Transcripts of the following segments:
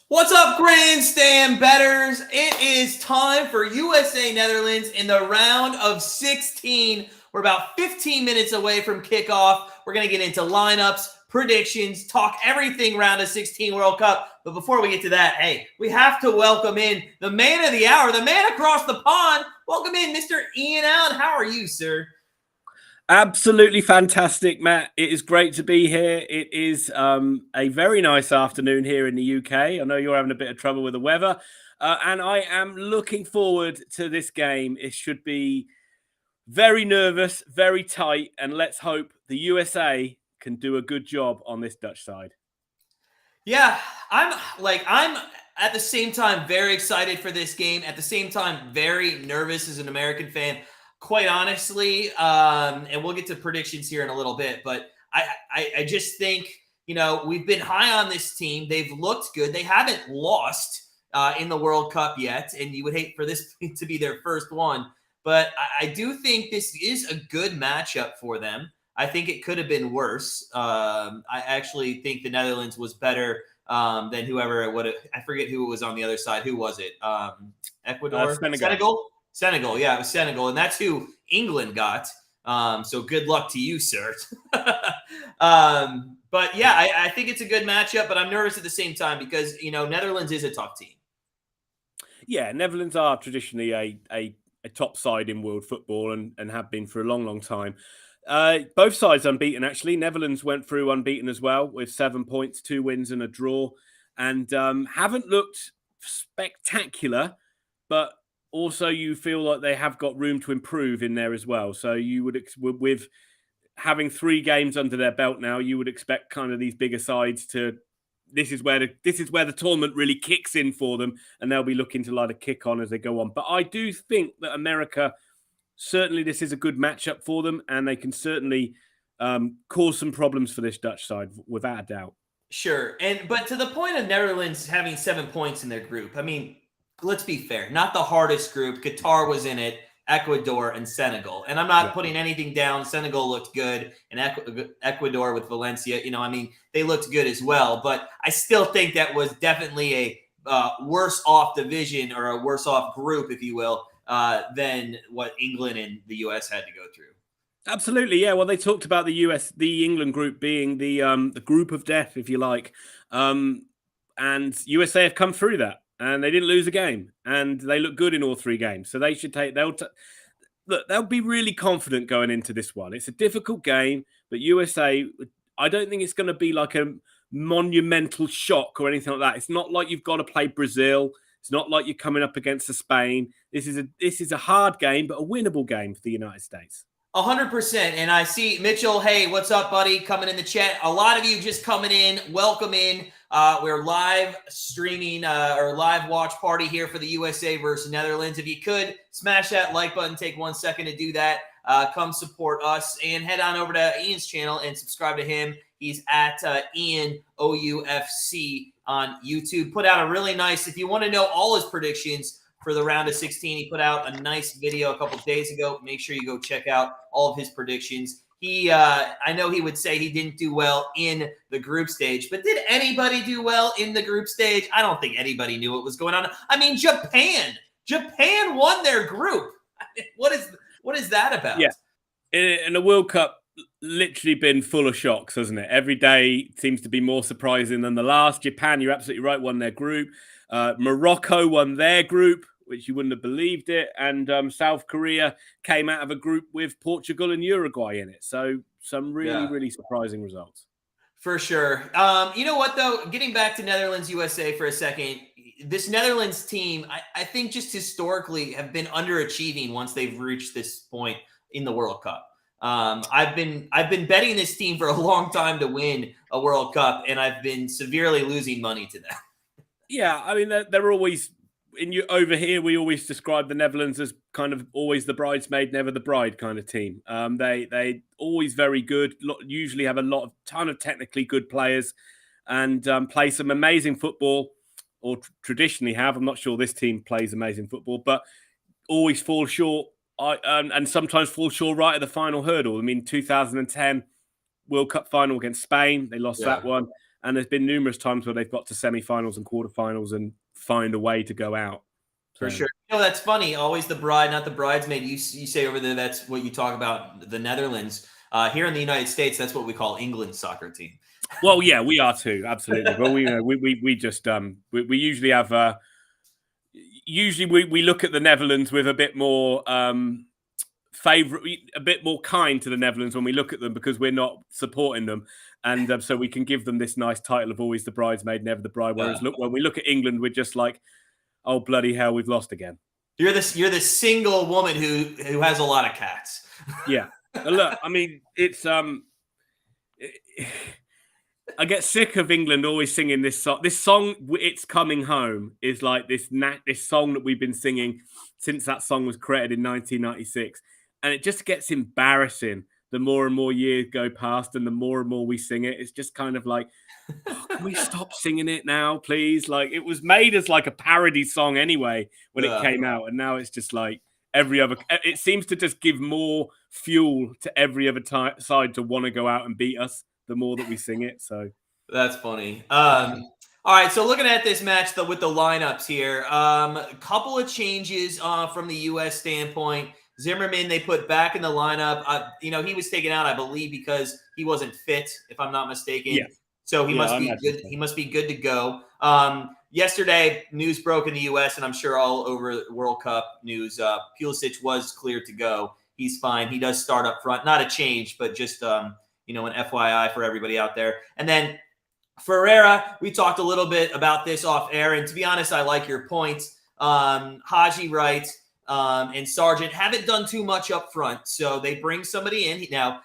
What's up, Grandstand Bettors? It is time for USA Netherlands in the round of 16. We're about 15 minutes away from kickoff. We're going to get into lineups, predictions, talk everything round of 16 World Cup. But before we get to that, hey, we have to welcome in the man of the hour, the man across the pond. Welcome in, Mr. Ian Allen. How are you, sir? Absolutely fantastic, Matt. It is great to be here. It is a very nice afternoon here in the UK. I know you're having a bit of trouble with the weather, and I am looking forward to this game. It should be very nervous, very tight, and let's hope the USA can do a good job on this Dutch side. Yeah, I'm at the same time very excited for this game. At the same time, very nervous as an American fan. Quite honestly, and we'll get to predictions here in a little bit, but I just think, we've been high on this team. They've looked good. They haven't lost in the World Cup yet, and you would hate for this to be their first one. But I do think this is a good matchup for them. I think it could have been worse. I actually think the Netherlands was better than whoever it would have. I forget who was on the other side. Who was it? Ecuador? Senegal. Yeah, it was Senegal. And that's who England got. So good luck to you, sir. But yeah, I think it's a good matchup, but I'm nervous at the same time because, Netherlands is a tough team. Yeah, Netherlands are traditionally a top side in world football and have been for a long, long time. Both sides unbeaten, actually. Netherlands went through unbeaten as well with 7 points, 2 wins and a draw, and haven't looked spectacular, but also you feel like they have got room to improve in there as well. So you would, with having 3 games under their belt now, you would expect kind of these bigger sides to. This is where the tournament really kicks in for them, and they'll be looking to light a kick on as they go on. But I do think that America. Certainly, this is a good matchup for them, and they can certainly cause some problems for this Dutch side, without a doubt. Sure. But to the point of Netherlands having 7 points in their group, I mean, let's be fair. Not the hardest group. Qatar was in it, Ecuador, and Senegal. And I'm not putting anything down. Senegal looked good, and Ecuador with Valencia, they looked good as well. But I still think that was definitely a worse off division or a worse off group, if you will, than what England and the US had to go through. Absolutely, yeah. Well, they talked about the England group being the group of death, if you like, and USA have come through that, and they didn't lose a game, and they look good in all 3 games. So they should they'll be really confident going into this one. It's a difficult game, but USA, I don't think it's going to be like a monumental shock or anything like that. It's not like you've got to play Brazil. It's not like you're coming up against Spain. This is a hard game, but a winnable game for the United States. 100%. And I see Mitchell. Hey, what's up, buddy? Coming in the chat. A lot of you just coming in. Welcome in. We're live streaming or live watch party here for the USA versus Netherlands. If you could smash that like button, take 1 second to do that. Come support us and head on over to Ian's channel and subscribe to him. He's at Ian OUFC on YouTube. Put out a really nice, if you want to know all his predictions for the round of 16, he put out a nice video a couple of days ago. Make sure you go check out all of his predictions. I know he would say he didn't do well in the group stage, but did anybody do well in the group stage? I don't think anybody knew what was going on. I mean, Japan won their group. What is that about? Yeah, in the World Cup, literally been full of shocks, hasn't it? Every day seems to be more surprising than the last. Japan, you're absolutely right, won their group. Morocco won their group, which you wouldn't have believed it. And South Korea came out of a group with Portugal and Uruguay in it. So some really surprising results. For sure. You know what, though? Getting back to Netherlands, USA for a second, this Netherlands team, I think just historically have been underachieving once they've reached this point in the World Cup. I've been betting this team for a long time to win a World Cup, and I've been severely losing money to them. Yeah, I mean, they're always over here. We always describe the Netherlands as kind of always the bridesmaid, never the bride kind of team. They always very good. Usually have a ton of technically good players, and play some amazing football, or traditionally have. I'm not sure this team plays amazing football, but always fall short. And sometimes fall short right at the final hurdle. I mean, 2010 World Cup final against Spain, they lost that one. And there's been numerous times where they've got to semi-finals and quarterfinals and find a way to go out. For sure. That's funny. Always the bride, not the bridesmaid. You say over there, that's what you talk about the Netherlands. Here in the United States, that's what we call England's soccer team. Well, yeah, we are too. Absolutely. Well, we just we usually have we look at the Netherlands with a bit more a bit more kind to the Netherlands when we look at them, because we're not supporting them, and so we can give them this nice title of always the bridesmaid, never the bride. Whereas when we look at England, we're just like, oh bloody hell, we've lost again. You're the single woman who has a lot of cats. Yeah. Look, I mean, it's I get sick of England always singing this song. This song, "It's Coming Home," is like this song that we've been singing since that song was created in 1996, and it just gets embarrassing the more and more years go past, and the more we sing it. It's just kind of like, oh, can we stop singing it now, please? Like, it was made as like a parody song anyway when it came out, and now it's just like every other. It seems to just give more fuel to every other side to want to go out and beat us the more that we sing it. So that's funny. All right, so looking at this match with the lineups here, a couple of changes from the U.S. standpoint. Zimmerman, they put back in the lineup. He was taken out, I believe, because he wasn't fit, if I'm not mistaken. Yeah. So he must be good. He must be good to go. Yesterday, news broke in the U.S. and I'm sure all over World Cup news. Pulisic was cleared to go. He's fine. He does start up front. Not a change, but just an FYI for everybody out there. And then Ferreira, we talked a little bit about this off air, and to be honest, I like your points. Haji Wright and Sargent haven't done too much up front, so they bring somebody in now.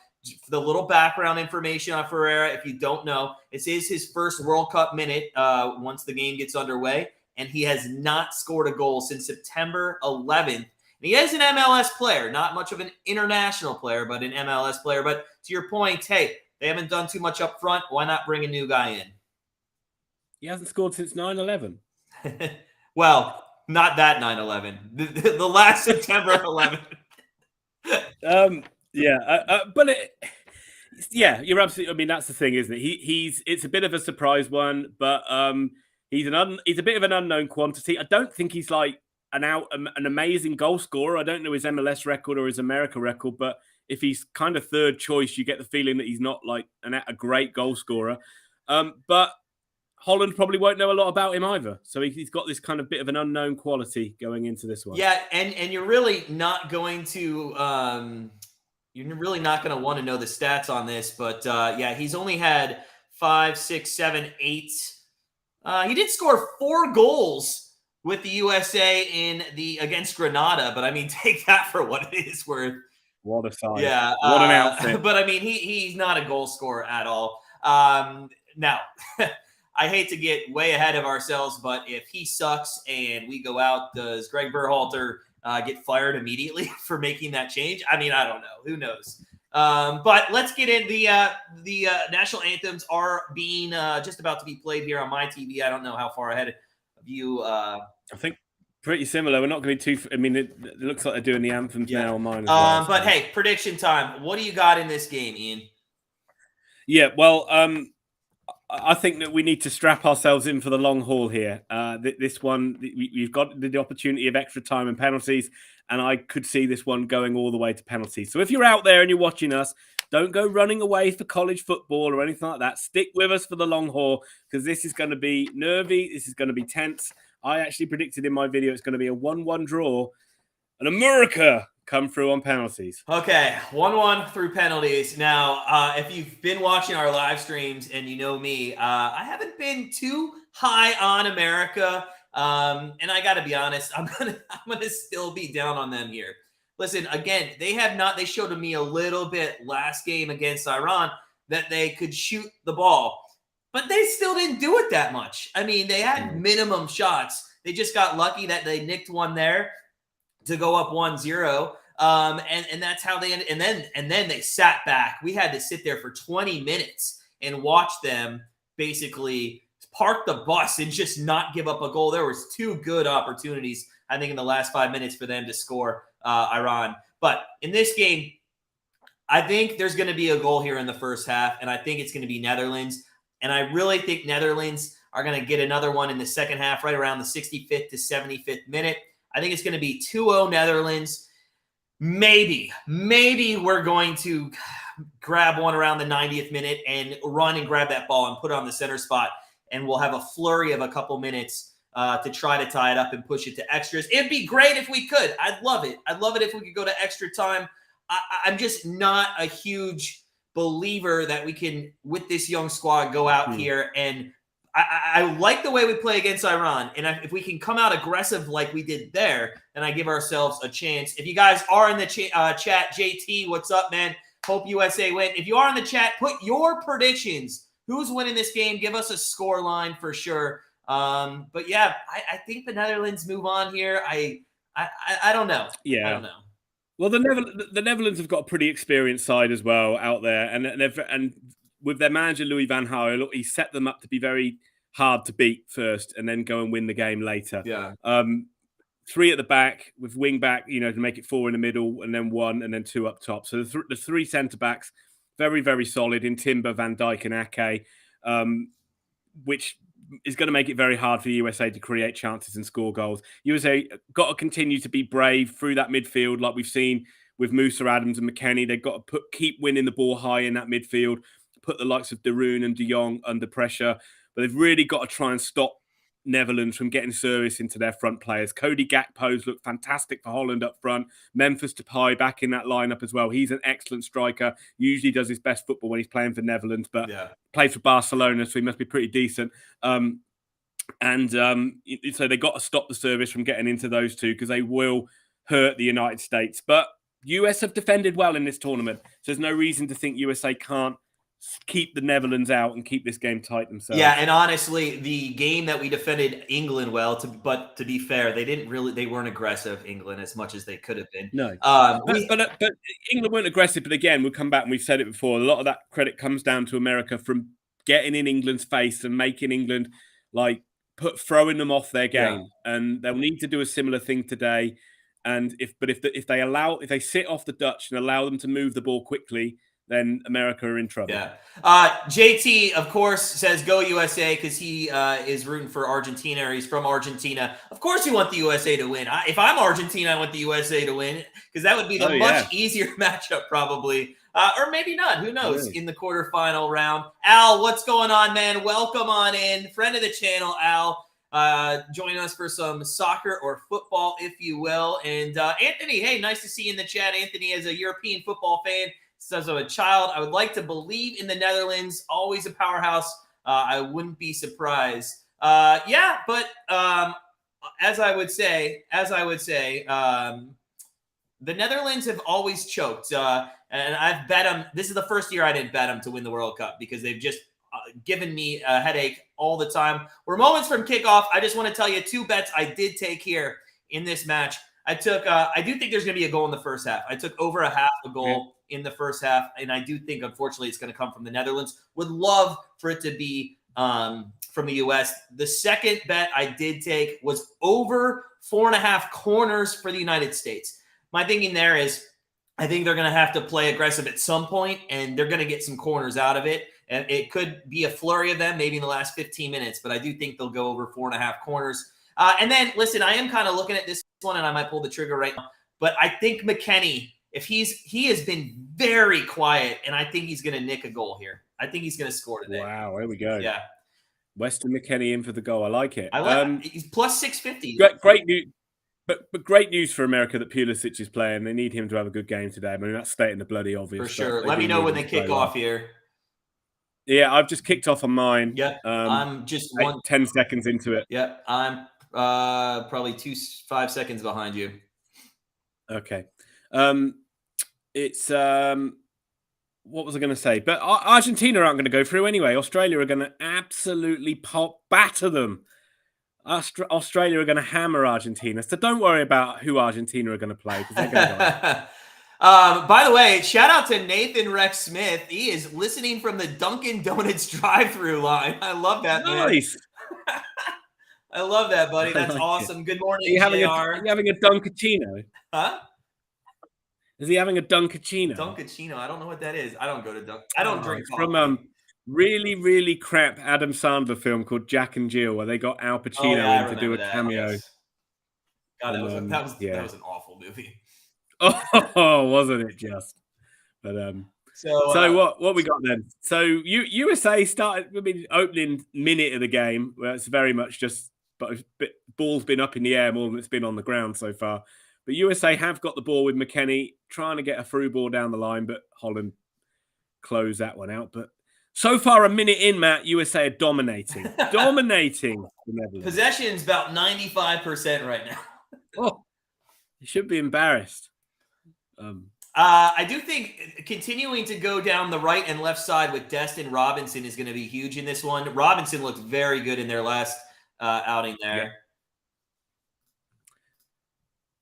The little background information on Ferreira, if you don't know, this is his first World Cup minute once the game gets underway, and he has not scored a goal since September 11th. And he is an MLS player, not much of an international player, but an MLS player. But to your point, hey, they haven't done too much up front. Why not bring a new guy in? He hasn't scored since 9/11. Well, not that 9/11. The last September 11th. You're absolutely. I mean, that's the thing, isn't it? It's a bit of a surprise one, but he's a bit of an unknown quantity. I don't think he's like an amazing goal scorer. I don't know his MLS record or his America record, but if he's kind of third choice, you get the feeling that he's not like a great goal scorer. But Holland probably won't know a lot about him either. So he's got this kind of bit of an unknown quality going into this one. Yeah, and you're really not going to want to know the stats on this, but he's only had 5, 6, 7, 8. He did score 4 goals with the USA against Grenada, but I mean, take that for what it is worth. What a side. Yeah. What an outfit. But I mean, he's not a goal scorer at all. Now, I hate to get way ahead of ourselves, but if he sucks and we go out, does Gregg Berhalter get fired immediately for making that change? I mean, I don't know. Who knows? But let's get in. The national anthems are being just about to be played here on my TV. I don't know how far ahead of you. I think pretty similar. We're not going to be too. I mean, it looks like they're doing the anthems now on mine as well. But hey, prediction time. What do you got in this game, Ian? Yeah, well, I think that we need to strap ourselves in for the long haul here. This one, we've got the opportunity of extra time and penalties, and I could see this one going all the way to penalties. So if you're out there and you're watching us, don't go running away for college football or anything like that. Stick with us for the long haul, because this is going to be nervy. This is going to be tense. I actually predicted in my video it's going to be a 1-1 draw, and America come through on penalties. Okay, 1-1 through penalties. Now, if you've been watching our live streams and you know me, I haven't been too high on America, and I got to be honest, I'm gonna still be down on them here. Listen, again, they showed me a little bit last game against Iran that they could shoot the ball, but they still didn't do it that much. I mean, they had minimum shots. They just got lucky that they nicked one there to go up 1-0. And that's how they ended. And then they sat back. We had to sit there for 20 minutes and watch them basically park the bus and just not give up a goal. There was 2 good opportunities, I think, in the last 5 minutes for them to score Iran. But in this game, I think there's going to be a goal here in the first half, and I think it's going to be Netherlands. And I really think Netherlands are going to get another one in the second half, right around the 65th to 75th minute. I think it's going to be 2-0 Netherlands. Maybe we're going to grab one around the 90th minute and run and grab that ball and put it on the center spot. And we'll have a flurry of a couple minutes to try to tie it up and push it to extras. It'd be great if we could. I'd love it. I'd love it if we could go to extra time. I'm just not a huge believer that we can, with this young squad, go out here and I like the way we play against Iran. And if we can come out aggressive like we did there, then I give ourselves a chance. If you guys are in the chat, JT, what's up, man? Hope USA win. If you are in the chat, put your predictions. Who's winning this game? Give us a score line for sure. But yeah, I think the Netherlands move on here. I don't know. Yeah. I don't know. Well, the Netherlands have got a pretty experienced side as well out there. And with their manager, Louis van Gaal, he set them up to be very hard to beat first and then go and win the game later. Yeah. 3 at the back with wing back, to make it 4 in the middle and then 1 and then 2 up top. So the 3 centre backs, very, very solid in Timber, Van Dijk and Ake, which is going to make it very hard for the USA to create chances and score goals. USA got to continue to be brave through that midfield like we've seen with Musa, Adams and McKennie. They've got to keep winning the ball high in that midfield, put the likes of De Roon and De Jong under pressure. But they've really got to try and stop Netherlands from getting service into their front players. Cody Gakpo's looked fantastic for Holland up front. Memphis Depay back in that lineup as well. He's an excellent striker. Usually does his best football when he's playing for Netherlands, but plays for Barcelona, so he must be pretty decent. So they got to stop the service from getting into those two because they will hurt the United States. But US have defended well in this tournament, so there's no reason to think USA can't keep the Netherlands out and keep this game tight themselves. Yeah, and honestly, the game that we defended England well, but to be fair, they weren't aggressive, England, as much as they could have been. No. But England weren't aggressive, but again, we'll come back and we've said it before, a lot of that credit comes down to America from getting in England's face and making England throwing them off their game. Yeah. And they'll need to do a similar thing today. And if they sit off the Dutch and allow them to move the ball quickly, then America are in trouble. Yeah. JT, of course, says go USA because he is rooting for Argentina, or he's from Argentina. Of course you want the USA to win. If I'm Argentina, I want the USA to win because that would be the much easier matchup probably. Or maybe not. Who knows? Really? In the quarterfinal round. Al, what's going on, man? Welcome on in. Friend of the channel, Al. Join us for some soccer or football, if you will. And Anthony, hey, nice to see you in the chat. Anthony, as a European football fan, says, of a child, I would like to believe in the Netherlands. Always a powerhouse. I wouldn't be surprised. But as I would say, the Netherlands have always choked. And I've bet them. This is the first year I didn't bet them to win the World Cup because they've just given me a headache all the time. We're moments from kickoff. I just want to tell you 2 bets I did take here in this match. I do think there's going to be a goal in the first half. I took over a half a goal in the first half, and I do think, unfortunately, it's going to come from the Netherlands. Would love for it to be from the U.S. The second bet I did take was over 4.5 corners for the United States. My thinking there is I think they're going to have to play aggressive at some point, and they're going to get some corners out of it. And it could be a flurry of them maybe in the last 15 minutes, but I do think they'll go over 4.5 corners. And then, listen, I am kind of looking at this one, and I might pull the trigger right now. But I think McKennie, he has been very quiet, and I think he's going to nick a goal here. I think he's going to score today. Wow, there we go. Yeah. Weston McKennie in for the goal. I like it. He's plus 650. Great news. But great news for America that Pulisic is playing. They need him to have a good game today. I mean, that's stating the bloody obvious. For sure. Let me know when they kick off here. Yeah, I've just kicked off on mine. Yeah, I'm just 10 seconds into it. Yeah, I'm probably 5 seconds behind you. Okay. It's what was I going to say? But Argentina aren't going to go through anyway. Australia are going to absolutely batter them. Australia are going to hammer Argentina. So don't worry about who Argentina are going to play because they're going to go. By the way, shout out to Nathan Rex Smith. He is listening from the Dunkin' Donuts drive-through line. I love that, nice. Man. I love that, buddy. That's awesome. It. Good morning, are you having a Dunkachino? Huh? Is he having a Dunkachino? Dunkachino. I don't know what that is. I don't go to Dunk. I don't drink coffee. From really, really crap Adam Sandler film called Jack and Jill, where they got Al Oh Pacino yeah, in I to do remember a that. cameo. Yes. God, And, that was an awful movie. Oh, wasn't it just? But so what we got then? So USA started. I mean, opening minute of the game where it's very much just, but ball's been up in the air more than it's been on the ground so far. But USA have got the ball with McKennie trying to get a through ball down the line, but Holland closed that one out. But so far, a minute in, Matt, USA are dominating the Netherlands. Possession's about 95% right now. Oh, you should be embarrassed. I do think continuing to go down the right and left side with Dest and Robinson is going to be huge in this one. Robinson looked very good in their last outing there. Yeah.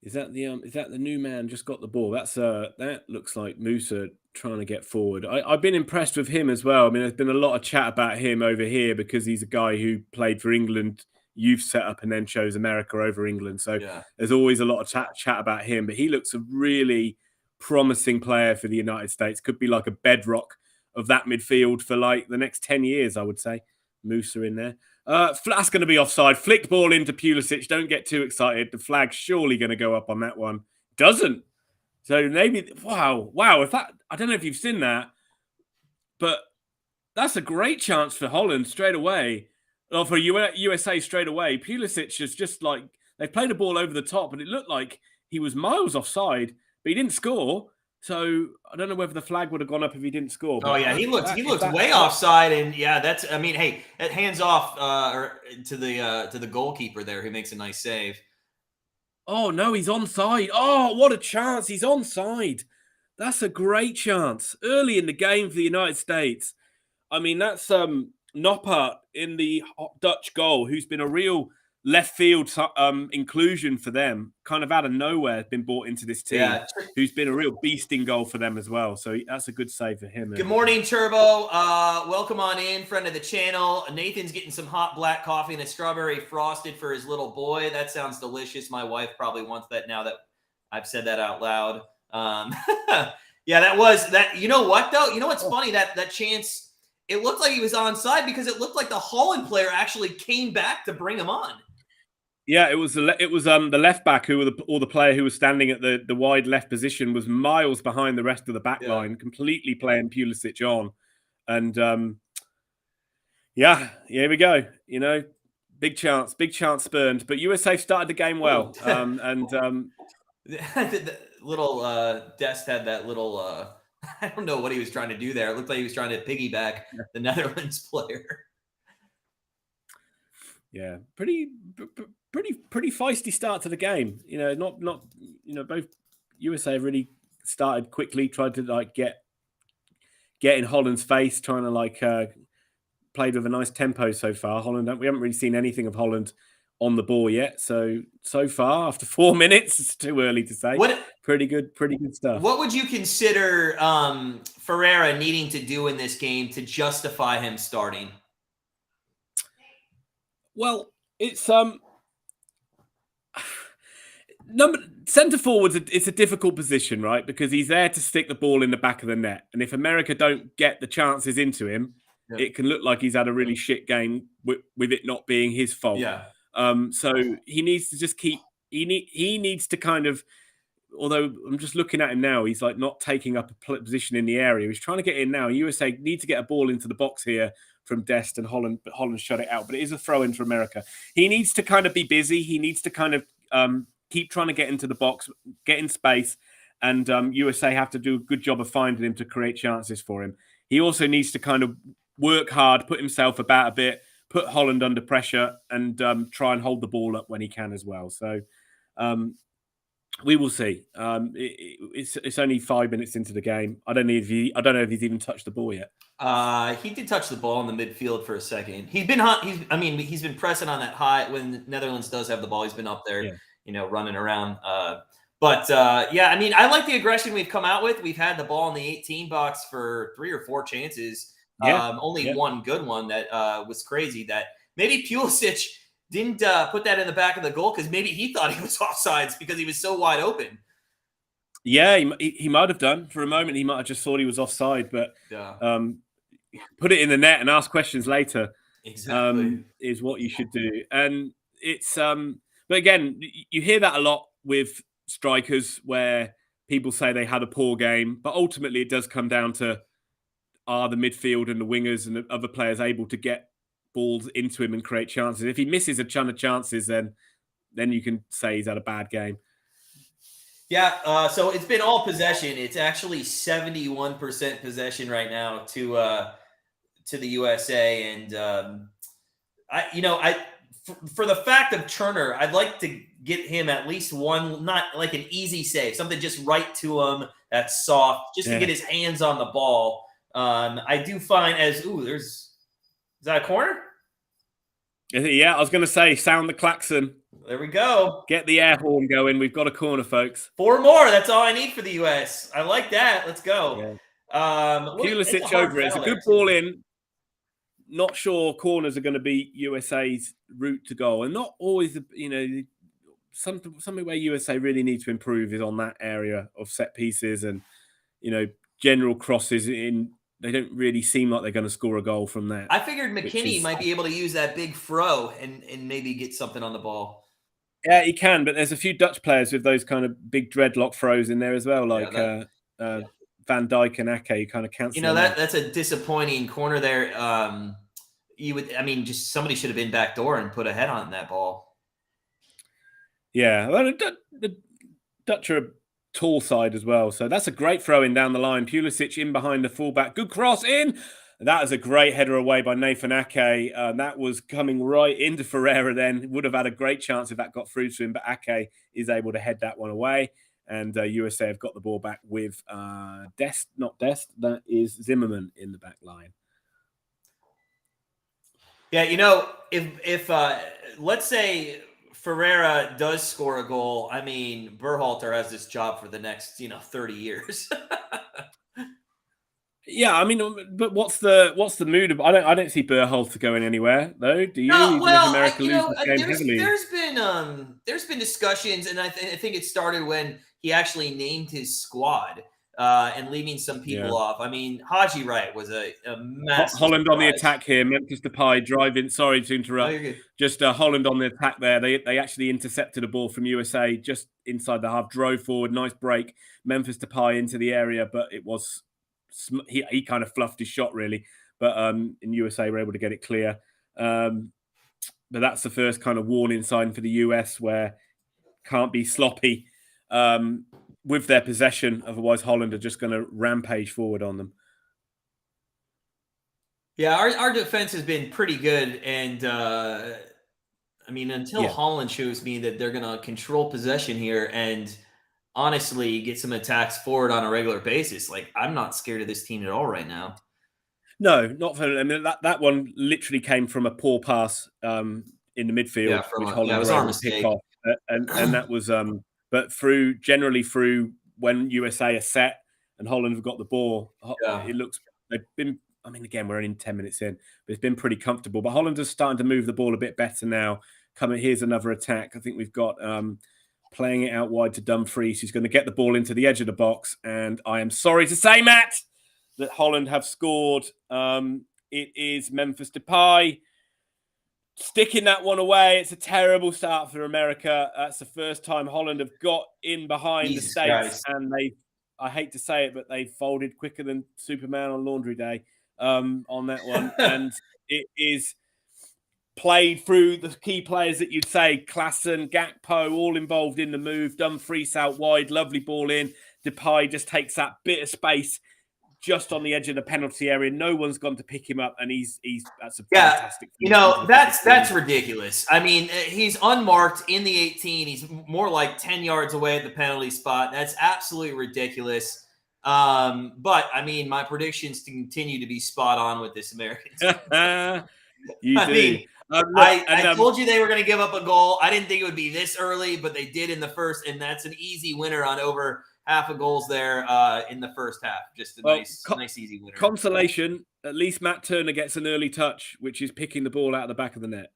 Is that the new man just got the ball? That looks like Musa trying to get forward. I've been impressed with him as well. I mean, there's been a lot of chat about him over here because he's a guy who played for England youth setup and then chose America over England. So there's always a lot of chat about him. But he looks a really promising player for the United States. Could be like a bedrock of that midfield for like the next 10 years, I would say. Musa in there. That's going to be offside. Flick ball into Pulisic. Don't get too excited. The flag's surely going to go up on that one. Doesn't. So maybe, wow. If that, I don't know if you've seen that, but that's a great chance for Holland straight away. Or for USA straight away. Pulisic is just like, they played a ball over the top, and it looked like he was miles offside, but he didn't score. So I don't know whether the flag would have gone up if he didn't score. Oh yeah, he looked way offside, and yeah, that's. I mean, hey, that hands off to the goalkeeper there, who makes a nice save. Oh no, he's onside. Oh, what a chance! He's onside. That's a great chance early in the game for the United States. I mean, that's Noppert in the Dutch goal, who's been a real left field inclusion for them, kind of out of nowhere, been brought into this team, who's been a real beast in goal for them as well. So that's a good save for him. Good morning, Turbo. Welcome on in, friend of the channel. Nathan's getting some hot black coffee and a strawberry frosted for his little boy. That sounds delicious. My wife probably wants that now that I've said that out loud. Yeah, that was that. You know what, though? You know what's funny? That chance, it looked like he was onside because it looked like the Holland player actually came back to bring him on. Yeah, it was the left back the player who was standing at the wide left position was miles behind the rest of the back line, completely playing Pulisic on. And here we go. You know, big chance spurned. But USA started the game well. The little Dest had that little I don't know what he was trying to do there. It looked like he was trying to piggyback the Netherlands player. Yeah, pretty feisty start to the game. You know, not both USA really started quickly, tried to like get in Holland's face, trying to like played with a nice tempo so far. We haven't really seen anything of Holland on the ball yet. So far, after 4 minutes, it's too early to say. Pretty good stuff. What would you consider Ferreira needing to do in this game to justify him starting? Well, it's centre forwards. It's a difficult position, right? Because he's there to stick the ball in the back of the net, and if America don't get the chances into him, it can look like he's had a really shit game with it not being his fault. Yeah. So he needs to just keep. He needs to kind of. Although I'm just looking at him now, he's like not taking up a position in the area. He's trying to get in now. USA need to get a ball into the box here from Dest and Holland, but Holland shut it out. But it is a throw in for America. He needs to kind of be busy. He needs to kind of keep trying to get into the box, get in space, and USA have to do a good job of finding him to create chances for him. He also needs to kind of work hard, put himself about a bit, put Holland under pressure, and try and hold the ball up when he can as well. So we will see. It's only 5 minutes into the game. I don't know if he's even touched the ball yet. He did touch the ball in the midfield for a second. He's been pressing on that high when the Netherlands does have the ball. He's been up there, running around. I mean, I like the aggression we've come out with. We've had the ball in the 18 box for 3 or 4 chances. Only one good one that was crazy. That maybe Pulisic didn't put that in the back of the goal because maybe he thought he was offsides because he was so wide open. Yeah, he might have done. For a moment, he might have just thought he was offside. But put it in the net and ask questions later. Exactly. Is what you should do. And it's but again, you hear that a lot with strikers where people say they had a poor game, but ultimately it does come down to, are the midfield and the wingers and the other players able to get balls into him and create chances? If he misses a ton of chances, then you can say he's had a bad game. Yeah, so it's been all possession. It's actually 71% possession right now to the USA, and for the fact of Turner, I'd like to get him at least one, not like an easy save, something just right to him that's soft, just to get his hands on the ball. I do find is that a corner? Yeah, I was going to say, sound the klaxon. There we go. Get the air horn going. We've got a corner, folks. 4 more. That's all I need for the US. I like that. Let's go. Pulisic over it. It's a good ball in. Not sure corners are going to be USA's route to goal, and not always. Something where USA really need to improve is on that area of set pieces and general crosses in. They don't really seem like they're going to score a goal from that. I figured McKinney might be able to use that big throw and maybe get something on the ball. Yeah, he can, but there's a few Dutch players with those kind of big dreadlock throws in there as well, like Van Dijk and Ake, kind of cancel. That's a disappointing corner there. Just somebody should have been backdoor and put a head on that ball. Yeah, well, the Dutch are a tall side as well, so that's a great throw in down the line. Pulisic in behind the fullback, good cross in. That is a great header away by Nathan Ake. That was coming right into Ferreira then. Would have had a great chance if that got through to him, but Ake is able to head that one away. And USA have got the ball back with Dest, that is Zimmerman in the back line. Yeah, if let's say Ferreira does score a goal, I mean, Berhalter has this job for the next, 30 years. Yeah, I mean, but what's the mood of? I don't see Berhalter going anywhere though. Do you? No, well, There's been discussions, and I think it started when he actually named his squad and leaving some people off. I mean, Haji Wright was a massive Holland surprise. on the attack here. Memphis Depay driving. Sorry to interrupt. Just Holland on the attack there. They actually intercepted a ball from USA just inside the half. Drove forward, nice break. Memphis Depay into the area, but it was. He kind of fluffed his shot really, but in USA were able to get it clear. But that's the first kind of warning sign for the US where can't be sloppy with their possession. Otherwise, Holland are just going to rampage forward on them. Yeah, our defense has been pretty good, and until Holland shows me that they're going to control possession here and honestly get some attacks forward on a regular basis, like, I'm not scared of this team at all right now. No, not for. I mean, that one literally came from a poor pass in the midfield, which Holland was able to pick off, and that was. But generally through when USA are set and Holland have got the ball, it looks they've been. I mean, again, we're only 10 minutes in, but it's been pretty comfortable. But Holland is starting to move the ball a bit better now. Here's another attack. I think we've got. Playing it out wide to Dumfries, who's going to get the ball into the edge of the box. And I am sorry to say, Matt, that Holland have scored. It is Memphis Depay sticking that one away. It's a terrible start for America. That's the first time Holland have got in behind the States. And I hate to say it, but they folded quicker than Superman on laundry day on that one. And it is played through the key players that you'd say, Klassen, Gakpo, all involved in the move. Dumfries out wide, lovely ball in. Depay just takes that bit of space just on the edge of the penalty area. No one's gone to pick him up, and that's a fantastic. That's ridiculous. I mean, he's unmarked in the 18. He's more like 10 yards away at the penalty spot. That's absolutely ridiculous. But I mean, my predictions continue to be spot on with this American team. You do. I told you they were going to give up a goal. I didn't think it would be this early, but they did in the first, and that's an easy winner on over half of goals there in the first half. Just a nice, easy winner. Consolation, at least Matt Turner gets an early touch, which is picking the ball out of the back of the net.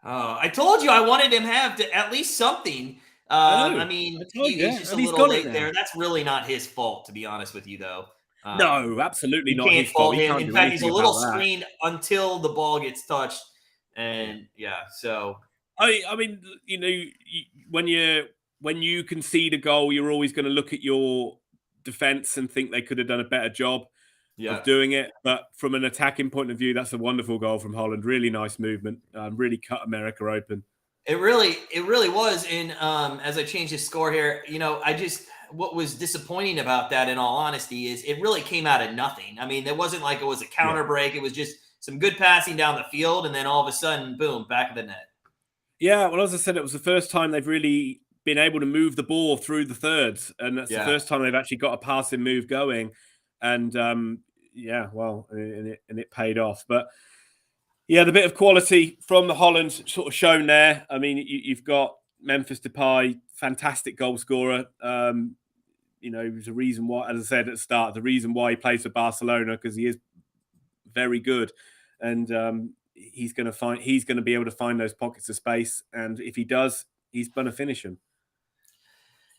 I told you I wanted him to have at least something. He's just a little late there. That's really not his fault, to be honest with you, though. No, absolutely You not can't his fault. fault He him. can't In do fact, he's a anything little about that. screened until the ball gets touched. Yeah. And so I mean, when you concede a goal, you're always going to look at your defense and think they could have done a better job of doing it. But from an attacking point of view, that's a wonderful goal from Holland. Really nice movement. Really cut America open. It really was. And as I change the score here, what was disappointing about that, in all honesty, is it really came out of nothing. I mean, it wasn't like it was a counter break. It was just some good passing down the field, and then all of a sudden, boom, back of the net. Yeah, well, as I said, it was the first time they've really been able to move the ball through the thirds, and that's the first time they've actually got a passing move going. And and it paid off. But yeah, the bit of quality from the Holland sort of shown there. I mean, you've got Memphis Depay, fantastic goal scorer. There's a reason why, as I said at the start, the reason why he plays for Barcelona, because he is very good, and he's going to be able to find those pockets of space, and if he does, he's going to finish them.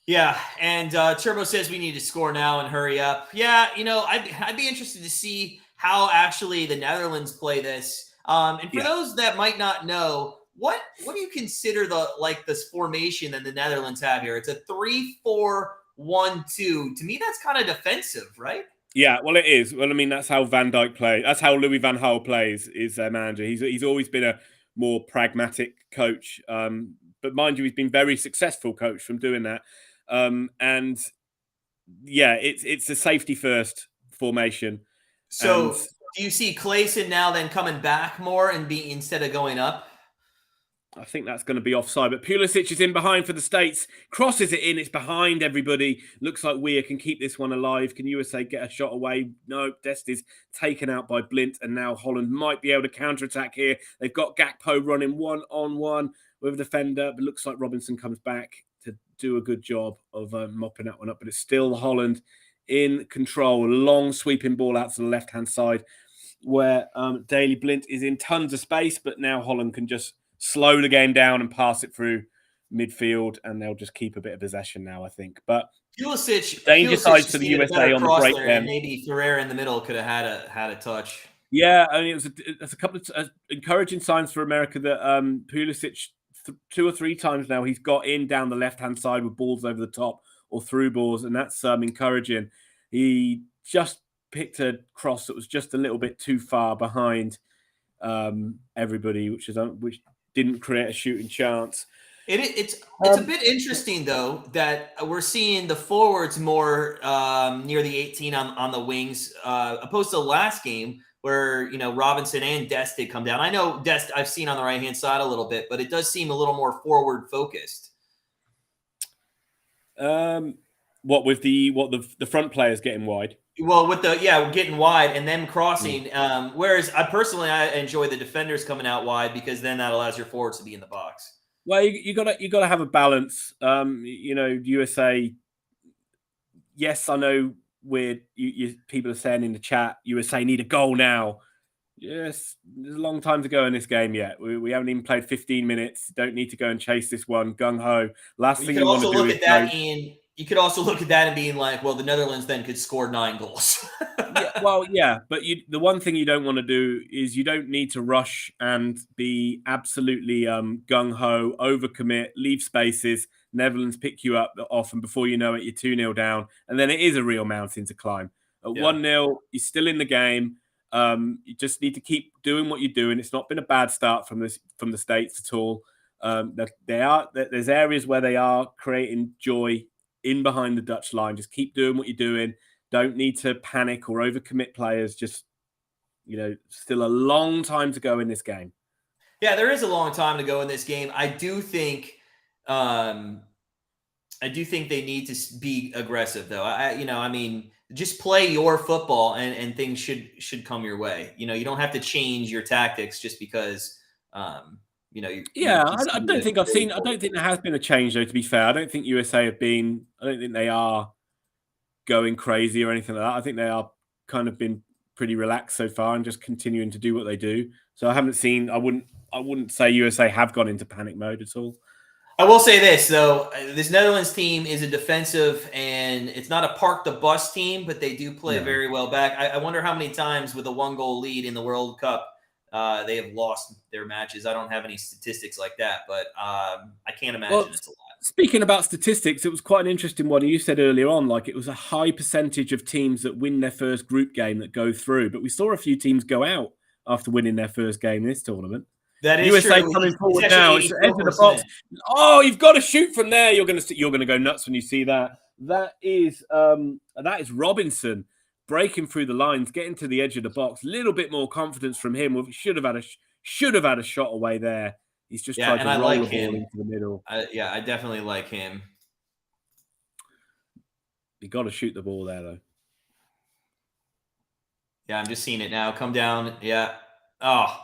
Yeah, and Turbo says we need to score now and hurry up. Yeah, I'd be interested to see how actually the Netherlands play this. And for those that might not know, what do you consider this formation that the Netherlands have here? It's a 3-4-1-2. To me, that's kind of defensive, right? Yeah, well, it is. Well, I mean, that's how Van Dijk plays. That's how Louis van Gaal plays. Is their manager? He's always been a more pragmatic coach, but mind you, he's been very successful coach from doing that. And yeah, it's a safety first formation. So do you see Clayson now then coming back more and instead of going up? I think that's going to be offside, but Pulisic is in behind for the States. Crosses it in. It's behind everybody. Looks like Weir can keep this one alive. Can USA get a shot away? No. Dest is taken out by Blint, and now Holland might be able to counterattack here. They've got Gakpo running 1-on-1 with a defender, but looks like Robinson comes back to do a good job of mopping that one up. But it's still Holland in control. A long sweeping ball out to the left-hand side where Daley Blint is in tons of space, but now Holland can just slow the game down and pass it through midfield, and they'll just keep a bit of possession now, I think. But danger side to the USA on the break there. Maybe Ferreira in the middle could have had a touch. Yeah, I mean, it's a couple of encouraging signs for America that Pulisic 2 or 3 times now he's got in down the left-hand side with balls over the top or through balls, and that's encouraging. He just picked a cross that was just a little bit too far behind everybody, which didn't create a shooting chance. It's a bit interesting, though, that we're seeing the forwards more near the 18 on the wings, opposed to the last game where, Robinson and Dest did come down. I know Dest I've seen on the right-hand side a little bit, but it does seem a little more forward-focused. What with the front players getting wide? Well, with getting wide and them crossing. Whereas I enjoy the defenders coming out wide, because then that allows your forwards to be in the box. Well, you gotta have a balance. USA. Yes, I know. People are saying in the chat, USA need a goal now. Yes, there's a long time to go in this game yet. We haven't even played 15 minutes. Don't need to go and chase this one gung ho. Last thing you want to do is Ian. You could also look at that and being like, well, the Netherlands then could score 9 goals. But the one thing you don't want to do is you don't need to rush and be absolutely gung-ho, overcommit, leave spaces. Netherlands pick you up off, and before you know it, you're 2-0 down. And then it is a real mountain to climb. At 1-0, you're still in the game. You just need to keep doing what you're doing. It's not been a bad start from the States at all. There's areas where they are creating joy in behind the Dutch line. Just keep doing what you're doing. Don't need to panic or overcommit players. Just, still a long time to go in this game. Yeah, there is a long time to go in this game. I do think they need to be aggressive, though. Just play your football and things should come your way. You don't have to change your tactics just because I don't think there has been a change, though, to be fair. I don't think USA I don't think they are going crazy or anything like that. I think they are kind of been pretty relaxed so far and just continuing to do what they do. So I wouldn't say USA have gone into panic mode at all. I will say this, though. This Netherlands team is a defensive, and it's not a park the bus team, but they do play very well back. I wonder how many times with a 1-goal lead in the World Cup they have lost their matches. I don't have any statistics like that, but I can't imagine it's a lot. Speaking about statistics, it was quite an interesting one. You said earlier on, like it was a high percentage of teams that win their first group game that go through, but we saw a few teams go out after winning their first game in this tournament. That is USA true. coming forward now. It's the edge of the box. Oh, you've got to shoot from there. You're going to go nuts when you see that. That is Robinson breaking through the lines, getting to the edge of the box. A little bit more confidence from him. We should have had a shot away there. He's just tried to roll the ball into the middle. I definitely like him. You got to shoot the ball there, though. Yeah, I'm just seeing it now. Come down. Yeah. Oh.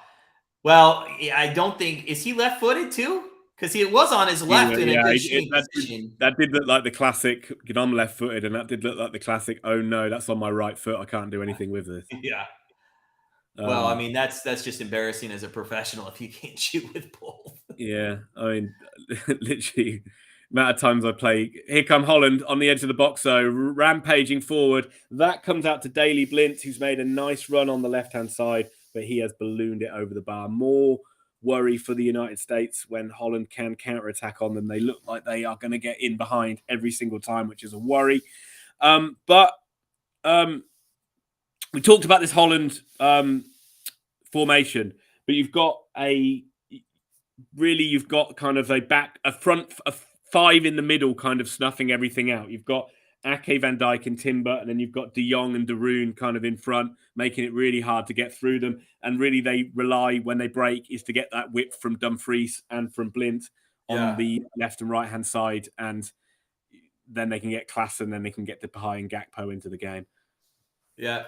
Well, I don't think – is he left-footed too? Because he was on his left in a good shooting position. That did look like the classic, I'm left-footed, and that did look like the classic, oh, no, that's on my right foot. I can't do anything with this. Yeah. Well, I mean, that's just embarrassing as a professional if you can't shoot with both. Yeah. I mean, literally, amount of times I play. Here come Holland on the edge of the box, though, rampaging forward. That comes out to Daley Blint, who's made a nice run on the left-hand side, but he has ballooned it over the bar. More worry for the United States when Holland can counter-attack on them. They look like they are going to get in behind every single time, which is a worry. But we talked about this Holland formation, but you've got kind of a front, a five in the middle kind of snuffing everything out. You've got Ake, Van Dijk and Timber, and then you've got De Jong and De Roon kind of in front, making it really hard to get through them. And really they rely, when they break, is to get that whip from Dumfries and from Blint on the left and right-hand side. And then they can get Klaas, and then they can get Depay and Gakpo into the game. Yeah.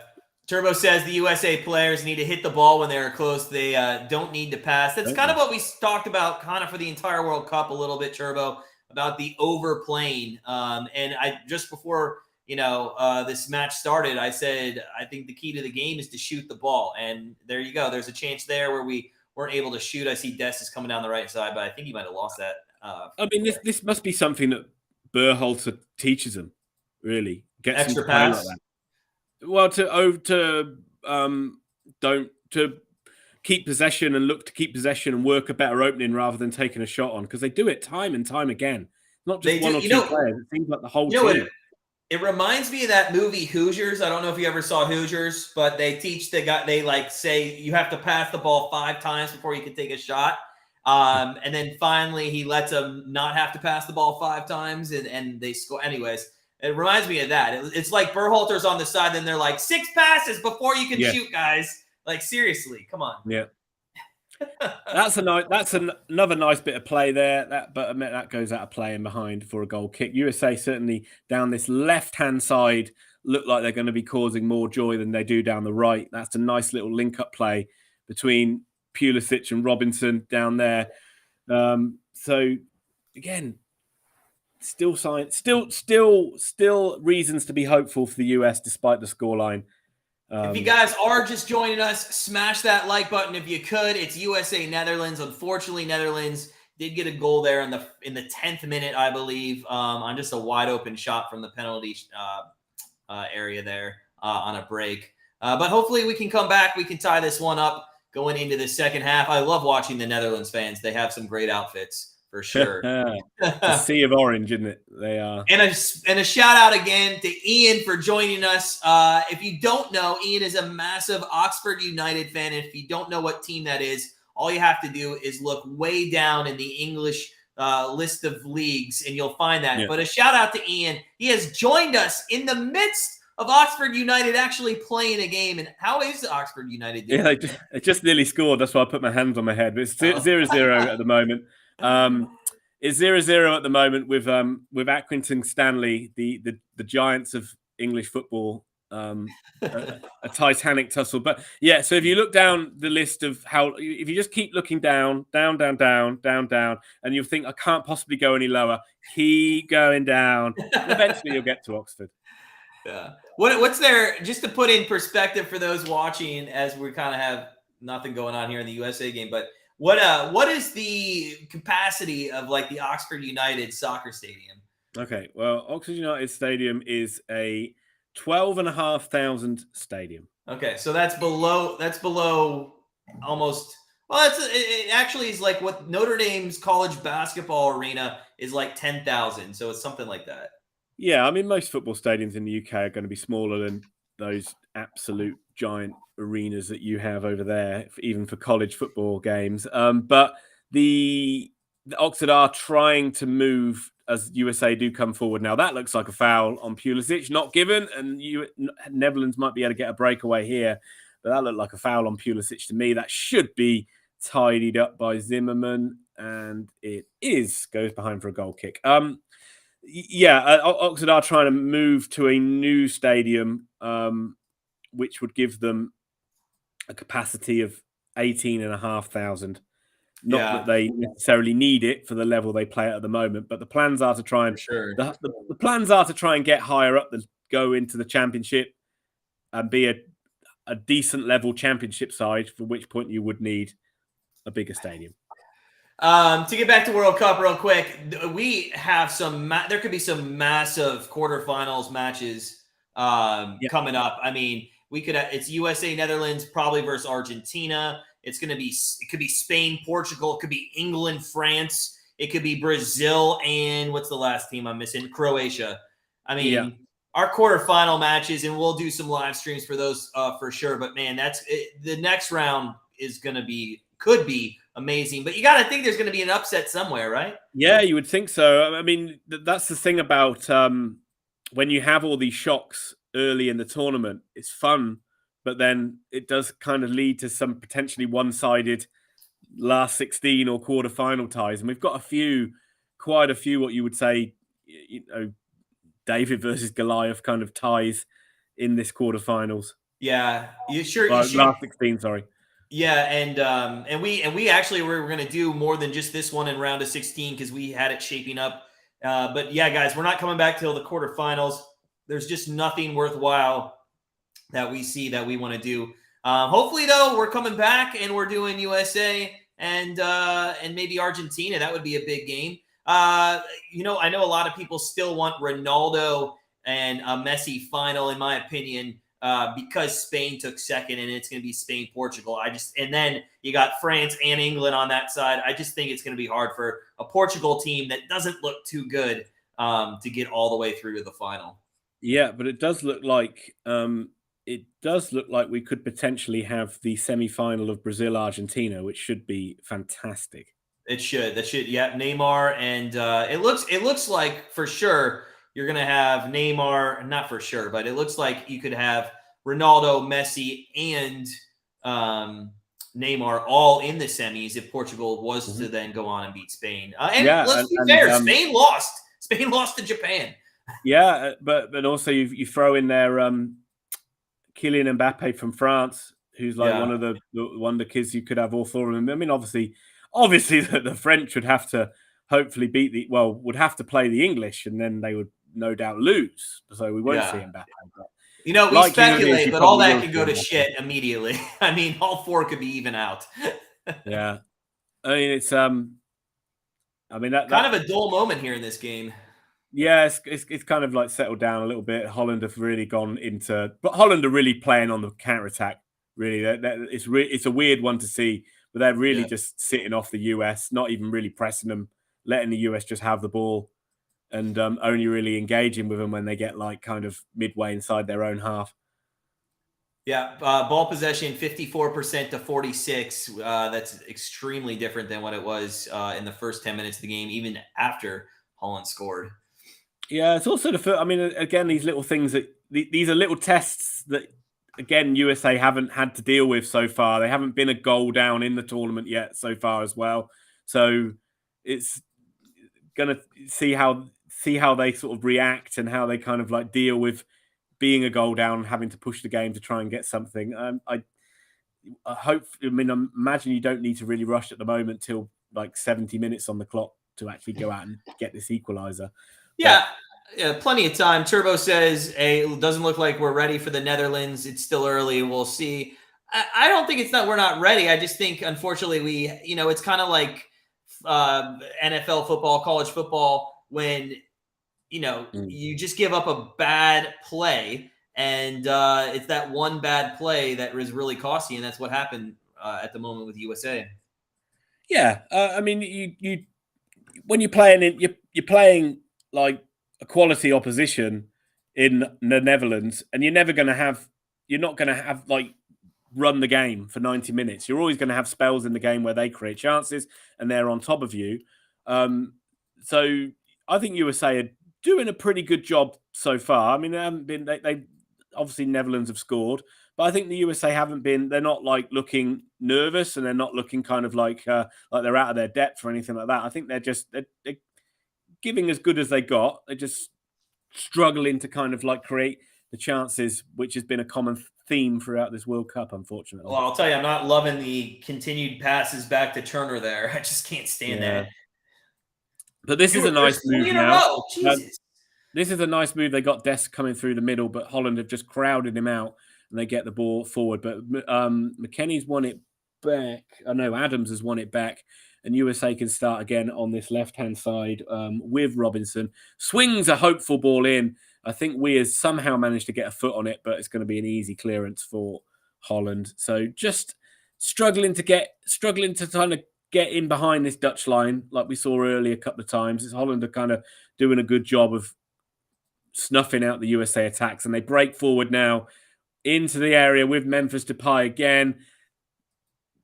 Turbo says the USA players need to hit the ball when they're close. They don't need to pass. That's kind of what we talked about kind of for the entire World Cup a little bit, Turbo, about the overplaying. And I just before, this match started, I said, I think the key to the game is to shoot the ball. And there you go. There's a chance there where we weren't able to shoot. I see Des is coming down the right side, but I think he might have lost that. I mean, this must be something that Berhalter teaches them, really. Gets extra pass. Like that. Well, to keep possession and look to keep possession and work a better opening rather than taking a shot on, because they do it time and time again. Not just one or two players. It seems like the whole team. It reminds me of that movie Hoosiers. I don't know if you ever saw Hoosiers, but they teach the guy. They say you have to pass the ball 5 times before you can take a shot. And then finally he lets them not have to pass the ball 5 times, and they score. Anyways, it reminds me of that. It's like Berhalter's on the side, and they're like 6 passes before you can shoot, guys. Like, seriously, come on. Yeah. That's another nice bit of play there. That goes out of play and behind for a goal kick. USA certainly down this left-hand side look like they're going to be causing more joy than they do down the right. That's a nice little link-up play between Pulisic and Robinson down there. So again, still reasons to be hopeful for the US despite the scoreline. If you guys are just joining us, smash that like button if you could. It's USA Netherlands. Unfortunately, Netherlands did get a goal there in the 10th minute, I believe, on just a wide open shot from the penalty area there on a break. But hopefully we can come back. We can tie this one up going into the second half. I love watching the Netherlands fans. They have some great outfits. For sure. A sea of orange, isn't it? They are. And a shout out again to Ian for joining us. If you don't know, Ian is a massive Oxford United fan. And if you don't know what team that is, all you have to do is look way down in the English list of leagues, and you'll find that. Yeah. But a shout out to Ian. He has joined us in the midst of Oxford United actually playing a game. And how is Oxford United doing? Yeah, they just nearly scored. That's why I put my hands on my head. But it's 0-0 at the moment. It's 0-0 at the moment with Accrington Stanley, the giants of English football, a titanic tussle. But yeah, so if you look down the list of if you just keep looking down, and you'll think, I can't possibly go any lower, keep going down. Eventually you'll get to Oxford. Yeah. What's there, just to put in perspective for those watching, as we kind of have nothing going on here in the USA game, but What is the capacity of like the Oxford United soccer stadium? Okay, well, Oxford United Stadium is a 12,500 stadium. Okay, so that's below almost. Well, it actually is like what Notre Dame's college basketball arena is like 10,000. So it's something like that. Yeah, I mean, most football stadiums in the UK are going to be smaller than those absolute giant arenas that you have over there, even for college football games. But the Oxford are trying to move as USA do come forward. Now, that looks like a foul on Pulisic, not given, and Netherlands might be able to get a breakaway here. But that looked like a foul on Pulisic to me. That should be tidied up by Zimmerman, and it goes behind for a goal kick. Oxford are trying to move to a new stadium, which would give them a capacity of 18,500. Not that they necessarily need it for the level they play at the moment, but the plans are to try and the plans are to try and get higher up, and go into the championship and be a decent level championship side. For which point you would need a bigger stadium. To get back to World Cup real quick, we have there could be some massive quarterfinals matches coming up. I mean, it's USA Netherlands probably versus Argentina. It could be Spain, Portugal. It could be England, France. It could be Brazil and what's the last team I'm missing? Croatia. I mean, our quarterfinal matches, and we'll do some live streams for those for sure. But man, the next round could be amazing. But you got to think there's going to be an upset somewhere, right? Yeah, you would think so. I mean, that's the thing about when you have all these shocks early in the tournament. It's fun, but then it does kind of lead to some potentially one-sided last 16 or quarterfinal ties. And we've got quite a few, what you would say, David versus Goliath kind of ties in this quarterfinals. Yeah, last 16, sorry. Yeah, and we actually were going to do more than just this one in round of 16 because we had it shaping up. But yeah, guys, we're not coming back till the quarterfinals. There's just nothing worthwhile that we see that we want to do. Hopefully, though, we're coming back and we're doing USA and maybe Argentina. That would be a big game. I know a lot of people still want Ronaldo and a Messi final, in my opinion. Because Spain took second and it's going to be Spain, Portugal. And then you got France and England on that side. I just think it's going to be hard for a Portugal team that doesn't look too good to get all the way through to the final. Yeah, but it does look like we could potentially have the semi-final of Brazil-Argentina, which should be fantastic. It should. Yeah, Neymar, and it looks like for sure you're going to have Neymar, not for sure, but it looks like you could have Ronaldo, Messi, and Neymar all in the semis if Portugal was to then go on and beat Spain. Let's be fair, Spain lost. Spain lost to Japan. Yeah, but also you throw in there Kylian Mbappe from France, who's like one of the wonder kids you could have all four of them. I mean, obviously the French would have to hopefully would have to play the English, and then they would no doubt lose. So we won't see Mbappe. But we speculate, but all that can go to shit immediately. I mean, all four could be even out. Yeah. I mean, it's kind of a dull moment here in this game. Yeah, it's kind of like settled down a little bit. Holland have really gone but Holland are really playing on the counter-attack. Really, it's a weird one to see, but they're really just sitting off the US, not even really pressing them, letting the US just have the ball, and only really engaging with them when they get like kind of midway inside their own half. Yeah, ball possession 54% to 46. That's extremely different than what it was in the first 10 minutes of the game, even after Holland scored. Yeah, it's also again, these little things these are little tests that, again, USA haven't had to deal with so far. They haven't been a goal down in the tournament yet so far as well. So it's gonna see how they sort of react and how they kind of like deal with being a goal down, having to push the game to try and get something. I imagine you don't need to really rush at the moment till like 70 minutes on the clock to actually go out and get this equalizer. Yeah, plenty of time. Turbo says, it doesn't look like we're ready for the Netherlands. It's still early. We'll see. I don't think it's that we're not ready. I just think, unfortunately, it's kind of like NFL football, college football, when you just give up a bad play, and it's that one bad play that was really costly, and that's what happened at the moment with USA. Yeah, I mean, you when you're playing you're playing like a quality opposition in the Netherlands, and you're not going to have like run the game for 90 minutes. You're always going to have spells in the game where they create chances and they're on top of you. So I think USA are doing a pretty good job so far. I mean, they obviously Netherlands have scored, but I think the USA haven't been. They're not like looking nervous, and they're not looking kind of like they're out of their depth or anything like that. I think they're giving as good as they got. They're just struggling to kind of like create the chances, which has been a common theme throughout this World Cup, unfortunately. Well, I'll tell you, I'm not loving the continued passes back to Turner there. I just can't stand that. But this is a nice move now. Jesus. This is a nice move. They got Dest coming through the middle, but Holland have just crowded him out and they get the ball forward. But McKennie's won it back. I know Adams has won it back. And USA can start again on this left-hand side with Robinson. Swings a hopeful ball in. I think Weir's somehow managed to get a foot on it, but it's going to be an easy clearance for Holland. So just struggling to kind of get in behind this Dutch line, like we saw earlier a couple of times. It's Holland are kind of doing a good job of snuffing out the USA attacks, and they break forward now into the area with Memphis Depay again.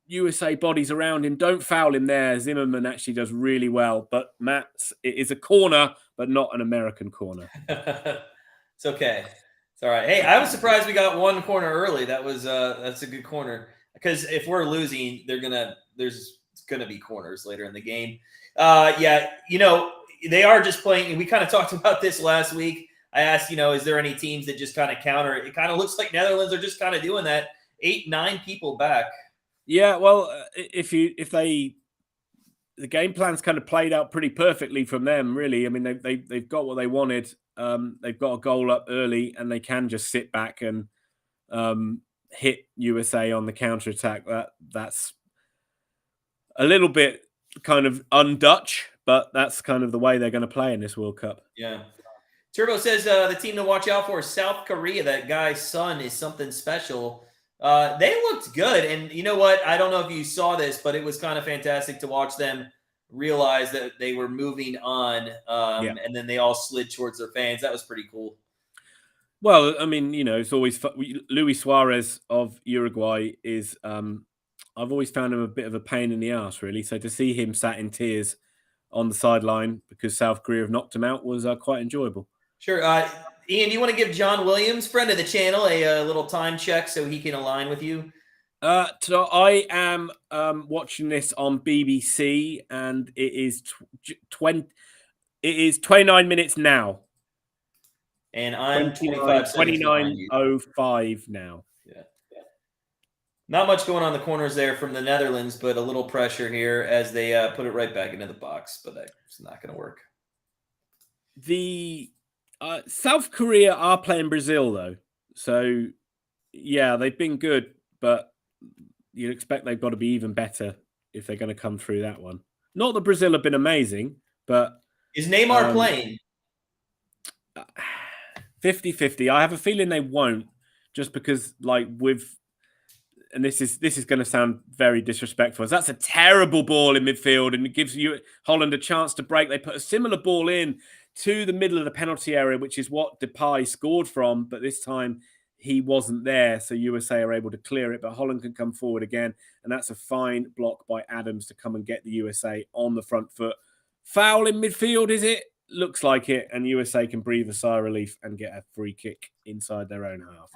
USA bodies around him. Don't foul him there. Zimmerman actually does really well. But Matt, it is a corner, but not an American corner. It's okay. It's all right. Hey, I was surprised we got one corner early. That's a good corner, because if we're losing, there's gonna be corners later in the game. They are just playing. We kind of talked about this last week. I asked, is there any teams that just kind of counter? It kind of looks like Netherlands are just kind of doing that. 8-9 people back. Yeah, well, the game plan's kind of played out pretty perfectly from them, really. I mean, they've got what they wanted. They've got a goal up early, and they can just sit back and hit USA on the counter attack. That's a little bit kind of un-Dutch, but that's kind of the way they're going to play in this World Cup. Yeah. Turbo says the team to watch out for is South Korea. That guy's son is something special. They looked good. And you know what? I don't know if you saw this, but it was kind of fantastic to watch them realize that they were moving on. And then they all slid towards their fans. That was pretty cool. Well, I mean, it's always Luis Suarez of Uruguay is I've always found him a bit of a pain in the ass, really. So to see him sat in tears on the sideline because South Korea have knocked him out was quite enjoyable. Sure. Ian, do you want to give John Williams, friend of the channel, a little time check so he can align with you? So I am watching this on BBC, and it is 29 minutes now. And I'm 29:05 now. Yeah. Not much going on the corners there from the Netherlands, but a little pressure here as they put it right back into the box, but that's not going to work. The South Korea are playing Brazil, though. So, yeah, they've been good, but you'd expect they've got to be even better if they're going to come through that one. Not that Brazil have been amazing, but... Is Neymar playing? 50-50. I have a feeling they won't, just because, and this is going to sound very disrespectful. That's a terrible ball in midfield, and it gives Holland a chance to break. They put a similar ball in to the middle of the penalty area, which is what Depay scored from, but this time he wasn't there, so USA are able to clear it, but Holland can come forward again, and that's a fine block by Adams to come and get the USA on the front foot. Foul in midfield, is it? Looks like it, and USA can breathe a sigh of relief and get a free kick inside their own half.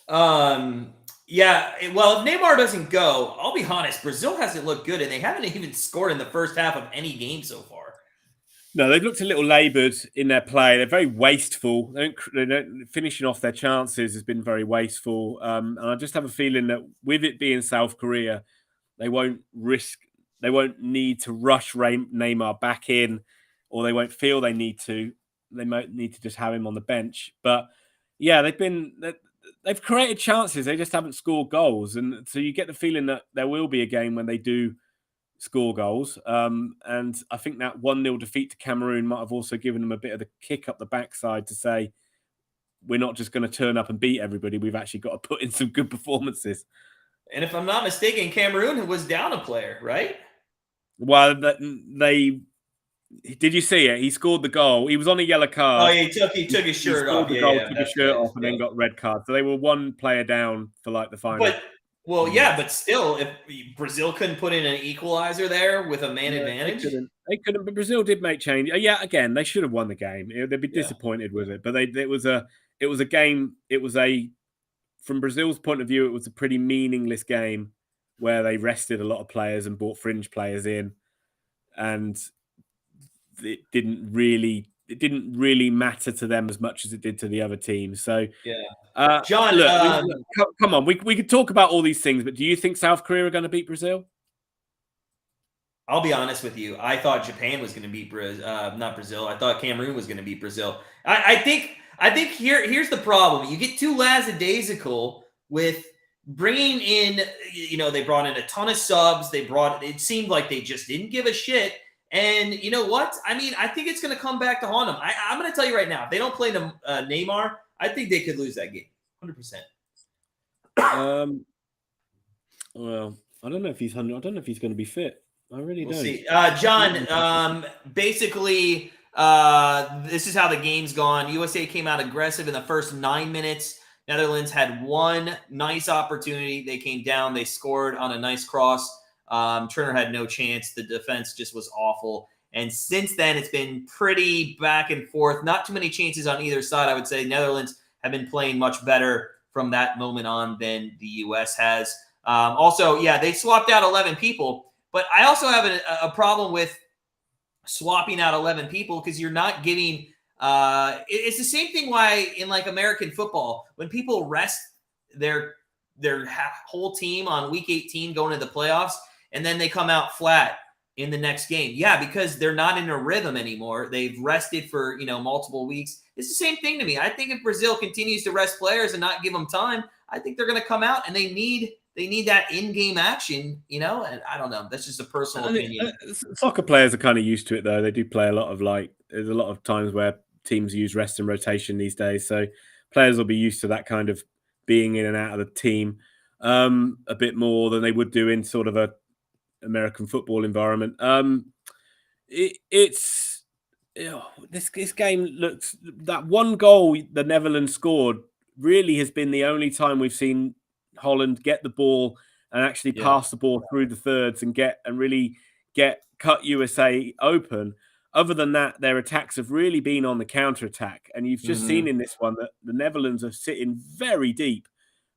Well, if Neymar doesn't go, I'll be honest, Brazil hasn't looked good, and they haven't even scored in the first half of any game so far. No, they've looked a little laboured in their play. They're very wasteful. They don't finishing off their chances has been very wasteful. And I just have a feeling that with it being South Korea, they won't need to rush Neymar back in, or they won't feel they need to. They might need to just have him on the bench. But yeah, they've created chances. They just haven't scored goals. And so you get the feeling that there will be a game when they do score goals. And I think that 1-0 defeat to Cameroon might have also given them a bit of the kick up the backside to say, we're not just going to turn up and beat everybody. We've actually got to put in some good performances. And if I'm not mistaken, Cameroon was down a player, right? Well, did you see it? He scored the goal. He was on a yellow card. Oh, yeah, he took his shirt off. He scored the goal, took his shirt off, and then got red card. So they were one player down for like the final. But still, if Brazil couldn't put in an equalizer there with a man advantage, they couldn't. But Brazil did make change. Yeah, again, they should have won the game. They'd be disappointed with it, but it was a game. It was from Brazil's point of view, it was a pretty meaningless game where they rested a lot of players and brought fringe players in, and it didn't really matter to them as much as it did to the other teams. So John, look, come on, we could talk about all these things, but do you think South Korea are going to beat Brazil? I'll be honest with you. I thought Japan was going to beat not Brazil. I thought Cameroon was going to beat Brazil. I think here's the problem. You get too lackadaisical with bringing in, they brought in a ton of subs. It seemed like they just didn't give a shit. And you know what? I mean, I think it's going to come back to haunt them. I'm going to tell you right now, if they don't play Neymar, I think they could lose that game, 100%. Well, I don't know if he's 100. I don't know if he's going to be fit. I really don't. See. John, basically, this is how the game's gone. USA came out aggressive in the first 9 minutes. Netherlands had one nice opportunity. They came down. They scored on a nice cross. Turner had no chance. The defense just was awful. And since then, it's been pretty back and forth. Not too many chances on either side. I would say Netherlands have been playing much better from that moment on than the U.S. has. They swapped out 11 people. But I also have a problem with swapping out 11 people because you're not giving it's the same thing why in like American football, when people rest their whole team on week 18 going to the playoffs, and then they come out flat in the next game. Yeah, because they're not in a rhythm anymore. They've rested for, multiple weeks. It's the same thing to me. I think if Brazil continues to rest players and not give them time, I think they're going to come out and they need that in-game action, and I don't know. That's just a personal opinion. Soccer players are kind of used to it, though. They do play a lot of there's a lot of times where teams use rest and rotation these days. So players will be used to that kind of being in and out of the team a bit more than they would do in sort of a American football environment. This game looks, that one goal the Netherlands scored really has been the only time we've seen Holland get the ball and actually pass the ball through the thirds and really cut USA open. Other than that, their attacks have really been on the counter-attack. And you've just seen in this one that the Netherlands are sitting very deep,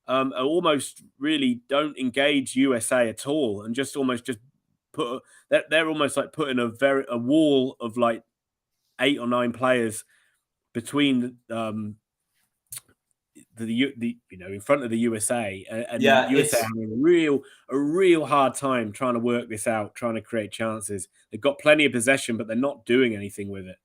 almost really don't engage USA at all, and just they're almost like putting a wall of like 8 or 9 players between in front of the USA, and USA having a real hard time trying to work this out, trying to create chances. They've got plenty of possession, but they're not doing anything with it.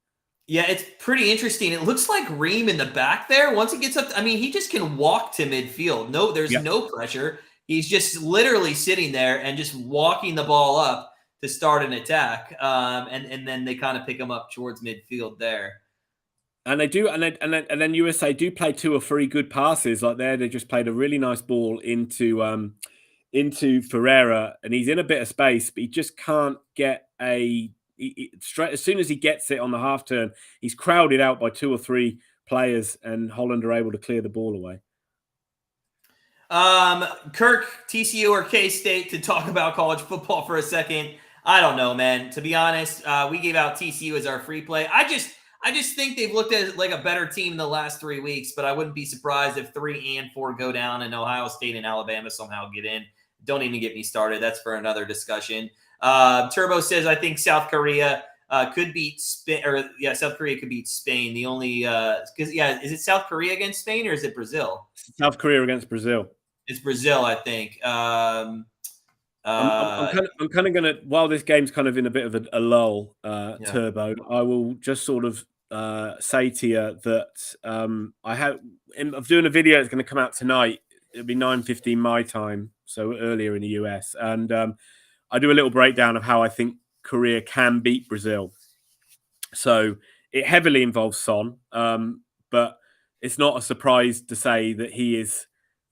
Yeah, it's pretty interesting. It looks like Ream in the back there. Once he gets up, he just can walk to midfield. No, there's no pressure. He's just literally sitting there and just walking the ball up to start an attack. And then they kind of pick him up towards midfield there. And they do, and then USA do play 2 or 3 good passes. Like there, they just played a really nice ball into Ferreira, and he's in a bit of space, but he just can't get straight. As soon as he gets it on the half turn, he's crowded out by 2 or 3 players, and Holland are able to clear the ball away. Kirk, TCU or K-State to talk about college football for a second. I don't know, man. To be honest, we gave out TCU as our free play. I just think they've looked at like a better team the last 3 weeks, but I wouldn't be surprised if 3 and 4 go down and Ohio State and Alabama somehow get in. Don't even get me started. That's for another discussion. Turbo says, I think South Korea could beat Spain, South Korea could beat Spain. The only, is it South Korea against Spain or is it Brazil? South Korea against Brazil. It's Brazil, I think. I'm kind of going to, while this game's kind of in a bit of a lull, Turbo, I will just sort of say to you that I'm doing a video that's going to come out tonight. It'll be 9:15 my time, so earlier in the US. And I do a little breakdown of how I think Korea can beat Brazil. So it heavily involves Son, but it's not a surprise to say that he is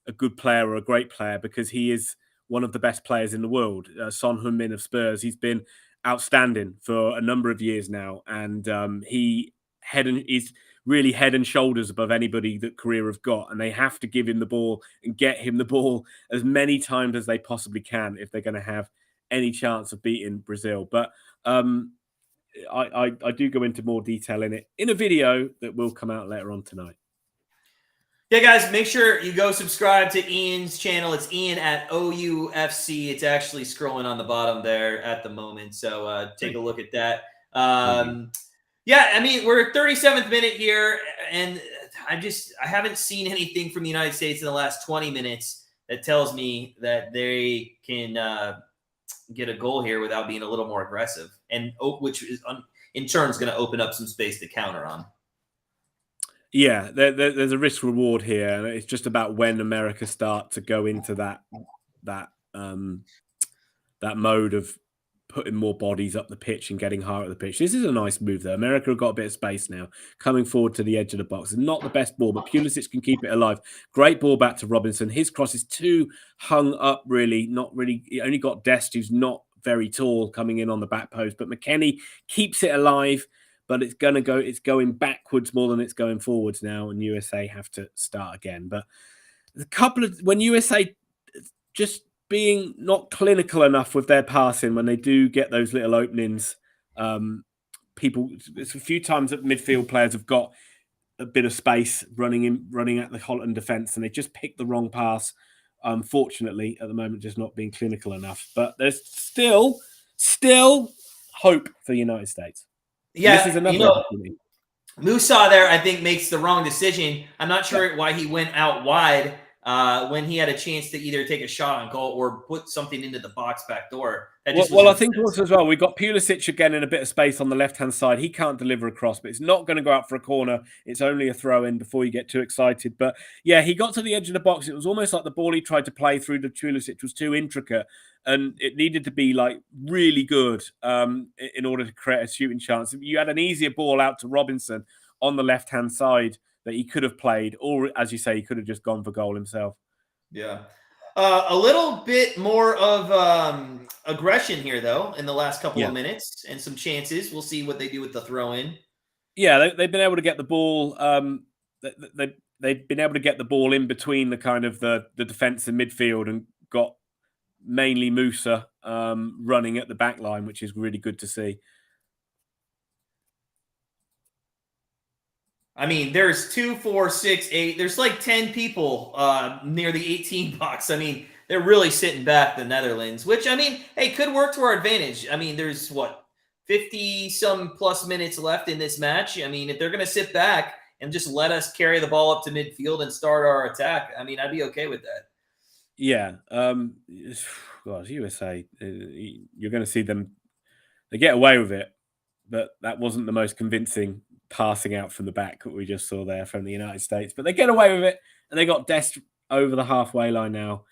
a good player or a great player because he is one of the best players in the world. Son Heung-min of Spurs, he's been outstanding for a number of years now, and he's really head and shoulders above anybody that Korea have got, and they have to give him the ball and get him the ball as many times as they possibly can if they're going to have any chance of beating Brazil. But I do go into more detail in it in a video that will come out later on tonight. Yeah, guys, make sure you go subscribe to Ian's channel. It's Ian at OUFC. It's actually scrolling on the bottom there at the moment. So take a look at that. Yeah, I mean, we're 37th minute here, and I haven't seen anything from the United States in the last 20 minutes that tells me that they can get a goal here without being a little more aggressive, and which is in turn is going to open up some space to counter on. Yeah, there's a risk reward here, and it's just about when America start to go into that mode of putting more bodies up the pitch and getting higher up the pitch. This is a nice move, though. America have got a bit of space now, coming forward to the edge of the box. It's not the best ball, but Pulisic can keep it alive. Great ball back to Robinson. His cross is too hung up, really. Not really. He only got Dest, who's not very tall, coming in on the back post. But McKennie keeps it alive. But it's going backwards more than it's going forwards now, and USA have to start again. But when USA just being not clinical enough with their passing, when they do get those little openings, it's a few times that midfield players have got a bit of space running at the Holland defense, and they just pick the wrong pass. Unfortunately, at the moment, just not being clinical enough. But there's still hope for the United States. Yeah, this is another opportunity. Musa there, I think, makes the wrong decision. I'm not sure why he went out wide when he had a chance to either take a shot on goal or put something into the box back door. Well, I think also as well, we've got Pulisic again in a bit of space on the left-hand side. He can't deliver a cross, but it's not going to go out for a corner. It's only a throw-in before you get too excited. But yeah, he got to the edge of the box. It was almost like the ball he tried to play through to Pulisic was too intricate, and it needed to be like really good in order to create a shooting chance. You had an easier ball out to Robinson on the left-hand side that he could have played, or as you say, he could have just gone for goal himself. Yeah. A little bit more of aggression here, though, in the last couple of minutes, and some chances. We'll see what they do with the throw-in. Yeah, they've been able to get the ball. They've been able to get the ball in between the kind of the defense and midfield, and got mainly Musa running at the back line, which is really good to see. I mean, there's 2, 4, 6, 8. There's like 10 people near the 18 box. I mean, they're really sitting back, the Netherlands, which, I mean, hey, could work to our advantage. I mean, there's 50-some plus minutes left in this match. I mean, if they're going to sit back and just let us carry the ball up to midfield and start our attack, I mean, I'd be okay with that. Yeah. God, USA, you're going to see them. They get away with it, but that wasn't the most convincing passing out from the back that we just saw there from the United States. But they get away with it, and they got Dest over the halfway line now.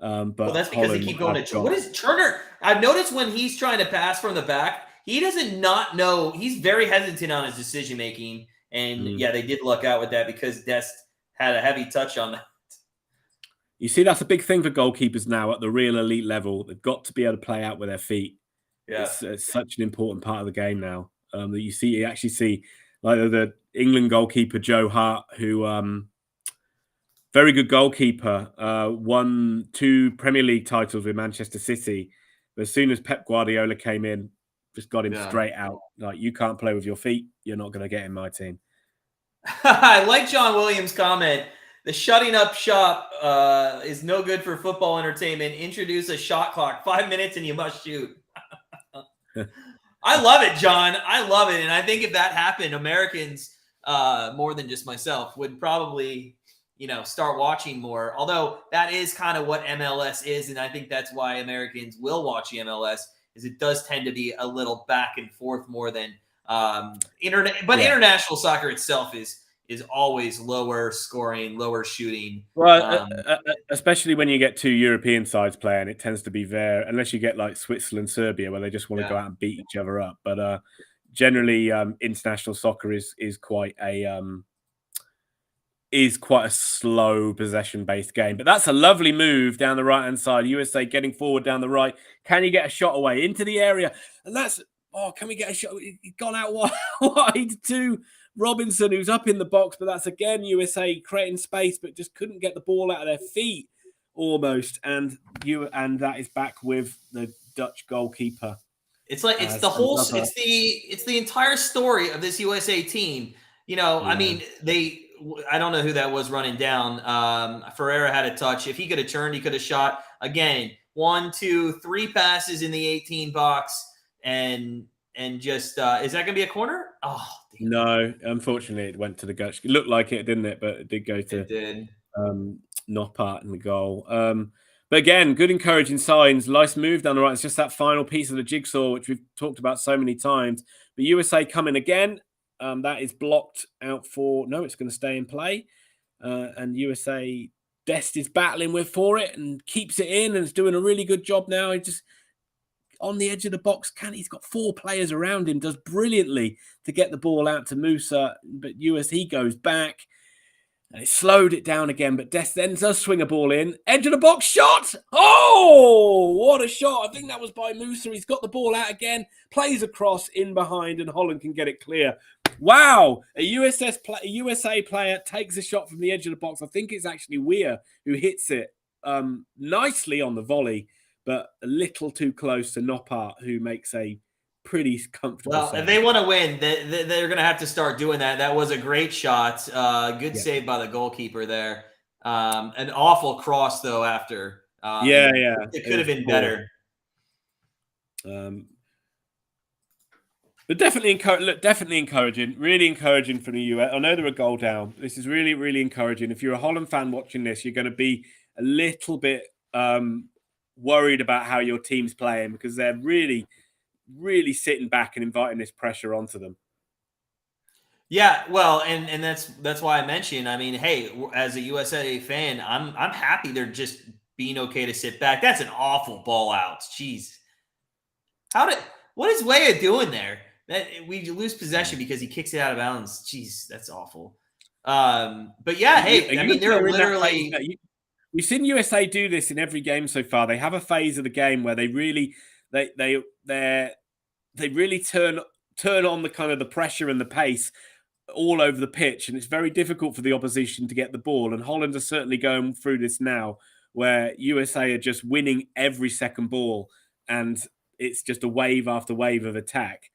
But that's because they keep going to what is Turner? I've noticed when he's trying to pass from the back, he doesn't not know. He's very hesitant on his decision making, and yeah, they did luck out with that because Dest had a heavy touch on that. You see, that's a big thing for goalkeepers now at the real elite level. They've got to be able to play out with their feet. Yeah, it's such an important part of the game now that you actually see. Like the England goalkeeper, Joe Hart, who very good goalkeeper, won 2 Premier League titles with Manchester City. But as soon as Pep Guardiola came in, just got him straight out. Like, you can't play with your feet. You're not going to get in my team. I like John Williams' comment. The shutting up shop is no good for football entertainment. Introduce a shot clock. 5 minutes and you must shoot. I love it, John. I love it. And I think if that happened, Americans, more than just myself, would probably, start watching more. Although that is kind of what MLS is. And I think that's why Americans will watch the MLS, is it does tend to be a little back and forth more than internet. But international soccer itself is is always lower scoring, lower shooting. Well, especially when you get two European sides playing, it tends to be unless you get like Switzerland, Serbia, where they just want to go out and beat each other up. But generally, international soccer is quite a slow possession-based game. But that's a lovely move down the right-hand side. USA getting forward down the right. Can you get a shot away into the area? And can we get a shot? He's gone out wide to Robinson, who's up in the box. But that's, again, USA creating space, but just couldn't get the ball out of their feet almost. And that is back with the Dutch goalkeeper. It's like it's the entire story of this USA team. I mean, I don't know who that was running down. Ferreira had a touch. If he could have turned, he could have shot. Again, 1, 2, 3 passes in the 18 box, and just is that going to be a corner? Oh, damn. No, unfortunately, it went to the gut. It looked like it, didn't it? But it did go to Noppert in the goal. But again, good encouraging signs. Nice move down the right. It's just that final piece of the jigsaw, which we've talked about so many times. But USA coming again. That is blocked out it's going to stay in play. And USA, Dest is battling for it and keeps it in and is doing a really good job now. He's just on the edge of the box. He's got 4 players around him, does brilliantly to get the ball out to Musa. But he goes back. And it slowed it down again, but Dest then does swing a ball in. Edge of the box shot! Oh, what a shot. I think that was by Musa. He's got the ball out again, plays across in behind, and Holland can get it clear. Wow! A USA player takes a shot from the edge of the box. I think it's actually Weir who hits it nicely on the volley, but a little too close to Noppert, who makes a pretty comfortable save. If they want to win, they're going to have to start doing that. That was a great shot. Good save by the goalkeeper there. An awful cross, though, after. It could have been better. But definitely encouraging. Really encouraging for the US. I know they're a goal down. This is really, really encouraging. If you're a Holland fan watching this, you're going to be a little bit worried about how your team's playing, because they're really sitting back and inviting this pressure onto them. Yeah, well, and that's why I mentioned. I mean, hey, as a USA fan, I'm happy they're just being okay to sit back. That's an awful ball out. Jeez, what is Weah doing there? That we lose possession because he kicks it out of bounds. Jeez, that's awful. But yeah, hey, I mean, they're literally. We've seen USA do this in every game so far. They have a phase of the game where they really turn on the kind of the pressure and the pace all over the pitch, and it's very difficult for the opposition to get the ball. And Holland are certainly going through this now, where USA are just winning every second ball, and it's just a wave after wave of attack.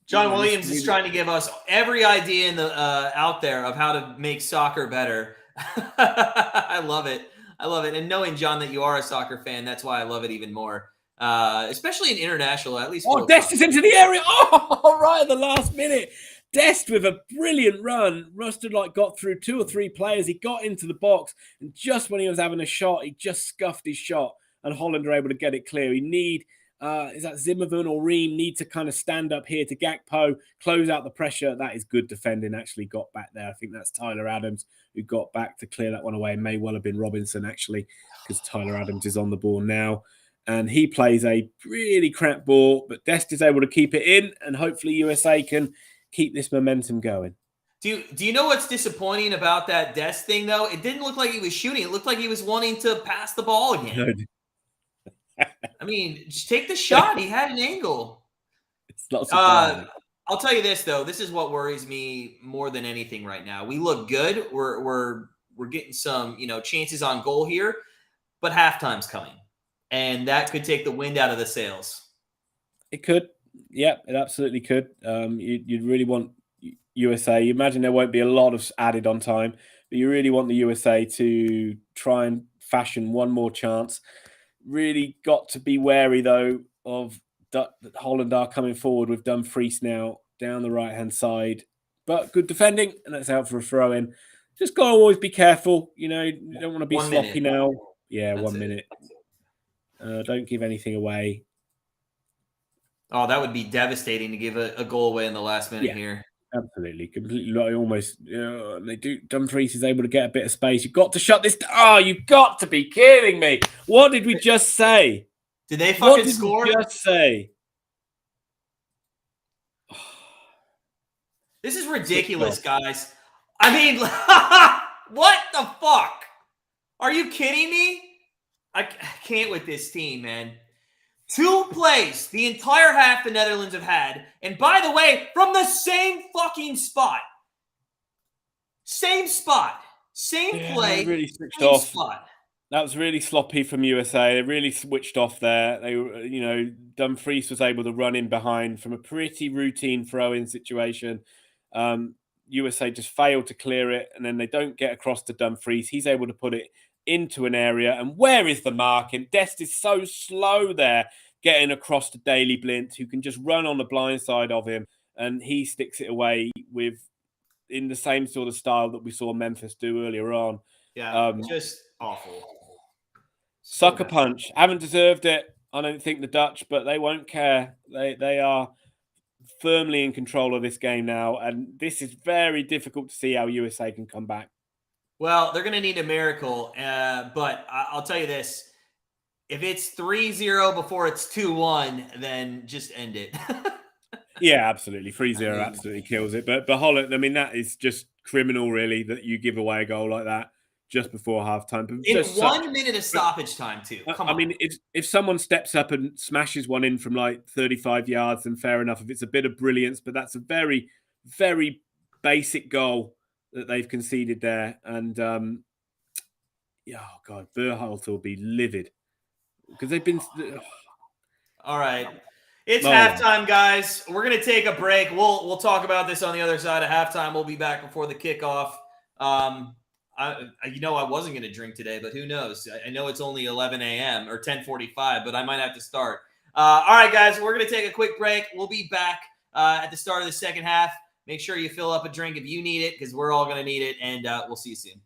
John Williams is trying to give us every idea in the out there of how to make soccer better. I love it. And knowing, John, that you are a soccer fan, that's why I love it even more. Especially in international, at least. Oh, Dest is into the area. Oh, right at the last minute. Dest with a brilliant run. Rusted got through 2 or 3 players. He got into the box, and just when he was having a shot, he just scuffed his shot, and Holland are able to get it clear. Is that Zimmerman or Ream need to kind of stand up here to Gakpo, close out the pressure. That is good defending, actually got back there. I think that's Tyler Adams who got back to clear that one away. It may well have been Robinson, actually, because Tyler Adams is on the ball now. And he plays a really crap ball, but Dest is able to keep it in, and hopefully USA can keep this momentum going. Do you know what's disappointing about that Dest thing, though? It didn't look like he was shooting. It looked like he was wanting to pass the ball again. I mean, just take the shot. He had an angle. It's not surprising. I'll tell you this, though. This is what worries me more than anything right now. We look good. We're getting some, chances on goal here, but halftime's coming. And that could take the wind out of the sails. It could. Yeah, it absolutely could. You'd really want USA. You imagine there won't be a lot of added on time, but you really want the USA to try and fashion one more chance. Really got to be wary, though, of that Holland are coming forward with Dumfries now down the right-hand side. But good defending, and that's out for a throw-in. Just got to always be careful. You don't want to be sloppy now. Yeah, that's 1 minute. Don't give anything away. Oh, that would be devastating to give a goal away in the last minute here. Absolutely, completely. Like almost, they do. Dumfries is able to get a bit of space. You've got to shut this. Oh, you've got to be kidding me! What did we just say? Did they What fucking did we score? just say? This is ridiculous, guys. I mean, what the fuck? Are you kidding me? I can't with this team, man. 2 plays the entire half the Netherlands have had. And by the way, from the same fucking spot. Same spot. Same play. Really switched same off. spot. That was really sloppy from USA. They really switched off there. They were, Dumfries was able to run in behind from a pretty routine throw-in situation. USA just failed to clear it, and then they don't get across to Dumfries. He's able to put it into an area. And where is the marking? Dest is so slow there, getting across to Daley Blint, who can just run on the blind side of him, and he sticks it away in the same sort of style that we saw Memphis do earlier on. Yeah, just awful. Sucker punch. Haven't deserved it. I don't think the Dutch, but they won't care. They are firmly in control of this game now, and this is very difficult to see how USA can come back. Well, they're going to need a miracle, but I'll tell you this. If it's 3-0 before it's 2-1, then just end it. Yeah, absolutely. 3-0 absolutely kills it. But Holland, I mean, that is just criminal, really, that you give away a goal like that just before halftime. In 1 minute of stoppage time, too. Come on. I mean, if someone steps up and smashes one in from like 35 yards, then fair enough. If it's a bit of brilliance, but that's a very, very basic goal that they've conceded there. And oh God, Berhalter will be livid because they've been. All right. It's halftime, guys. We're going to take a break. We'll talk about this on the other side of halftime. We'll be back before the kickoff. I wasn't going to drink today, but who knows? I know it's only 11 a.m. or 10:45, but I might have to start. All right, guys, we're going to take a quick break. We'll be back at the start of the second half. Make sure you fill up a drink if you need it, because we're all going to need it, and we'll see you soon.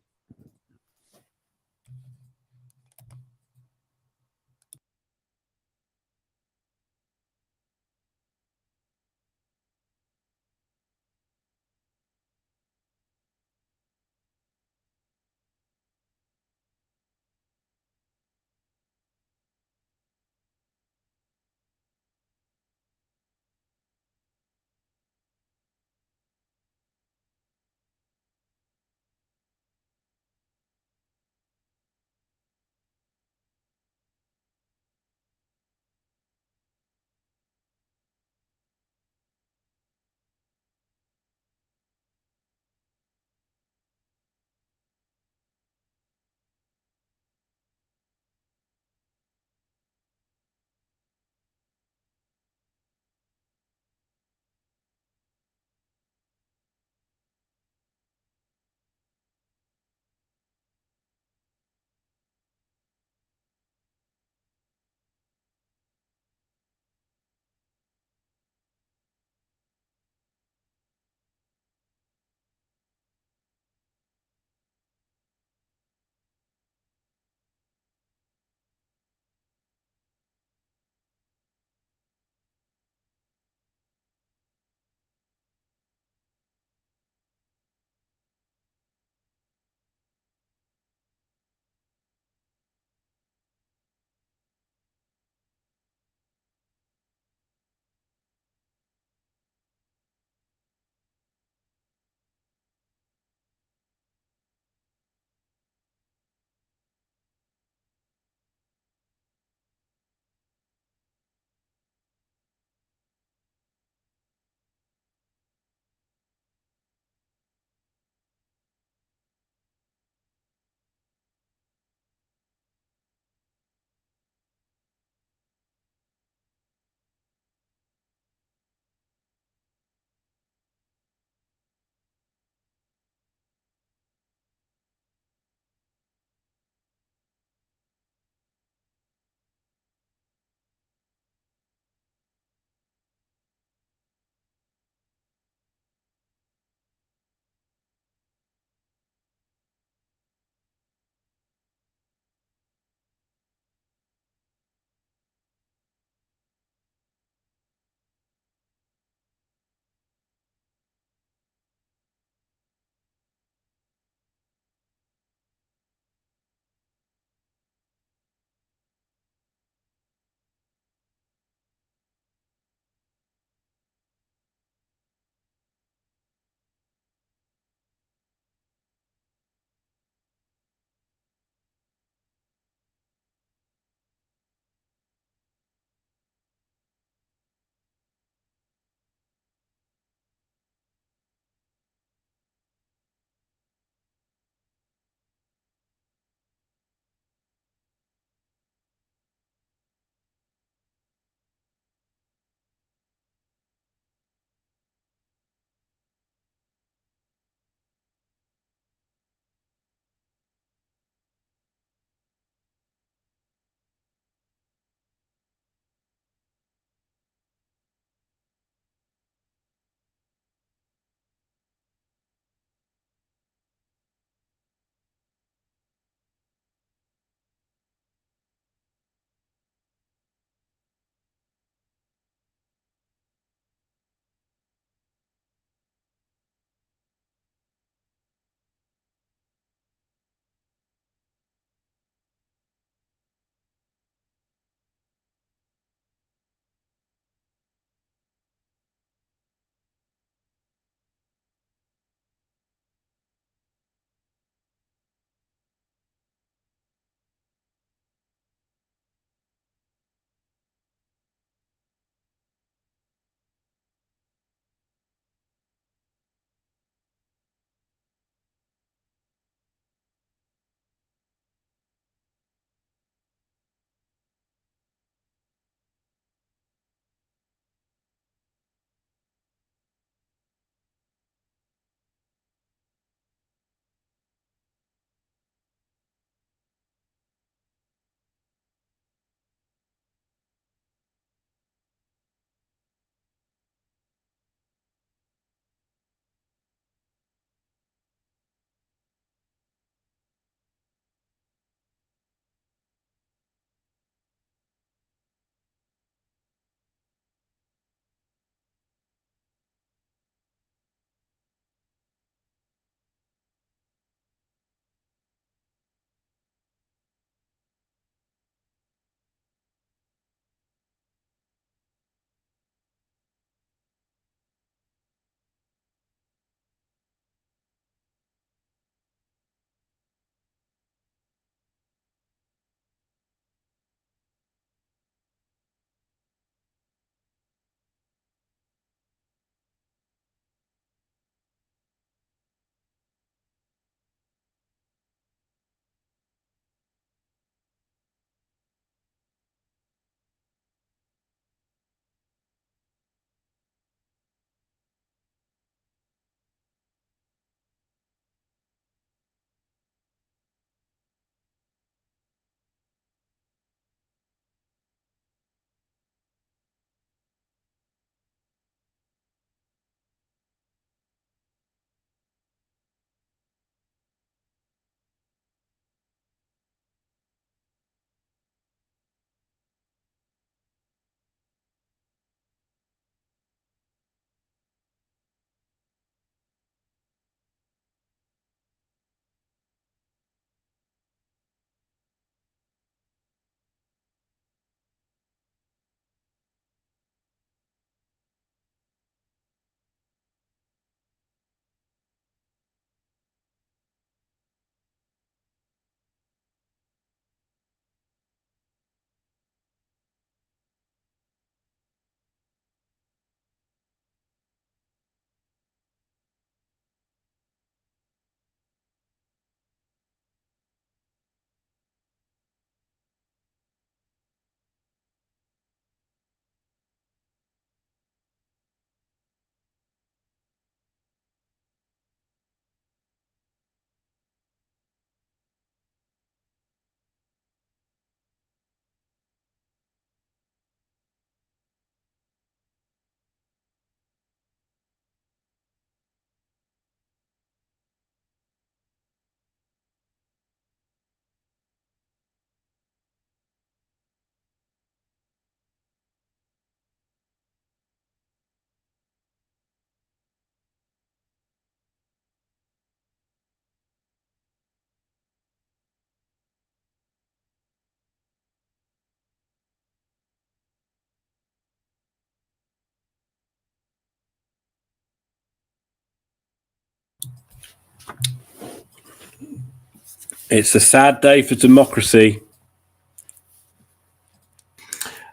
It's a sad day for democracy.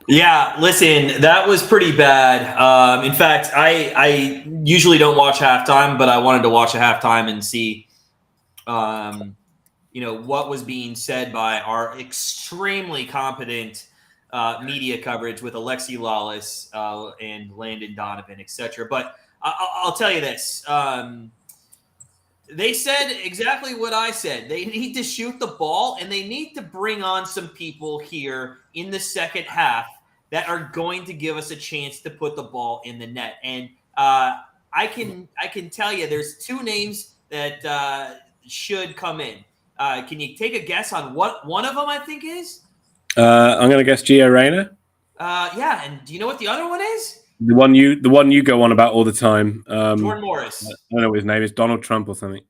Yeah, listen, that was pretty bad. In fact, I usually don't watch halftime, but I wanted to watch a halftime and see, what was being said by our extremely competent media coverage with Alexi Lawless and Landon Donovan, etc. But I'll tell you this. They said exactly what I said. They need to shoot the ball, and they need to bring on some people here in the second half that are going to give us a chance to put the ball in the net. And I can tell you there's two names that should come in. Can you take a guess on what one of them I think is? I'm going to guess Gio Reyna. Yeah, and do you know what the other one is? The one you go on about all the time. Jordan Morris. I don't know what his name is. Donald Trump or something.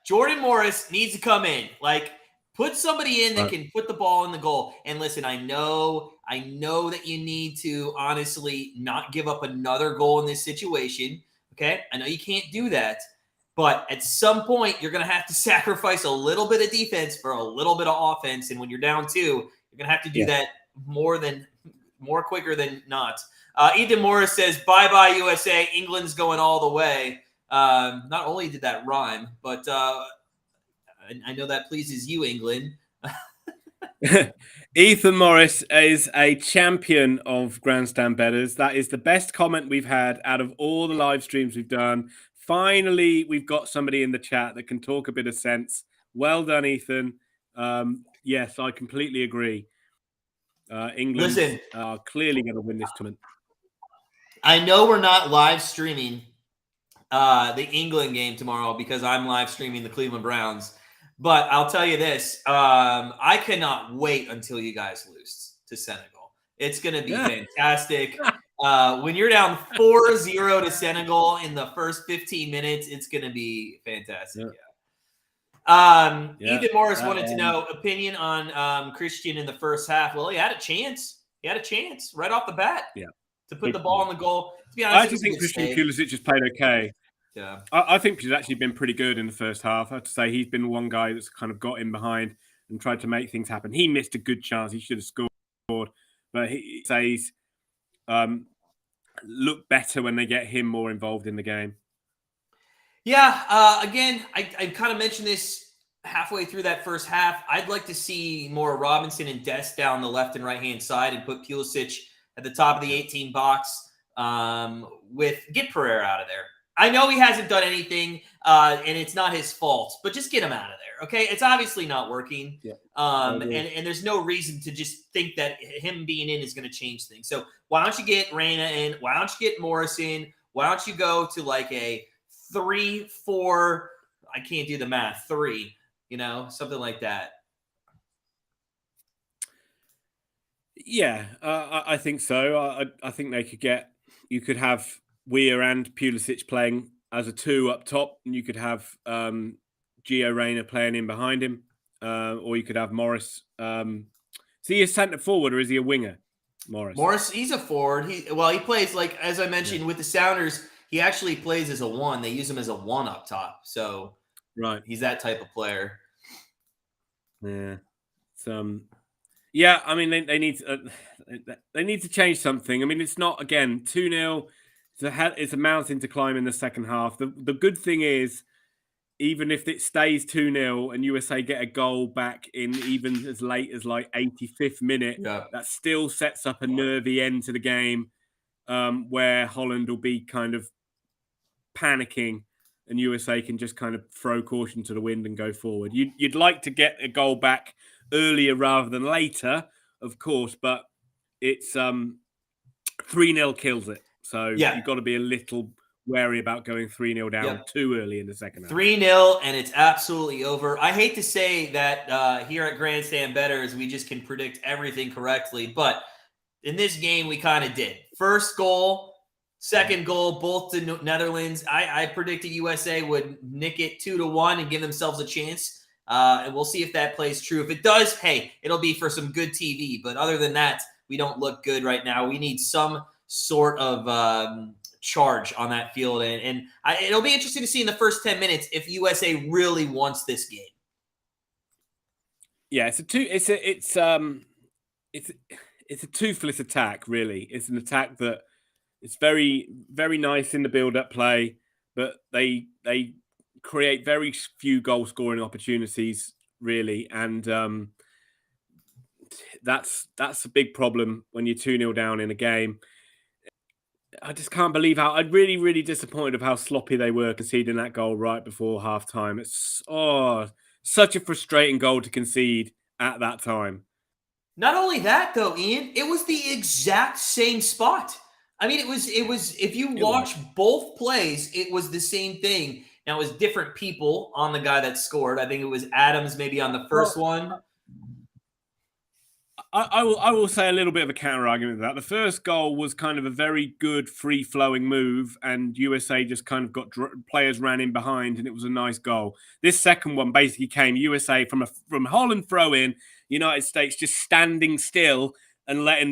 Jordan Morris needs to come in. Like, put somebody in that can put the ball in the goal. And listen, I know that you need to honestly not give up another goal in this situation. Okay, I know you can't do that. But at some point, you're going to have to sacrifice a little bit of defense for a little bit of offense. And when you're down 2, you're going to have to do that more quicker than not. Ethan Morris says, bye-bye, USA. England's going all the way. Not only did that rhyme, but I know that pleases you, England. Ethan Morris is a champion of Grandstand Bettors. That is the best comment we've had out of all the live streams we've done. Finally, we've got somebody in the chat that can talk a bit of sense. Well done, Ethan. Yes, I completely agree. England are clearly going to win this tournament. I know we're not live streaming the England game tomorrow because I'm live streaming the Cleveland Browns. But I'll tell you this. I cannot wait until you guys lose to Senegal. It's going to be fantastic. When you're down 4-0 to Senegal in the first 15 minutes, it's going to be fantastic. Ethan Morris wanted to know opinion on Christian in the first half. Well, he had a chance. He had a chance right off the bat to put the ball in the goal. To be honest, I actually think Christian Pulisic has played okay. Yeah, I think he's actually been pretty good in the first half. I have to say he's been one guy that's kind of got in behind and tried to make things happen. He missed a good chance. He should have scored. But he says look better when they get him more involved in the game. Yeah, again, I kind of mentioned this halfway through that first half. I'd like to see more Robinson and Dest down the left and right-hand side and put Pulisic at the top of the 18 box get Pereira out of there. I know he hasn't done anything, and it's not his fault, but just get him out of there, okay? It's obviously not working, and there's no reason to just think that him being in is going to change things. So why don't you get Reyna in? Why don't you get Morris in? Why don't you go to like a 3-4? I can't do the math. 3, something like that. Yeah, I think so. I think they could get. You could have Weir and Pulisic playing as a 2 up top, and you could have Gio Reyna playing in behind him, or you could have Morris. Is he a centre forward or is he a winger? Morris, he's a forward. He plays like, as I mentioned with the Sounders. He actually plays as a 1. They use him as a 1 up top, so he's that type of player. Yeah, yeah. I mean, they need to change something. I mean, it's not 2-0. It's a mountain to climb in the second half. The good thing is, even if it stays 2-0 and USA get a goal back in even as late as like 85th minute, that still sets up a nervy end to the game where Holland will be kind of panicking and USA can just kind of throw caution to the wind and go forward. You'd like to get a goal back earlier rather than later, of course, but it's 3-0 kills it. So you've got to be a little wary about going 3-0 down too early in the second half. 3-0, and it's absolutely over. I hate to say that here at Grandstand Bettors, we just can predict everything correctly, but in this game, we kind of did. First goal, second goal, both to Netherlands. I predicted USA would nick it 2-1 and give themselves a chance, and we'll see if that plays true. If it does, hey, it'll be for some good TV, but other than that, we don't look good right now. We need some sort of charge on that field, and it'll be interesting to see in the first 10 minutes if USA really wants this game. Yeah, it's a toothless attack, really. It's an attack that it's very, very nice in the build-up play, but they create very few goal-scoring opportunities, really, and that's a big problem when you're 2-0 down in a game. I just can't believe how I'm really, really disappointed of how sloppy they were conceding that goal right before halftime. It's such a frustrating goal to concede at that time. Not only that, though, Ian, it was the exact same spot. I mean, it was. If you watch both plays, it was the same thing. Now, it was different people on the guy that scored. I think it was Adams maybe on the first one. I will say a little bit of a counter argument to that. The first goal was kind of a very good free flowing move, and USA just kind of got players ran in behind, and it was a nice goal. This second one basically came USA from Holland throw in, United States just standing still and letting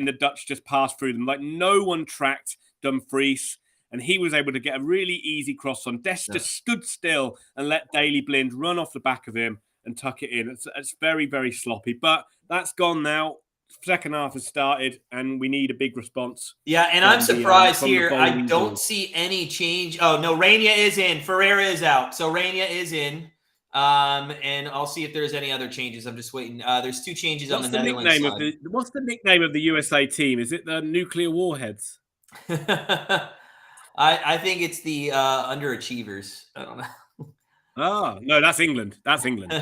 the Dutch just pass through them. Like no one tracked Dumfries, and he was able to get a really easy cross on. Des just stood still and let Daley Blind run off the back of him and tuck it in. It's very, very sloppy, but that's gone now. Second half has started, and we need a big response. Yeah, and I'm surprised here. I don't see any change. Oh, no, Reyna is in. Ferreira is out. So Reyna is in. And I'll see if there's any other changes. I'm just waiting. There's 2 changes on the Netherlands side. What's the nickname of the USA team? Is it the Nuclear Warheads? I think it's the Underachievers. I don't know. Oh, no, that's England. That's England.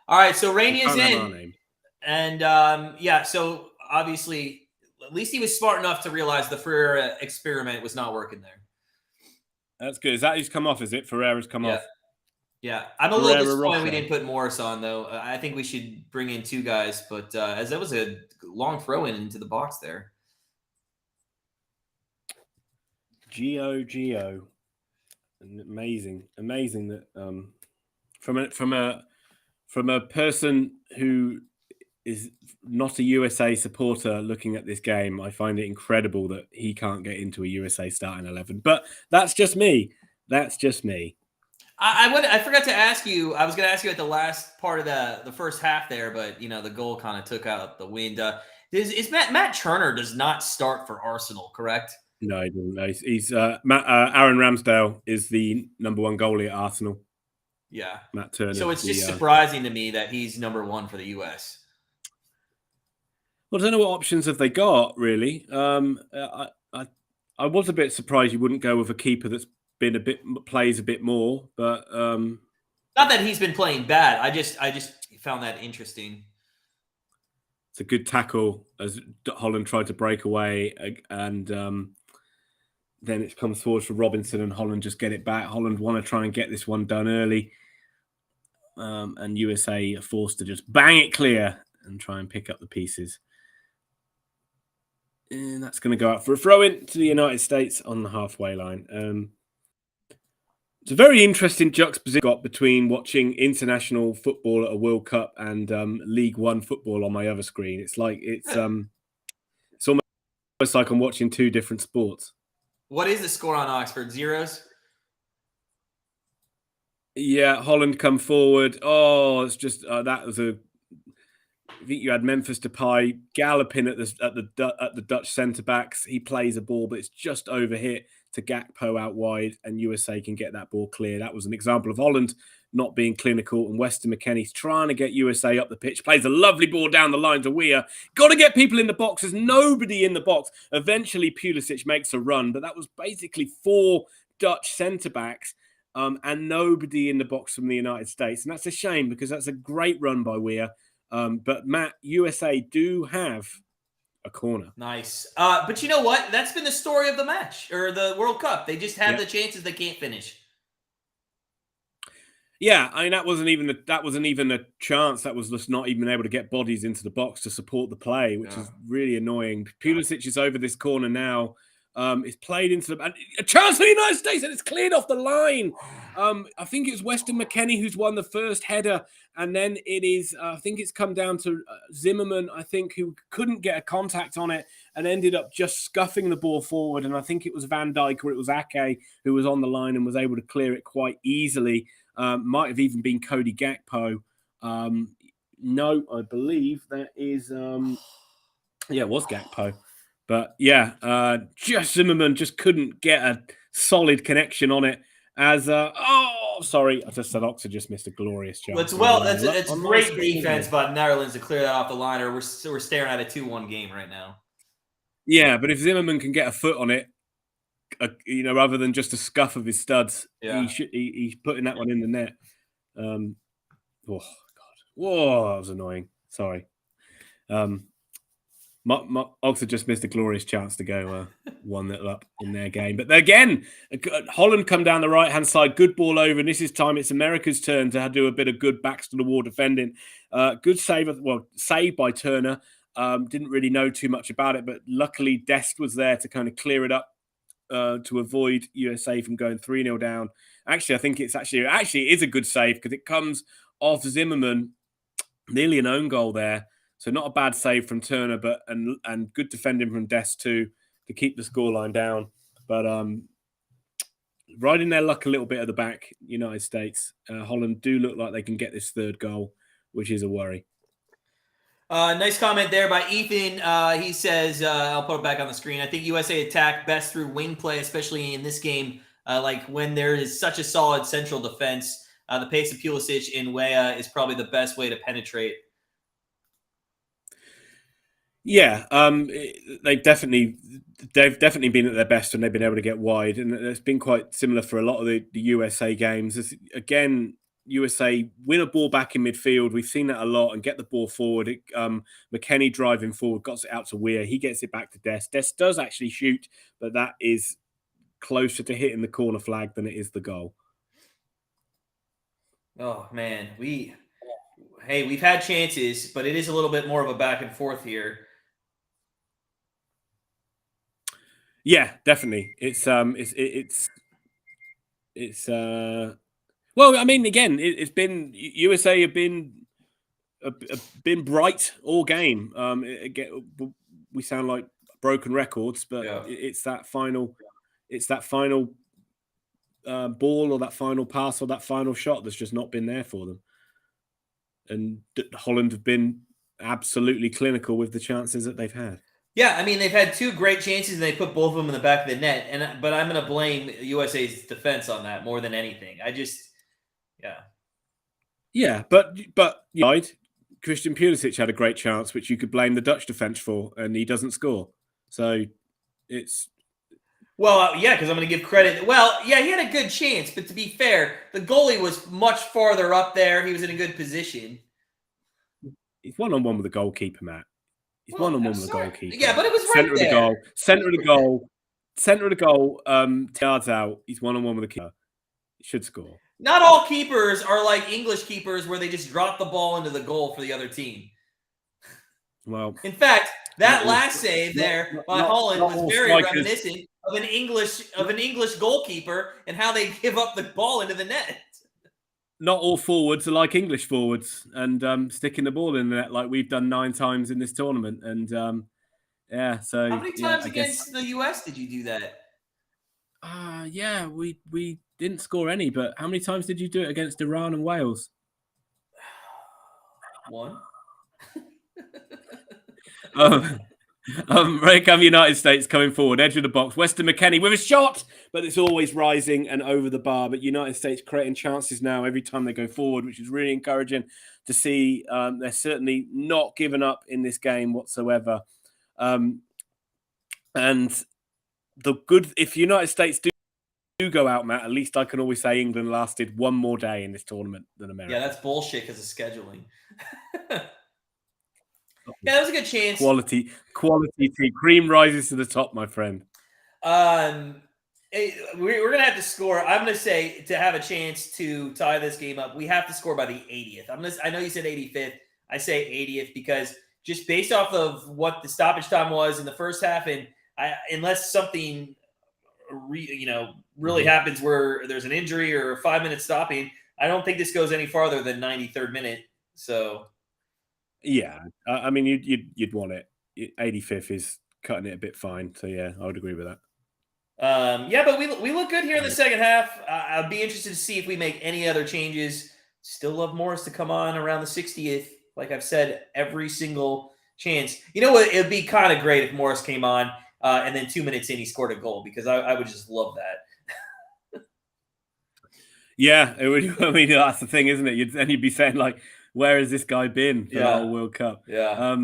All right, so Reyna's in. And yeah, so obviously, at least he was smart enough to realize the Ferreira experiment was not working there. That's good. Is that who's come off? Is it Ferreira's come off? Yeah, I'm a little disappointed we didn't put Morris on, though. I think we should bring in 2 guys, but as that was a long throw into the box there. Gio. Amazing that from a person who is not a USA supporter looking at this game, I find it incredible that he can't get into a USA starting 11. But that's just me. I forgot to ask you. I was going to ask you at the last part of the first half there, but the goal kind of took out the wind. Is Matt Turner does not start for Arsenal, correct? No, he doesn't. He's Aaron Ramsdale is the number 1 goalie at Arsenal. Yeah, Matt Turner. So it's just surprising to me that he's number 1 for the US. Well, I don't know what options have they got really. I was a bit surprised you wouldn't go with a keeper that's been plays a bit more, but not that he's been playing bad. I just found that interesting. It's a good tackle as Holland tried to break away, and then it comes forward for Robinson, and Holland just get it back. Holland want to try and get this one done early, and USA are forced to just bang it clear and try and pick up the pieces. And that's going to go out for a throw-in to the United States on the halfway line. It's a very interesting juxtaposition got between watching international football at a World Cup and League One football on my other screen. It's almost like I'm watching 2 different sports. What is the score on Oxford? 0s? Yeah, Holland come forward. Oh, it's just that was I think you had Memphis Depay galloping at the Dutch centre backs. He plays a ball, but it's just overhit to Gakpo out wide, and USA can get that ball clear. That was an example of Holland not being clinical, and Weston McKennie's trying to get USA up the pitch. Plays a lovely ball down the line to Weir. Got to get people in the box. There's nobody in the box. Eventually, Pulisic makes a run, but that was basically 4 Dutch centre backs. And nobody in the box from the United States. And that's a shame because that's a great run by Weir. But Matt, USA do have a corner. Nice. But you know what? That's been the story of the match or the World Cup. They just have the chances they can't finish. Yeah, I mean that wasn't even a chance. That was just not even able to get bodies into the box to support the play, which is really annoying. Pulisic is over this corner now. It's played into and a chance for the United States, and it's cleared off the line. I think it's Weston McKennie who's won the first header, and then it is, I think it's come down to Zimmerman, I think, who couldn't get a contact on it and ended up just scuffing the ball forward. And I think it was Van Dijk or it was Ake who was on the line and was able to clear it quite easily. Might have even been Cody Gakpo. No, I believe that is, it was Gakpo. But yeah, just Zimmerman just couldn't get a solid connection on it. Sorry, I just said Oxford just missed a glorious chance. It's great defense by Netherlands to clear that off the line, or we're staring at a 2-1 game right now. Yeah, but if Zimmerman can get a foot on it, rather than just a scuff of his studs, he's putting that one in the net. Oh God, whoa, that was annoying. Sorry. Oxford just missed a glorious chance to go 1-0 up in their game. But again, Holland come down the right-hand side, good ball over, and this is time it's America's turn to do a bit of good backs to the wall defending. Good save, saved by Turner. Didn't really know too much about it, but luckily Dest was there to kind of clear it up to avoid USA from going 3-0 down. Actually, I think it is a good save because it comes off Zimmerman, nearly an own goal there. So not a bad save from Turner, but and good defending from Dest too to keep the scoreline down. But riding their luck a little bit at the back, United States. Holland do look like they can get this third goal, which is a worry. Nice comment there by Ethan. He says, I'll put it back on the screen. I think USA attack best through wing play, especially in this game, like when there is such a solid central defense. The pace of Pulisic in Weah is probably the best way to penetrate. Yeah, they've definitely been at their best when they've been able to get wide, and it's been quite similar for a lot of the USA games. Again, USA win a ball back in midfield. We've seen that a lot, and get the ball forward. McKennie driving forward, got it out to Weah. He gets it back to Dest. Dest does actually shoot, but that is closer to hitting the corner flag than it is the goal. Oh man, we've had chances, but it is a little bit more of a back and forth here. Yeah, definitely. Well, I mean, again, it's been USA have been bright all game. We sound like broken records, but it's that final ball or that final pass or that final shot that's just not been there for them. And Holland have been absolutely clinical with the chances that they've had. Yeah, I mean, they've had two great chances, and they put both of them in the back of the net. But I'm going to blame USA's defense on that more than anything. Yeah, but Christian Pulisic had a great chance, which you could blame the Dutch defense for, and he doesn't score. So it's... Well, yeah, because I'm going to give credit. Well, yeah, he had a good chance, but to be fair, the goalie was much farther up there. He was in a good position. He's one-on-one with the goalkeeper, Matt. He's one-on-one with the goalkeeper. Yeah, but it was right there. Center of the goal, yards out. He's one-on-one with the keeper. He should score. Not all keepers are like English keepers where they just drop the ball into the goal for the other team. Well, in fact, that last save there by Holland was very reminiscent of an English goalkeeper and how they give up the ball into the net. Not all forwards are like English forwards and sticking the ball in the net like we've done 9 times in this tournament. And so how many times against the US did you do that? We didn't score any, but how many times did you do it against Iran and Wales? 1. Ready come United States coming forward, edge of the box. Weston McKennie with a shot, but it's always rising and over the bar. But United States creating chances now every time they go forward, which is really encouraging to see. They're certainly not giving up in this game whatsoever. And if United States do go out, Matt, at least I can always say England lasted one more day in this tournament than America. Yeah, that's bullshit because of scheduling. Yeah, that was a good chance. Quality team. Cream rises to the top, my friend. We're going to have to score. I'm going to say to have a chance to tie this game up, we have to score by the 80th. I know you said 85th. I say 80th because just based off of what the stoppage time was in the first half and unless something really happens where there's an injury or a 5-minute stopping, I don't think this goes any farther than 93rd minute. So yeah, I mean, you'd want it. 85th is cutting it a bit fine. So yeah, I would agree with that. but we look good here in the second half. I'd be interested to see if we make any other changes. Still love Morris to come on around the 60th. Like I've said, every single chance. You know what? It'd be kind of great if Morris came on and then 2 minutes in he scored a goal, because I would just love that. Yeah, it would. I mean, that's the thing, isn't it? You'd be saying, like, where has this guy been for the whole World Cup? Yeah.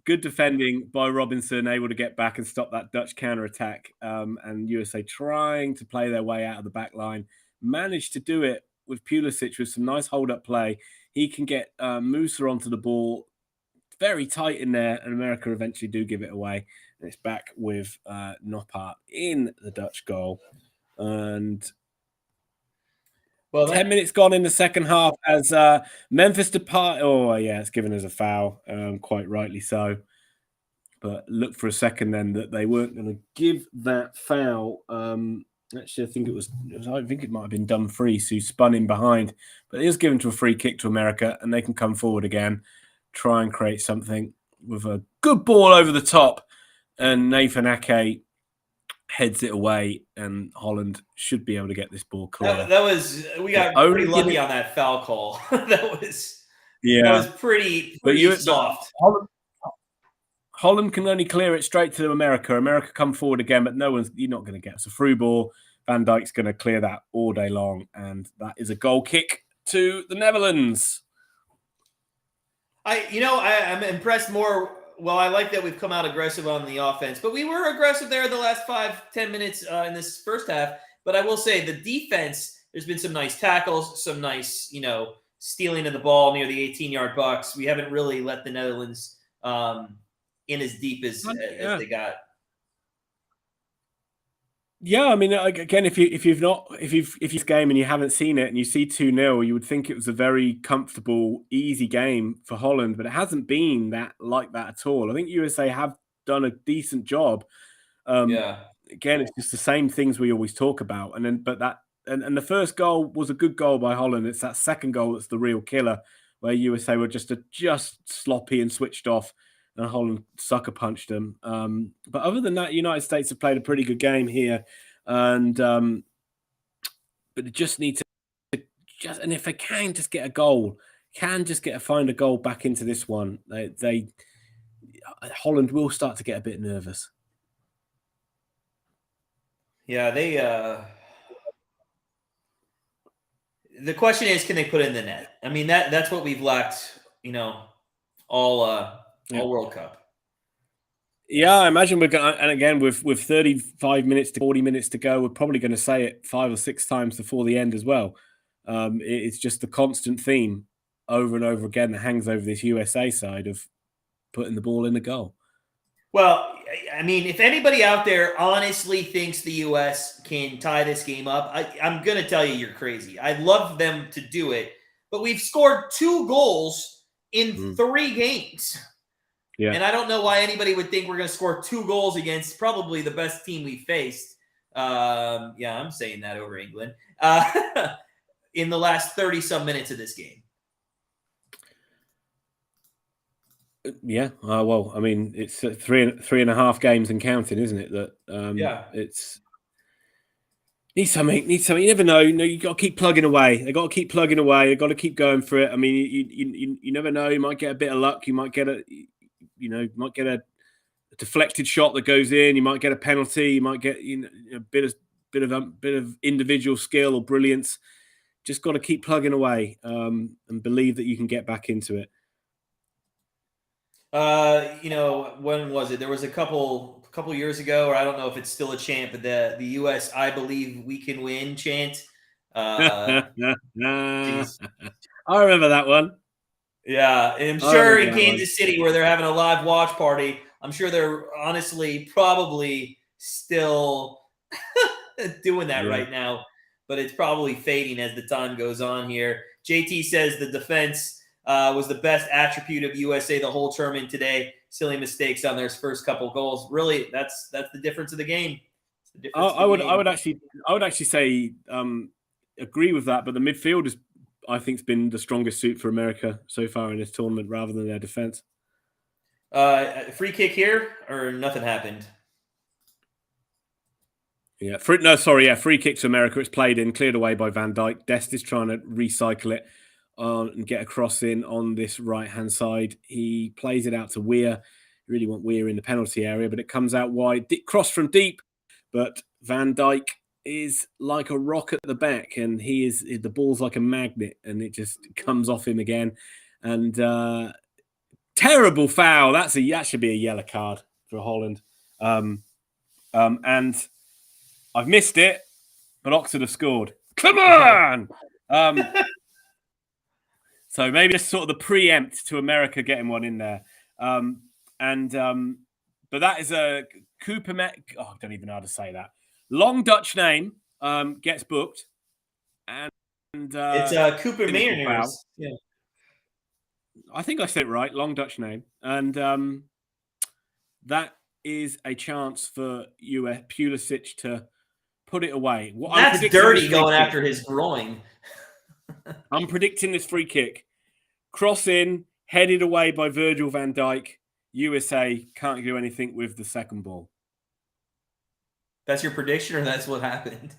Good defending by Robinson, able to get back and stop that Dutch counter-attack. And USA trying to play their way out of the back line. Managed to do it with Pulisic with some nice hold-up play. He can get Musa onto the ball. Very tight in there, and America eventually do give it away. And it's back with Noppert in the Dutch goal. And 10 minutes gone in the second half as Memphis depart. Oh, yeah, it's given as a foul, quite rightly so. But look for a second then that they weren't going to give that foul. Actually, I think it might have been Dumfries who spun in behind, but it is given to a free kick to America, and they can come forward again, try and create something with a good ball over the top, and Nathan Ake heads it away, and Holland should be able to get this ball clear. We got pretty lucky on that foul call. that was pretty soft. Holland can only clear it straight to America. America come forward again, but you're not going to get us a through ball. Van Dijk's going to clear that all day long, and that is a goal kick to the Netherlands. I'm impressed more. Well, I like that we've come out aggressive on the offense, but we were aggressive there in the last 5-10 minutes in this first half. But I will say the defense, there's been some nice tackles, some nice, stealing of the ball near the 18-yard box. We haven't really let the Netherlands in as deep as they got. Yeah, I mean, again, if you've game and you haven't seen it and you see 2-0, you would think it was a very comfortable, easy game for Holland, but it hasn't been like that at all. I think USA have done a decent job. Again, it's just the same things we always talk about, and the first goal was a good goal by Holland. It's that second goal that's the real killer, where USA were just sloppy and switched off, and Holland sucker punched them. But other than that, United States have played a pretty good game here, and but they just need to and if they can just get a goal, find a goal back into this one, Holland will start to get a bit nervous. Yeah, the question is, can they put it in the net? I mean, that's what we've lacked, all World Cup. Yeah, I imagine we're going to, and again, with 35 minutes to 40 minutes to go, we're probably going to say it 5 or 6 times before the end as well. It's just the constant theme over and over again that hangs over this USA side of putting the ball in the goal. Well, I mean, if anybody out there honestly thinks the U.S. can tie this game up, I'm going to tell you you're crazy. I'd love them to do it, but we've scored 2 goals in 3 games. Yeah. And I don't know why anybody would think we're going to score 2 goals against probably the best team we faced. I'm saying that over England. In the last 30-some minutes of this game. Yeah. Well, I mean, it's 3.5 games and counting, isn't it? That it's needs something. You never know. You got to keep plugging away. They got to keep plugging away. They got to keep going for it. I mean, you never know. You might get a bit of luck. You might get a deflected shot that goes in. You might get a penalty. You might get a bit of individual skill or brilliance. Just got to keep plugging away and believe that you can get back into it. When was it? There was a couple years ago, or I don't know if it's still a chant, but the U.S. "I believe we can win" chant. I remember that one. Yeah, and I'm sure in Kansas City, where they're having a live watch party, I'm sure they're honestly probably still doing that right now, but it's probably fading as the time goes on here. JT says the defense was the best attribute of USA the whole tournament today. Silly mistakes on their first couple goals. Really, that's the difference of the game. I would actually say agree with that, but the midfield is, I think, has been the strongest suit for America so far in this tournament, rather than their defense. Free kick here, or nothing happened? Yeah, free kick to America. It's played in, cleared away by Van Dijk. Dest is trying to recycle it and get a cross in on this right-hand side. He plays it out to Weir. Really want Weir in the penalty area, but it comes out wide. Cross from deep, but Van Dijk is like a rock at the back, and the ball's like a magnet, and it just comes off him again. And terrible foul. That should be a yellow card for Holland. And I've missed it, but Oxford have scored. Come on! So maybe just sort of the preempt to America getting one in there. But that is a Cooper I don't even know how to say that. Long Dutch name gets booked. And it's Cooper Mariners. Yeah. I think I said it right. Long Dutch name. And that is a chance for Pulisic to put it away. That's dirty going after his groin. I'm predicting this free kick. Cross in, headed away by Virgil van Dijk. USA can't do anything with the second ball. That's your prediction, or that's what happened?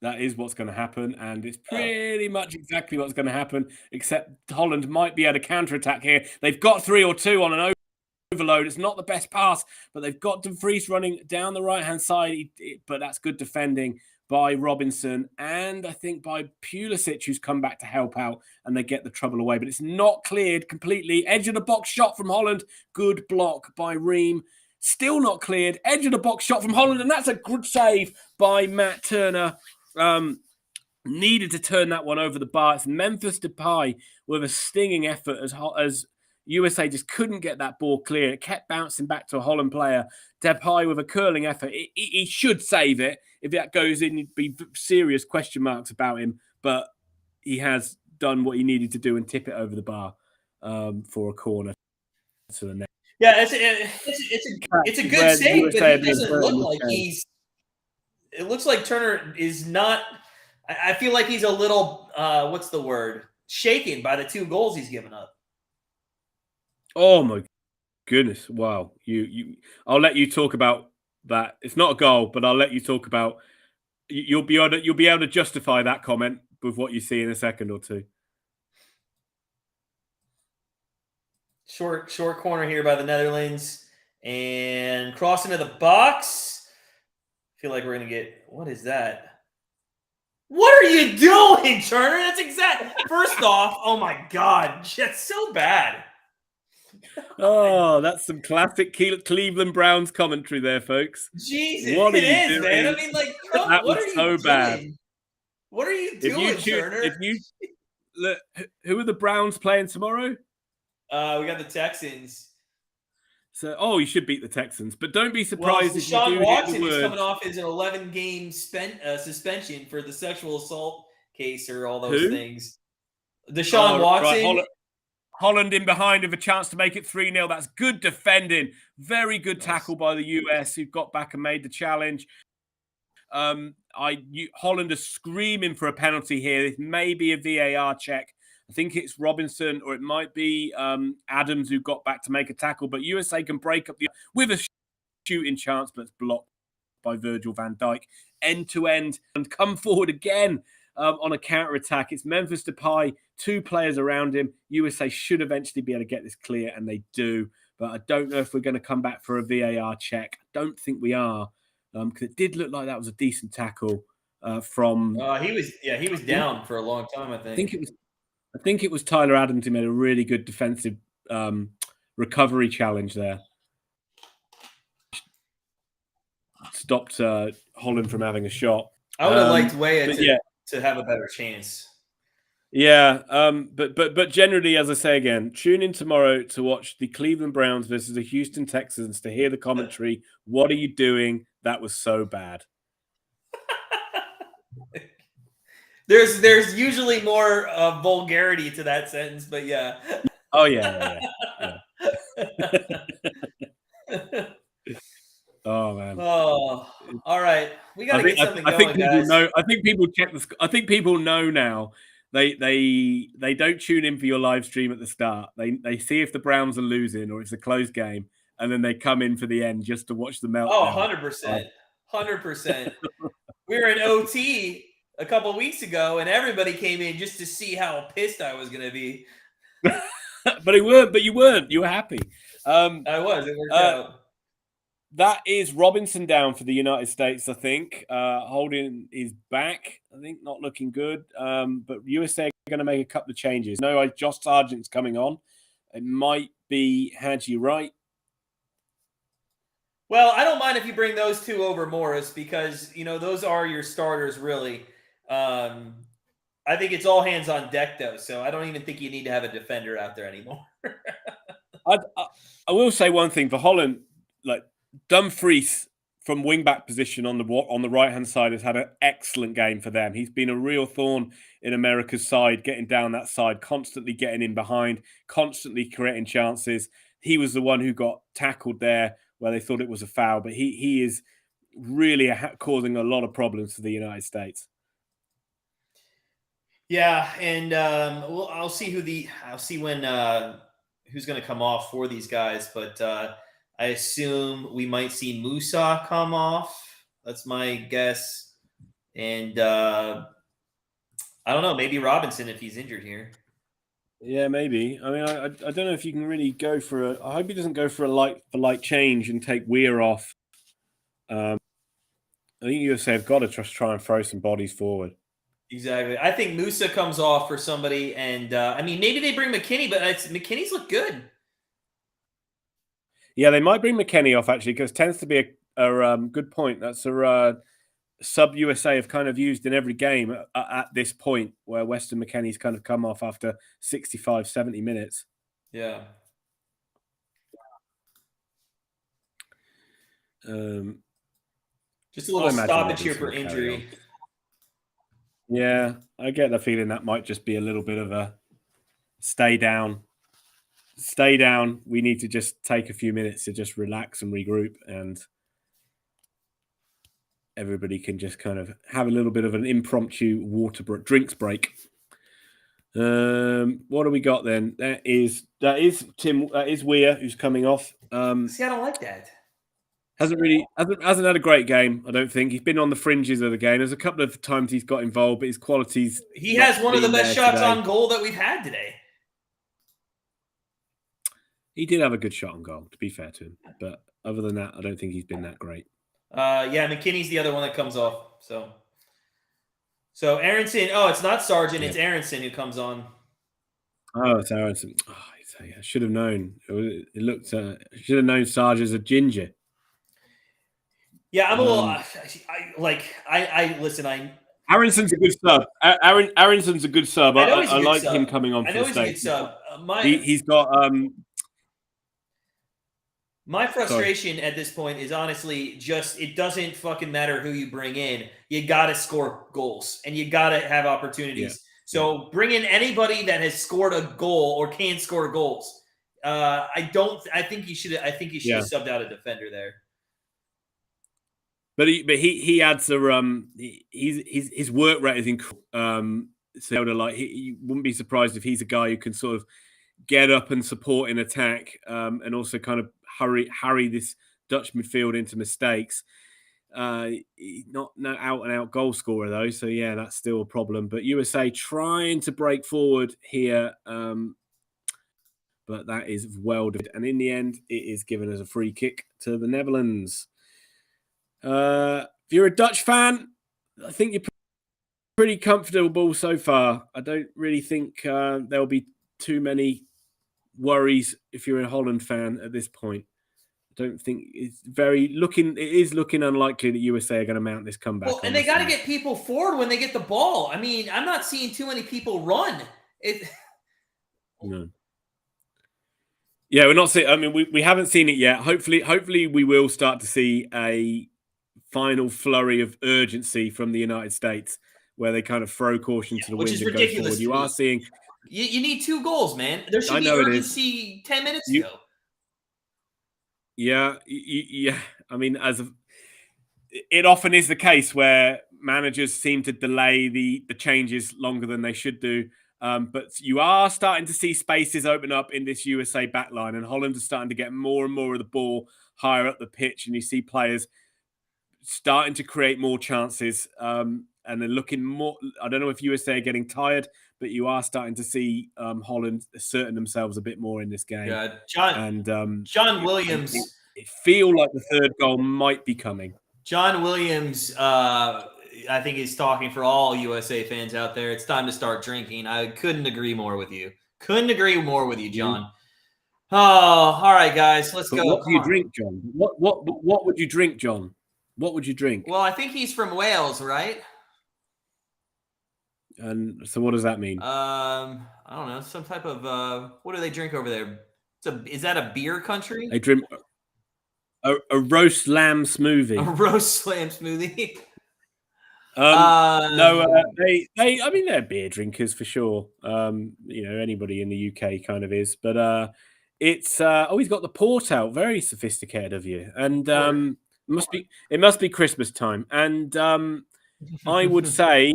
That is what's going to happen, and it's pretty much exactly what's going to happen, except Holland might be able to counter-attack here. They've got 3 or 2 on an overload. It's not the best pass, but they've got De Vries running down the right-hand side, but that's good defending by Robinson, and I think by Pulisic, who's come back to help out, and they get the trouble away. But it's not cleared completely. Edge of the box shot from Holland. Good block by Ream. Still not cleared. Edge of the box shot from Holland, and that's a good save by Matt Turner. Needed to turn that one over the bar. It's Memphis Depay with a stinging effort as USA just couldn't get that ball clear. It kept bouncing back to a Holland player. Depay with a curling effort. He should save it. If that goes in, it'd be serious question marks about him. But he has done what he needed to do and tip it over the bar for a corner to the net. Yeah, it's a good save, but he doesn't look like he's. It looks like Turner is not. I feel like he's a little. What's the word? Shaken by the 2 goals he's given up. Oh my goodness! Wow, I'll let you talk about that. It's not a goal, but I'll let you talk about. You'll be able to justify that comment with what you see in a second or two. Short corner here by the Netherlands, and cross into the box. I feel like we're gonna get. What is that? What are you doing, Turner? That's exact. First off, oh my God, that's so bad. Oh, that's some classic Cleveland Browns commentary there, folks. Jesus, what it is, doing? Man. I mean, like, that was so bad. What are you doing, Turner? Look, who are the Browns playing tomorrow? We got the Texans. So, you should beat the Texans, but don't be surprised if Deshaun you do Watson get the word. is coming off as an 11-game suspension for the sexual assault case or all those things. Deshaun Watson. Right. Holland in behind with a chance to make it 3-0. That's good defending. Very good tackle by the US, who got back and made the challenge. Holland are screaming for a penalty here. It may be a VAR check. I think it's Robinson, or it might be Adams, who got back to make a tackle. But USA can break up with a shooting chance, but it's blocked by Virgil van Dijk. End to end, and come forward again on a counter attack. It's Memphis Depay, 2 players around him. USA should eventually be able to get this clear, and they do. But I don't know if we're going to come back for a VAR check. I don't think we are, because it did look like that was a decent tackle from. He was down for a long time. I think it was Tyler Adams who made a really good defensive recovery challenge there. Stopped Holland from having a shot. I would have liked Weah to have a better chance. Yeah, but generally, as I say again, tune in tomorrow to watch the Cleveland Browns versus the Houston Texans to hear the commentary. What are you doing? That was so bad. There's usually more vulgarity to that sentence, but yeah. Oh yeah. Oh man. Oh, all right. We got to get something I think going, people guys. know. I think people check the. I think people know now. They don't tune in for your live stream at the start. They see if the Browns are losing or it's a close game, and then they come in for the end just to watch the meltdown. 100%. 100%. We were in OT a couple weeks ago, and everybody came in just to see how pissed I was going to be. But you weren't. You were happy. I was. It worked out. That is Robinson down for the United States, I think. Holding is back. I think not looking good. But USA are going to make a couple of changes. No, Josh Sargent's coming on. It might be Haji Wright. Well, I don't mind if you bring those two over Morris because, those are your starters, really. I think it's all hands on deck, though. So I don't even think you need to have a defender out there anymore. I will say one thing for Holland, like Dumfries from wingback position on the right hand side has had an excellent game for them. He's been a real thorn in America's side, getting down that side, constantly getting in behind, constantly creating chances. He was the one who got tackled there where they thought it was a foul, but he is really causing a lot of problems for the United States. Yeah, and I'll see when who's going to come off for these guys, but I assume we might see Musa come off. That's my guess, and I don't know, maybe Robinson if he's injured here. Yeah, maybe. I mean, I don't know if you can really go for I hope he doesn't go for a light change and take Weir off. I think USA have got to just try and throw some bodies forward. Exactly. I think Musa comes off for somebody, and maybe they bring McKinney, but McKinney's look good. Yeah, they might bring McKinney off actually because it tends to be a good point. That's a sub USA have kind of used in every game at this point where Weston McKinney's kind of come off after 65, 70 minutes. Yeah. Just a little stoppage here for injury. Yeah, I get the feeling that might just be a little bit of a stay down. Stay down. We need to just take a few minutes to just relax and regroup, and everybody can just kind of have a little bit of an impromptu drinks break. What do we got then? That is Weir who's coming off. See, I don't like that. Hasn't had a great game, I don't think. He's been on the fringes of the game. There's a couple of times he's got involved, but his qualities. He has one of the best shots on goal that we've had today. He did have a good shot on goal, to be fair to him. But other than that, I don't think he's been that great. Yeah, McKinney's the other one that comes off. So Aronson. Oh, it's not Sargent. Yeah. It's Aronson who comes on. Oh, it's Aronson. Oh, I should have known. It looked. Should have known Sarge as a ginger. Yeah, I'm a little. Listen. Aronson's a good sub. Aronson's a good sub. I like him coming on. I know he's a good sub. He's got. My frustration at this point is honestly just it doesn't fucking matter who you bring in. You got to score goals and you got to have opportunities. Yeah. So bring in anybody that has scored a goal or can score goals. I think he should have subbed out a defender there. But he adds a his work rate is incredible. So you wouldn't be surprised if he's a guy who can sort of get up and support in attack, and also kind of hurry this Dutch midfield into mistakes. Not out and out goal scorer though, so yeah, that's still a problem. But USA trying to break forward here, but that is well done. And in the end, it is given as a free kick to the Netherlands. If you're a Dutch fan, I think you're pretty comfortable so far. I don't really think there'll be too many worries if you're a Holland fan at this point. I don't think it is looking unlikely that USA are going to mount this comeback. Well, and they got to get people forward when they get the ball. I mean, I'm not seeing too many people run. No. Yeah, we're not seeing. I mean, we haven't seen it yet. Hopefully, we will start to see a final flurry of urgency from the United States where they kind of throw caution to the wind and go forward. You are seeing. You need 2 goals, man. There should be urgency 10 minutes ago. Yeah. I mean, it often is the case where managers seem to delay the changes longer than they should do. But you are starting to see spaces open up in this USA backline, and Holland is starting to get more and more of the ball higher up the pitch, and you see players starting to create more chances, and they're looking more. I don't know if USA are getting tired, but you are starting to see Holland asserting themselves a bit more in this game. Yeah, John Williams. It feel like the third goal might be coming. John Williams, I think he's talking for all USA fans out there. It's time to start drinking. I couldn't agree more with you. John. Oh, all right, guys, let's go. What do you drink, John? What would you drink, John? What would you drink? Well, I think he's from Wales, right? And so what does that mean? I don't know. Some type of what do they drink over there? Is that a beer country? They drink a roast lamb smoothie. A roast lamb smoothie. No, I mean, they're beer drinkers for sure. Anybody in the UK kind of is, but it's he's got the port out. Very sophisticated of you, and it must be Christmas time. And I would say,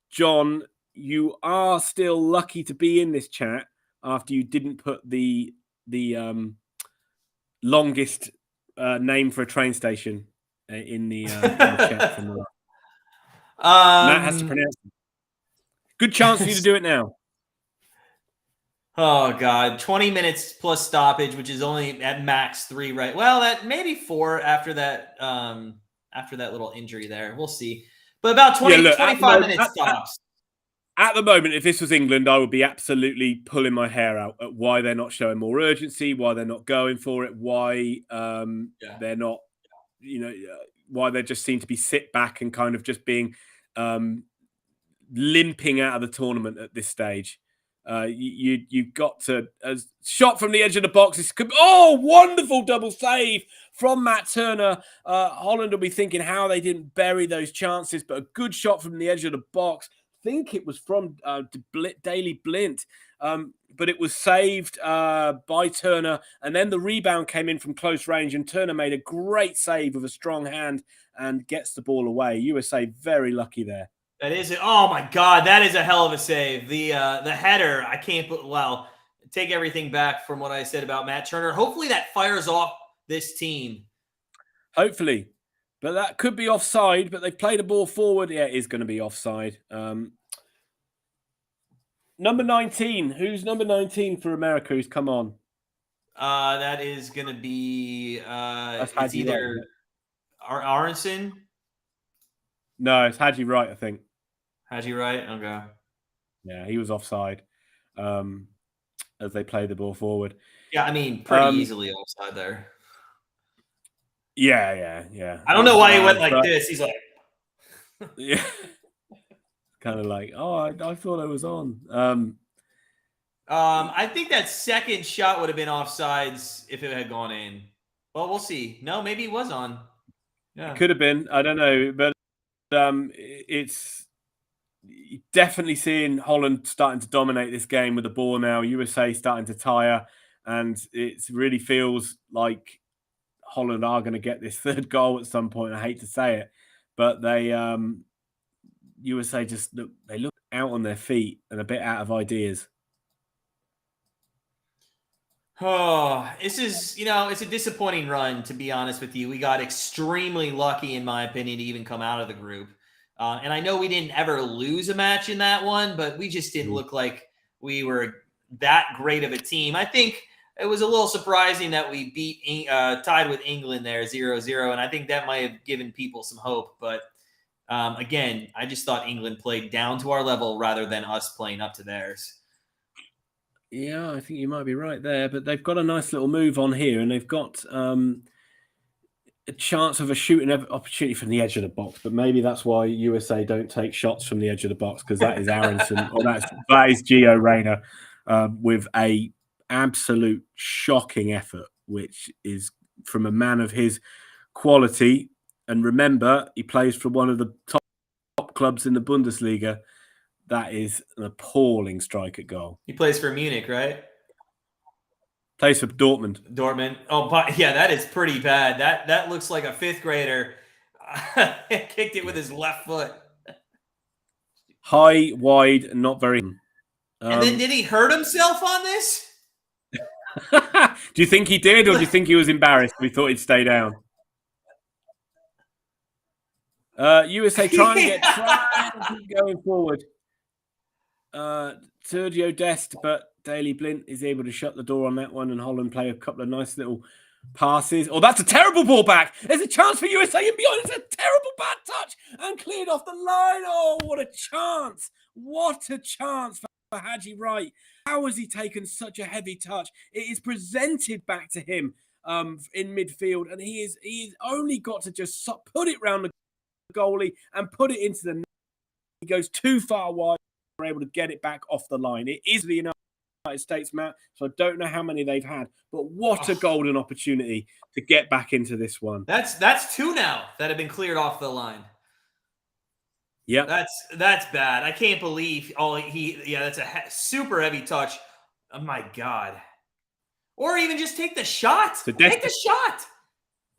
John, you are still lucky to be in this chat after you didn't put the longest name for a train station in the chat from the Matt has to pronounce it. Good chance for you to do it now. Oh God, 20 minutes plus stoppage, which is only at max 3, right? Well, that maybe 4 after that little injury there. We'll see. But about 25 minutes stops. At the moment, if this was England, I would be absolutely pulling my hair out at why they're not showing more urgency, why they're not going for it, why they're not, why they just seem to be sit back and kind of just being limping out of the tournament at this stage. You've got to shot from the edge of the box. Wonderful double save from Matt Turner. Holland will be thinking how they didn't bury those chances, but a good shot from the edge of the box. I think it was from Daley Blind, but it was saved by Turner, and then the rebound came in from close range, and Turner made a great save with a strong hand and gets the ball away. USA very lucky there. That is it. Oh my God, that is a hell of a save. The header, I can't put. Well, take everything back from what I said about Matt Turner. Hopefully that fires off this team. Hopefully, but that could be offside. But they've played a ball forward. Yeah, it is going to be offside. Number 19. Who's number 19 for America? Who's come on? That is going to be. It's either Aronson. No, it's Haji Wright, I think. Haji Wright? Okay. Yeah, he was offside as they played the ball forward. Yeah, I mean, pretty easily offside there. Yeah. I don't know why he went like this. He's like... Yeah. Kind of like, I thought I was on. I think that second shot would have been offsides if it had gone in. Well, we'll see. No, maybe it was on. Yeah. It could have been. I don't know, but it's definitely seeing Holland starting to dominate this game with the ball now. USA starting to tire, and it really feels like Holland are going to get this third goal at some point. I hate to say it, but they USA just look out on their feet and a bit out of ideas. Oh, this is, it's a disappointing run, to be honest with you. We got extremely lucky, in my opinion, to even come out of the group. And I know we didn't ever lose a match in that one, but we just didn't look like we were that great of a team. I think it was a little surprising that we tied with England there 0-0, and I think that might have given people some hope. But again, I just thought England played down to our level rather than us playing up to theirs. Yeah, I think you might be right there, but they've got a nice little move on here, and they've got a chance of a shooting opportunity from the edge of the box. But maybe that's why USA don't take shots from the edge of the box, because that is Aronson, or that is Gio Reyna with a absolute shocking effort, which is from a man of his quality. And remember, he plays for one of the top clubs in the Bundesliga. That is an appalling strike at goal. He plays for Munich, right? Plays for Dortmund. Dortmund. Oh, but yeah, that is pretty bad. That looks like a fifth grader kicked it with his left foot. High, wide, not very. And then did he hurt himself on this? Do you think he did, or do you think he was embarrassed? We thought he'd stay down. USA trying to get going forward. Sergio Dest, but Daley Blint is able to shut the door on that one, and Holland play a couple of nice little passes. Oh, that's a terrible ball back. There's a chance for USA and beyond. It's a terrible bad touch and cleared off the line. Oh, what a chance. What a chance for Haji Wright. How has he taken such a heavy touch? It is presented back to him in midfield, and he's only got to just put it round the goalie and put it into the net. He goes too far wide. We're able to get it back off the line. It is the United States, Matt, so I don't know how many they've had, but what a golden opportunity to get back into this one. That's two now that have been cleared off the line. Yeah, that's bad. I can't believe that's a super heavy touch. Oh my God. Or even just take the shot. Take the shot.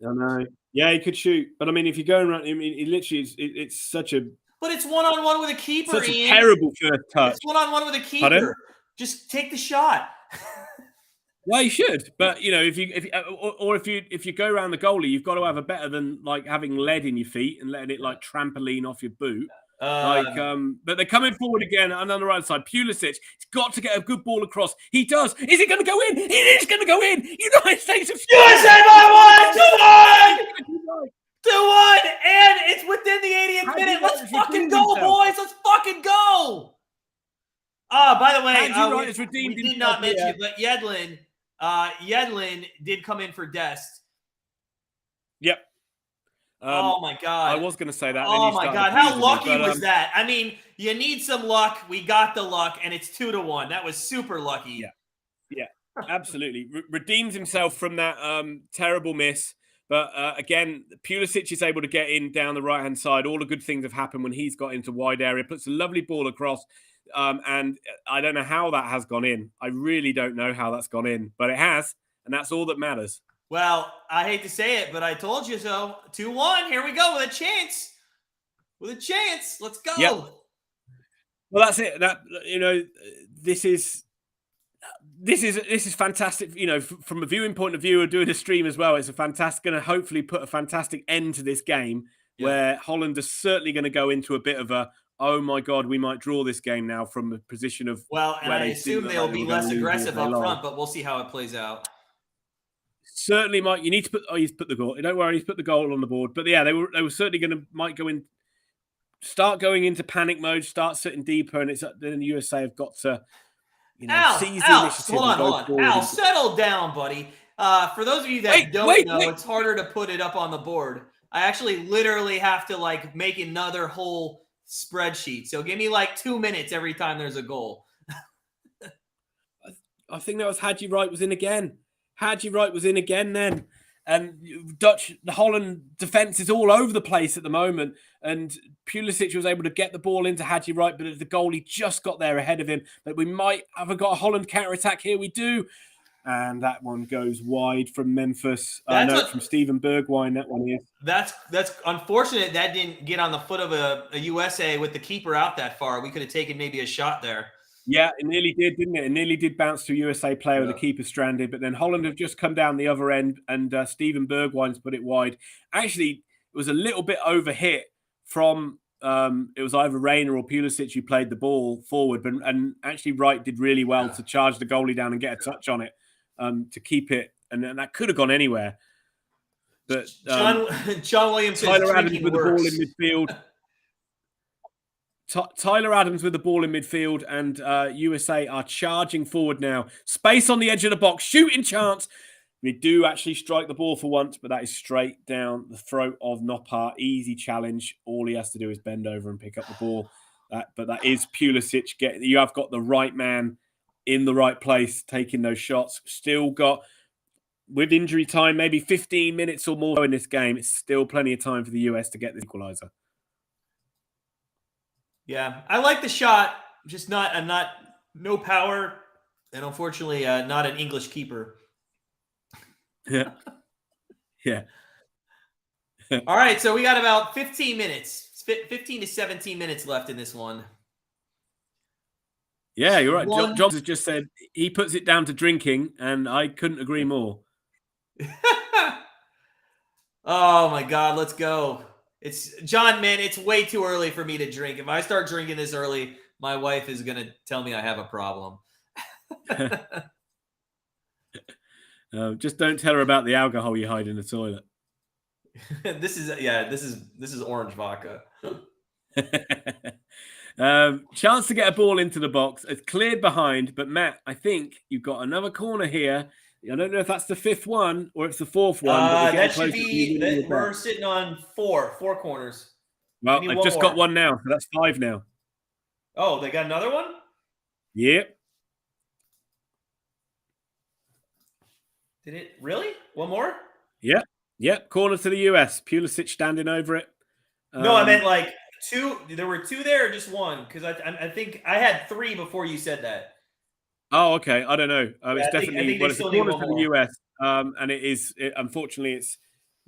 I know. Yeah, he could shoot, but I mean, if you're going around, I mean, it literally it's such a. But it's one-on-one with a keeper. Such a terrible first touch. It's one-on-one with a keeper. Pardon? Just take the shot. Well, you should, but you know, if you go around the goalie, you've got to have a better than like having lead in your feet and letting it like trampoline off your boot. But they're coming forward again and on the right side. Pulisic, he's got to get a good ball across. He does. Is it going to go in? It is going to go in. United States of USA by 1, 2-1, 2-1, and it's within the 80th minute. Let's fucking go, boys. Let's fucking go. By the way, we did not mention it, but Yedlin did come in for Dest. Yep. Oh my God! I was going to say that. Oh my God! How lucky was that? I mean, you need some luck. We got the luck, and it's 2-1. That was super lucky. Yeah, absolutely. Redeems himself from that terrible miss. But again, Pulisic is able to get in down the right-hand side. All the good things have happened when he's got into wide area. Puts a lovely ball across. And I don't know how that has gone in. I really don't know how that's gone in. But it has. And that's all that matters. Well, I hate to say it, but I told you so. 2-1. Here we go with a chance. Let's go. Yep. Well, that's it. This is fantastic. You know, from a viewing point of view, or doing a stream as well, it's going to hopefully put a fantastic end to this game, where Holland is certainly going to go into a bit of a, oh my God, we might draw this game now from a position of. Well, and I assume they'll be less aggressive up front, but we'll see how it plays out. Certainly, Mike. You need to put. Oh, he's put the goal. Don't worry, he's put the goal on the board. But yeah, they were certainly might go in, start going into panic mode, start sitting deeper, and then the USA have got to, seize the initiative. Hold on. Al, settle down, buddy. For those of you that don't know, it's harder to put it up on the board. I actually literally have to make another whole spreadsheet. So give me 2 minutes every time there's a goal. I think that was Haji Wright was in again. Haji Wright was in again then. And the Holland defence is all over the place at the moment. And Pulisic was able to get the ball into Haji Wright, but the goalie just got there ahead of him. But we might have got a Holland counter-attack here. We do. And that one goes wide from Memphis. From Steven Bergwijn, that one is. That's unfortunate that didn't get on the foot of a USA with the keeper out that far. We could have taken maybe a shot there. Yeah, it nearly did, didn't it? It nearly did bounce to a USA player with the keeper stranded, but then Holland have just come down the other end, and Steven Bergwijn's put it wide. Actually, it was a little bit overhit from it was either Reina or Pulisic who played the ball forward, and actually Wright did really well to charge the goalie down and get a touch on it to keep it, and that could have gone anywhere. But John Williams, Tyler Adams with the ball in midfield. Tyler Adams with the ball in midfield, and USA are charging forward now. Space on the edge of the box, shooting chance. We do actually strike the ball for once, but that is straight down the throat of Noppert. Easy challenge. All he has to do is bend over and pick up the ball. But that is Pulisic. You have got the right man in the right place, taking those shots. Still got, with injury time, maybe 15 minutes or more in this game. It's still plenty of time for the US to get the equaliser. Yeah, I like the shot, just no power, and unfortunately, not an English keeper. Yeah. Yeah. All right, so we got about 15 minutes, 15 to 17 minutes left in this one. Yeah, you're right. John has just said he puts it down to drinking, and I couldn't agree more. Oh my God, let's go. It's John, man, it's way too early for me to drink. If I start drinking this early, my wife is going to tell me I have a problem. Just don't tell her about the alcohol you hide in the toilet. This is orange vodka. Chance to get a ball into the box. It's cleared behind, but Matt, I think you've got another corner here. I don't know if that's the fifth one or it's the fourth one. But that should be. We're sitting on four corners. Well, I've just got one now, so that's 5 now. Oh, they got another one? Yep. Did it really? One more? Yep. Corner to the US. Pulisic standing over it. No, I meant like 2. There were 2 there, or just one? Because I think I had 3 before you said that. Oh, okay. I don't know. It's definitely it's a corner to the US. And it is. Unfortunately, it's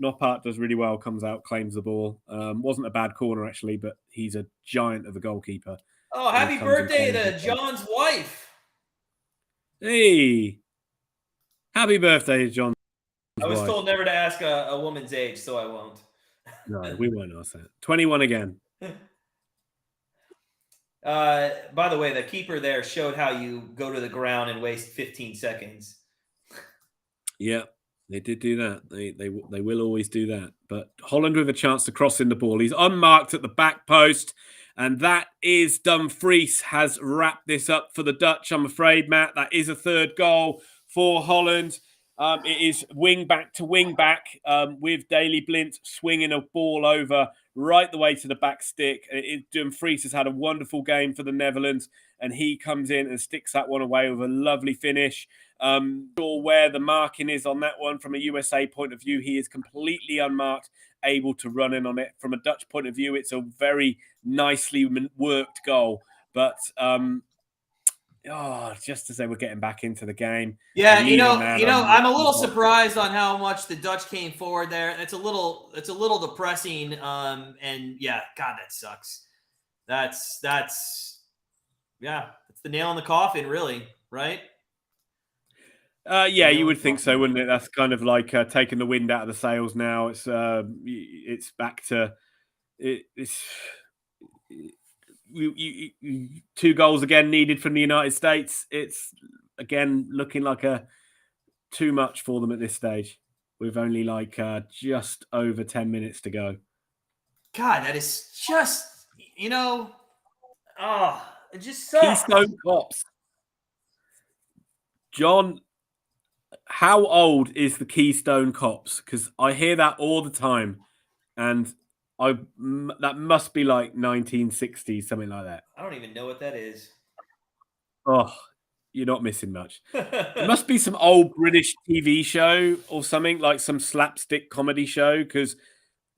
Noppert does really well. Comes out, claims the ball. Wasn't a bad corner actually, but he's a giant of a goalkeeper. Oh, happy birthday to John's wife! Hey, happy birthday, John. I was told never to ask a woman's age, so I won't. No, we won't ask that. 21 again. By the way, the keeper there showed how you go to the ground and waste 15 seconds. Yeah, they did do that. They will always do that. But Holland with a chance to cross in the ball. He's unmarked at the back post. And that is Dumfries has wrapped this up for the Dutch, I'm afraid, Matt. That is a third goal for Holland. It is wing back to wing back with Daley Blind swinging a ball over right the way to the back stick. Dumfries has had a wonderful game for the Netherlands, and he comes in and sticks that one away with a lovely finish. Sure where the marking is on that one from a USA point of view. He is completely unmarked, able to run in on it. From a Dutch point of view, it's a very nicely worked goal. But just as they were getting back into the game. Yeah, I'm a little surprised on how much the Dutch came forward there. It's a little depressing. And yeah, God, that sucks. That's the nail in the coffin, really, right? Yeah, you would think so, wouldn't it? That's kind of like taking the wind out of the sails now. It's back to it's 2 goals again needed from the United States. It's again looking like too much for them at this stage. With only just over 10 minutes to go. God, that is just it just sucks. Keystone Cops. John, how old is the Keystone Cops? Because I hear that all the time, and that must be like 1960s, something like that. I don't even know what that is. Oh, you're not missing much. It must be some old British TV show or something, like some slapstick comedy show, because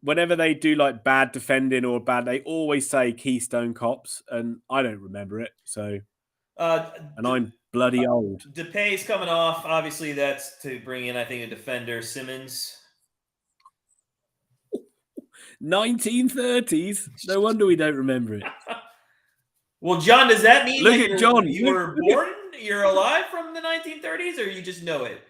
whenever they do like bad defending or bad, they always say Keystone Cops, and I don't remember it. So, and I'm bloody old. Depay's coming off. Obviously, that's to bring in, I think, a defender, Simmons. 1930s. No wonder we don't remember it. Well, John, does that mean John. You were born? You're alive from the 1930s, or you just know it?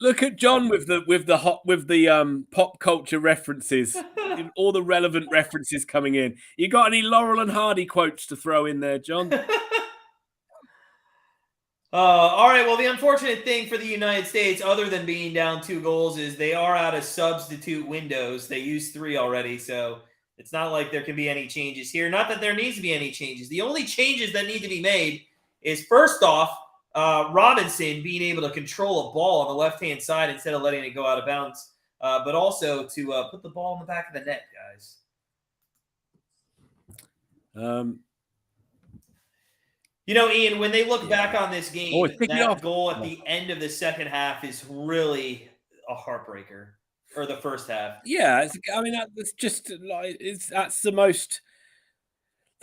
Look at John with the pop culture references, all the relevant references coming in. You got any Laurel and Hardy quotes to throw in there, John? All right. Well, the unfortunate thing for the United States, other than being down 2 goals, is they are out of substitute windows. They used 3 already, so it's not like there can be any changes here. Not that there needs to be any changes. The only changes that need to be made is, first off, Robinson being able to control a ball on the left-hand side instead of letting it go out of bounds, but also to put the ball in the back of the net, guys. Ian, when they look back on this game, that goal at the end of the second half is really a heartbreaker, or the first half. Yeah, that's just like that's the most.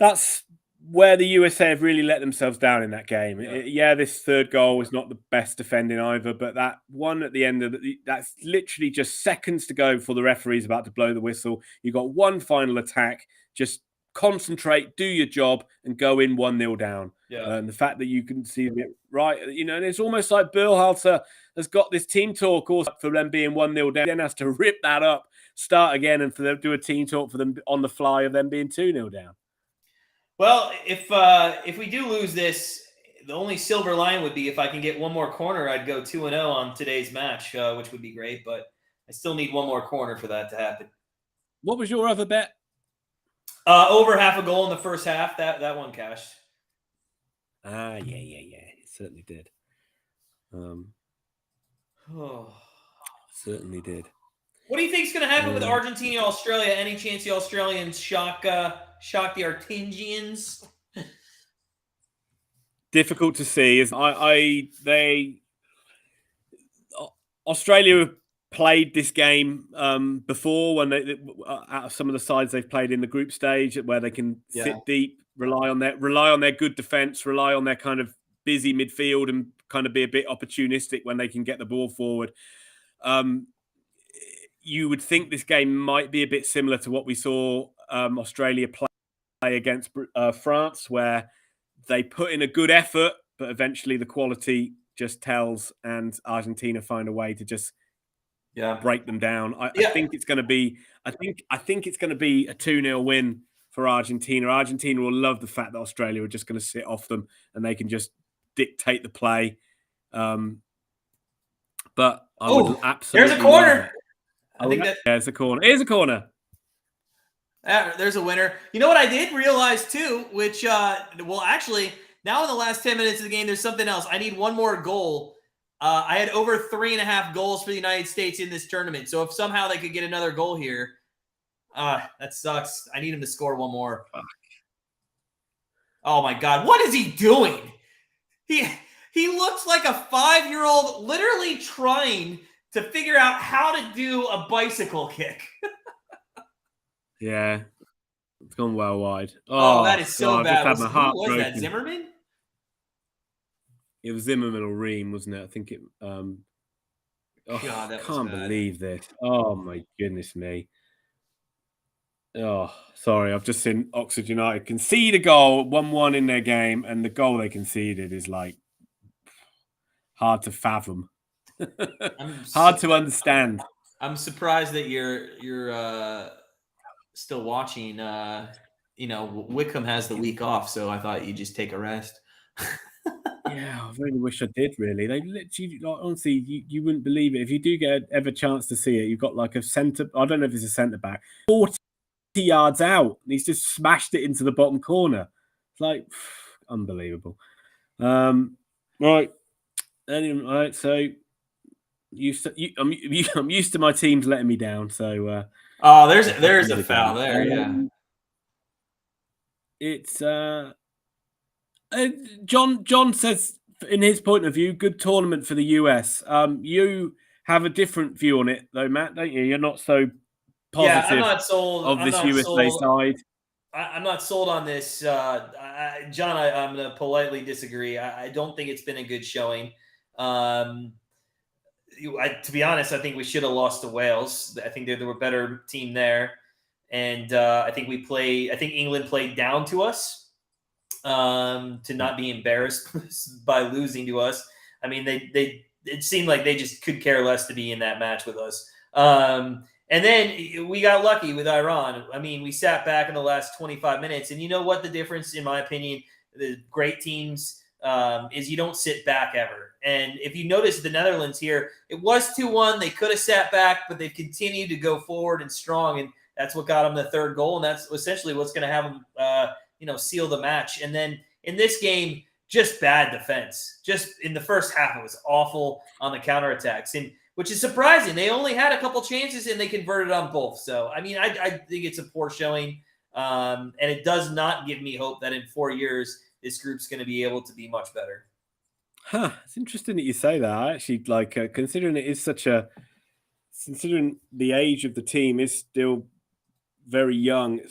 that's where the USA have really let themselves down in that game. Yeah, this third goal was not the best defending either, but that one at the end of that's literally just seconds to go before the referee's about to blow the whistle. You got one final attack. Just concentrate, do your job, and go in 1-0 down. Yeah. And the fact that you can see it right, and it's almost like Berhalter has got this team talk also for them being 1-0 down, then has to rip that up, start again, and for them to do a team talk for them on the fly of them being 2-0 down. Well, if we do lose this, the only silver line would be if I can get one more corner, I'd go 2-0 on today's match, which would be great. But I still need one more corner for that to happen. What was your other bet? Over half a goal in the first half. That one cashed. Yeah. It certainly did. Certainly did. What do you think is going to happen with Argentina, Australia? Any chance the Australians shock the Argentinians? Difficult to see. Australia played this game before when out of some of the sides they've played in the group stage where they can sit deep, rely on their good defense, rely on their kind of busy midfield, and kind of be a bit opportunistic when they can get the ball forward. You would think this game might be a bit similar to what we saw Australia play against France, where they put in a good effort, but eventually the quality just tells, and Argentina find a way to just break them down. I think it's going to be. I think it's going to be a 2-0 win for Argentina. Argentina will love the fact that Australia are just going to sit off them and they can just dictate the play. But I would absolutely. There's a corner. I think there's a corner. Here's a corner. There's a winner. You know what I did realize too, which actually now in the last 10 minutes of the game, there's something else. I need one more goal. I had over 3.5 goals for the United States in this tournament. So if somehow they could get another goal here, that sucks. I need him to score one more. Fuck. Oh my God, what is he doing? He looks like a 5-year-old literally trying to figure out how to do a bicycle kick. Yeah, it's gone well wide. Oh, that is so bad. Who was that, Zimmerman? It was Zimmerman or Ream, wasn't it? I think it. God, I can't believe this. Oh my goodness me. Oh, sorry. I've just seen Oxford United concede a goal, 1-1 in their game, and the goal they conceded is like hard to fathom. Hard to understand. I'm surprised that you're still watching. Wickham has the week off, so I thought you'd just take a rest. Yeah, I really wish I did. Really, they literally, honestly, you wouldn't believe it if you do get ever chance to see it. You've got like a centre. I don't know if it's a centre back, 40 yards out, and he's just smashed it into the bottom corner. It's like unbelievable. Right. Anyway, right. So I'm used to my teams letting me down. So there's a foul there. Yeah. It's John says, in his point of view, good tournament for the US. You have a different view on it, though, Matt, don't you? You're not so positive. I'm not sold of this USA side. I'm not sold on this, John. I'm going to politely disagree. I don't think it's been a good showing. To be honest, I think we should have lost to Wales. I think they were a better team there, and I think England played down to us. To not be embarrassed by losing to us. I mean, it seemed like they just could care less to be in that match with us. And then we got lucky with Iran. I mean, we sat back in the last 25 minutes, and you know what the difference, in my opinion, the great teams is you don't sit back ever. And if you notice the Netherlands here, it was 2-1. They could have sat back, but they've continued to go forward and strong, and that's what got them the third goal, and that's essentially what's going to have them seal the match. And then in this game, just bad defense. Just in the first half, it was awful on the counterattacks, and which is surprising. They only had a couple chances and they converted on both. So, I mean, I think it's a poor showing, and it does not give me hope that in 4 years this group's going to be able to be much better. It's interesting that you say that. I actually like considering the age of the team is still very young.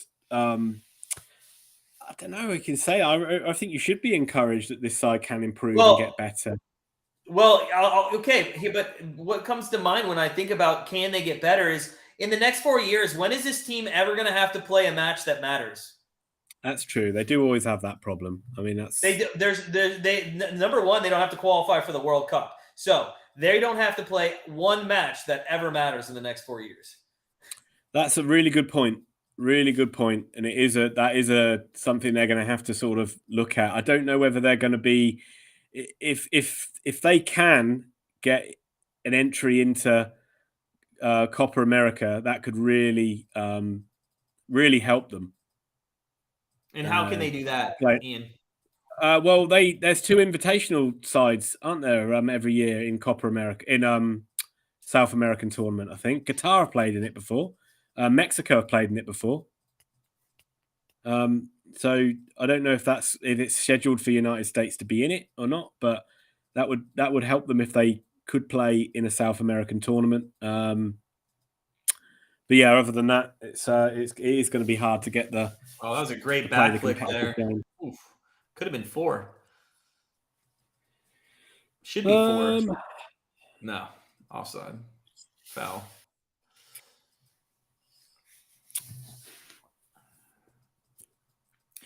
don't know. I can say I think you should be encouraged that this side can improve and get better. Well, okay, but what comes to mind when I think about can they get better is in the next 4 years, when is this team ever going to have to play a match that matters? That's true. They do always have that problem. I mean, that's number one, they don't have to qualify for the World Cup, so they don't have to play one match that ever matters in the next 4 years. That's a really good point. Really good point, and that is something they're going to have to sort of look at. I don't know whether they're going to be if they can get an entry into Copa America, that could really really help them. And how can they do that, Ian? Well, there's 2 invitational sides, aren't there? Every year in Copa America, in South American tournament. I think Qatar have played in it before. Mexico have played in it before. So I don't know if it's scheduled for United States to be in it or not, but that would help them if they could play in a South American tournament. But yeah, other than that, it is going to be hard to get the. Oh, that was a great backflip there. Oof. Could have been 4. Should be 4. No, offside, foul.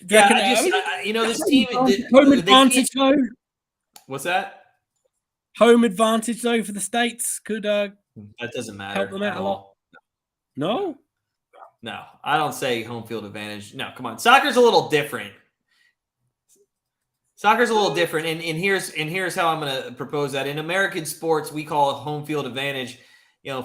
Yeah, this team. Home advantage though. What's that? Home advantage though for the States could. That doesn't matter. Help them out a lot. No, I don't say home field advantage. No, come on. Soccer's a little different. And here's how I'm going to propose that. In American sports, we call it home field advantage.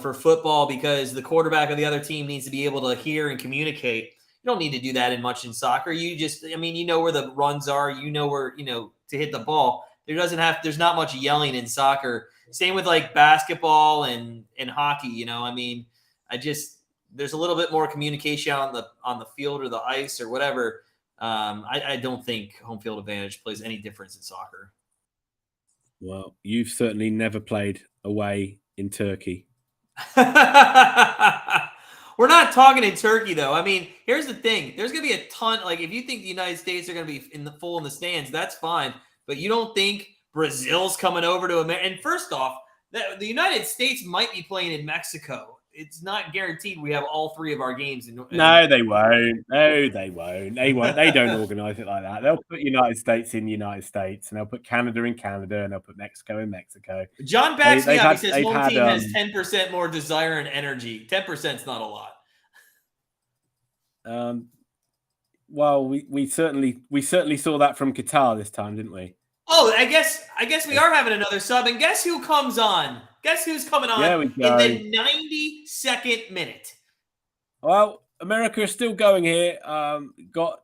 For football, because the quarterback of the other team needs to be able to hear and communicate. You don't need to do that much in soccer. You just, you know where the runs are. You know where, to hit the ball. There's not much yelling in soccer. Same with like basketball and hockey. There's a little bit more communication on the field or the ice or whatever. I don't think home field advantage plays any difference in soccer. Well, you've certainly never played away in Turkey. We're not talking in Turkey, though. Here's the thing. There's going to be a ton. Like, if you think the United States are going to be in the stands, that's fine. But you don't think Brazil's coming over to America? And first off, the United States might be playing in Mexico. It's not guaranteed we have all 3 of our games. No, they won't. No, they won't. They won't. They don't organize it like that. They'll put United States in United States, and they'll put Canada in Canada, and they'll put Mexico in Mexico. John backs me up. He says home team has 10% more desire and energy. 10% is not a lot. Well, we certainly saw that from Qatar this time, didn't we? Oh, I guess we are having another sub, and guess who comes on? Guess who's coming on in the 92nd minute? Well, America is still going here.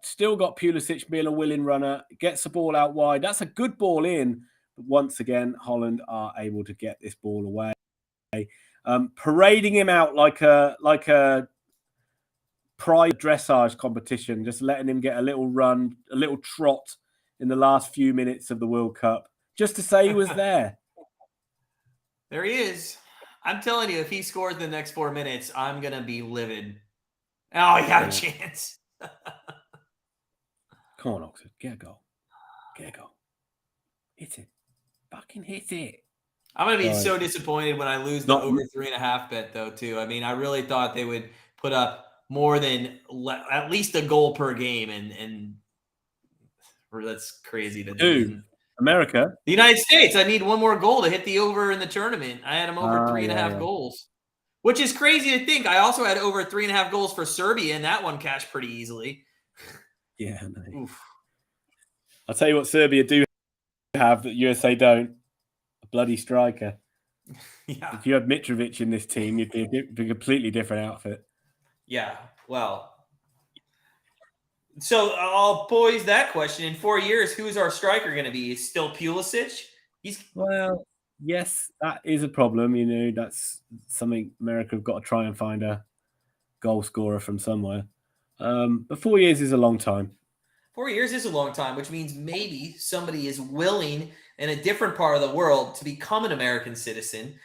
Still got Pulisic being a willing runner. Gets the ball out wide. That's a good ball in. But once again, Holland are able to get this ball away. Parading him out like a pride dressage competition, just letting him get a little run, a little trot in the last few minutes of the World Cup, just to say he was there. There he is. I'm telling you, if he scores in the next 4 minutes, I'm going to be livid. Oh, he had a chance. Come on, Oxford. Get a goal. Hit it. Fucking hit it. I'm going to be so disappointed when I lose the over 3.5 bet, though, too. I really thought they would put up more than at least a goal per game, and that's crazy. America. The United States, I need one more goal to hit the over in the tournament. I had them over 3.5 goals, which is crazy to think. I also had over 3.5 goals for Serbia, and that one cashed pretty easily. Yeah. No. I'll tell you what Serbia do have that USA don't. A bloody striker. Yeah. If you had Mitrovic in this team, you'd be a completely different outfit. Yeah, well. So I'll pose that question. In 4 years, who's our striker going to be? Is still Pulisic? Well, yes, that is a problem. That's something America have got to try and find a goal scorer from somewhere. But 4 years is a long time. 4 years is a long time, which means maybe somebody is willing in a different part of the world to become an American citizen.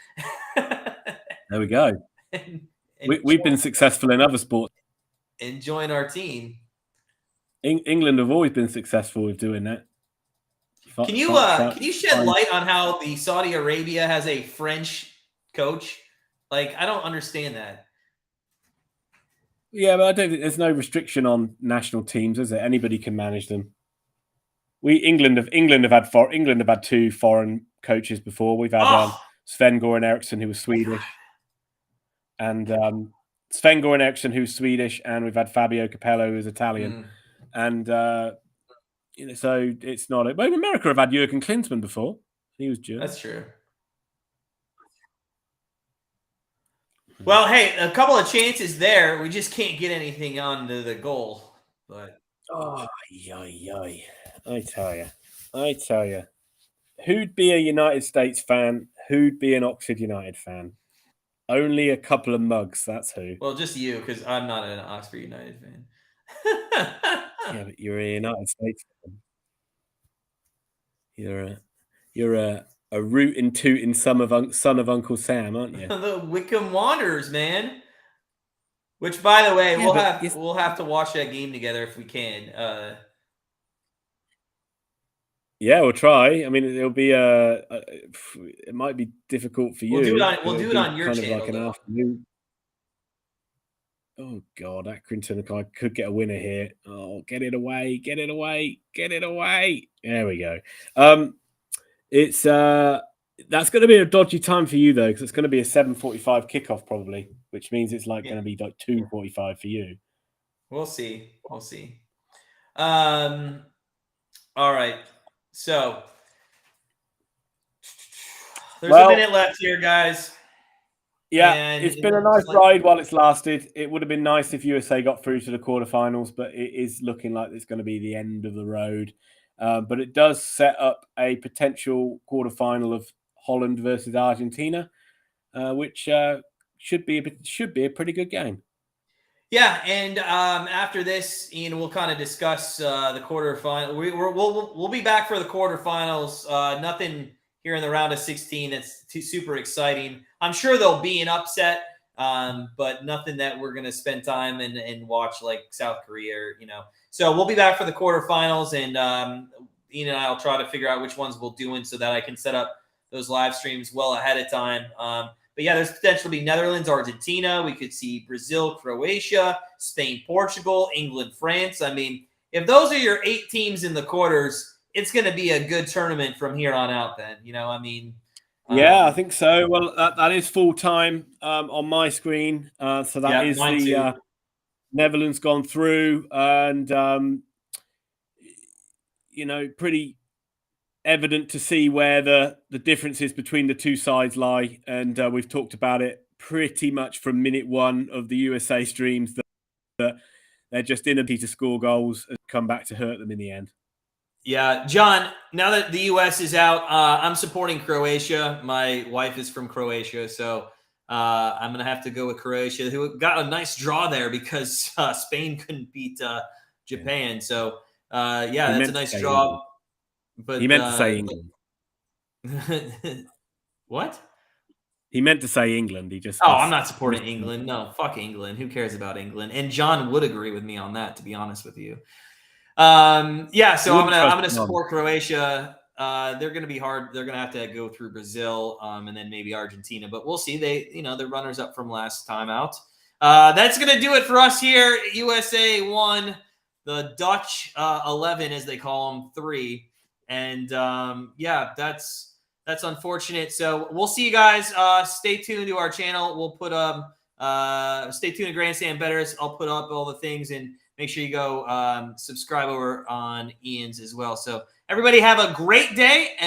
There we go. We've been successful in other sports. And join our team. England have always been successful with doing that. Can you shed light on how the Saudi Arabia has a French coach? Like, I don't understand that. Yeah, but I don't think there's no restriction on national teams, is there? Anybody can manage them. England have had two foreign coaches before. We've had Sven-Göran Eriksson, who was Swedish, and Sven-Göran Eriksson, who's Swedish, and we've had Fabio Capello, who's Italian, and so it's not. Well, America have had Jurgen Klinsmann before. He was German. That's true. Well, hey, a couple of chances there. We just can't get anything onto the goal. But I tell you, who'd be a United States fan? Who'd be an Oxford United fan? Only a couple of mugs. That's who. Well, just you, because I'm not an Oxford United fan. Yeah, but you're a United States fan. You're a rootin' tootin' son of Uncle Sam, aren't you? The Wycombe Wanderers, man. Which, by the way, we'll have to watch that game together if we can. Yeah, we'll try. I mean, it'll be it might be difficult for you. We'll do it on your channel. Like an afternoon. Oh God, Accrington could get a winner here. Oh, get it away, get it away, get it away. There we go. It's that's going to be a dodgy time for you though, because it's going to be a 7:45 kickoff probably, which means it's going to be like 2:45 for you. We'll see. All right. So there's a minute left here, guys. Yeah, and it's been a nice ride while it's lasted. It would have been nice if USA got through to the quarterfinals, but it is looking like it's going to be the end of the road. But it does set up a potential quarterfinal of Holland versus Argentina, which should be a pretty good game. Yeah, and after this, Ian, we'll kind of discuss the quarterfinal. We'll be back for the quarterfinals. Nothing here in the round of 16 that's super exciting. I'm sure there'll be an upset, but nothing that we're going to spend time and watch like South Korea, So we'll be back for the quarterfinals, and Ian and I will try to figure out which ones we'll do so that I can set up those live streams well ahead of time. But yeah, there's potential to be Netherlands, Argentina. We could see Brazil, Croatia, Spain, Portugal, England, France. I mean, if those are your 8 teams in the quarters, it's going to be a good tournament from here on out then. Yeah, I think so. Well, that is full time on my screen. So that is the Netherlands gone through and, pretty evident to see where the differences between the two sides lie. And we've talked about it pretty much from minute one of the USA streams that they're just inability to score goals and come back to hurt them in the end. Yeah, John, now that the U.S. is out, I'm supporting Croatia. My wife is from Croatia, so I'm going to have to go with Croatia, who got a nice draw there because Spain couldn't beat Japan. Yeah. So, that's a nice draw. England. But he meant to say England. What? He meant to say England. He just. Oh, I'm not supporting England. No, fuck England. Who cares about England? And John would agree with me on that, to be honest with you. So I'm gonna support Croatia. They're gonna be hard. They're gonna have to go through Brazil, and then maybe Argentina. But we'll see. They're runners up from last time out. That's gonna do it for us here. USA 1, the Dutch 11, as they call them, 3. And that's unfortunate. So we'll see you guys. Stay tuned to our channel. We'll put stay tuned to Grandstand Bettors. I'll put up all the things, and make sure you go subscribe over on Ian's as well. So everybody have a great day.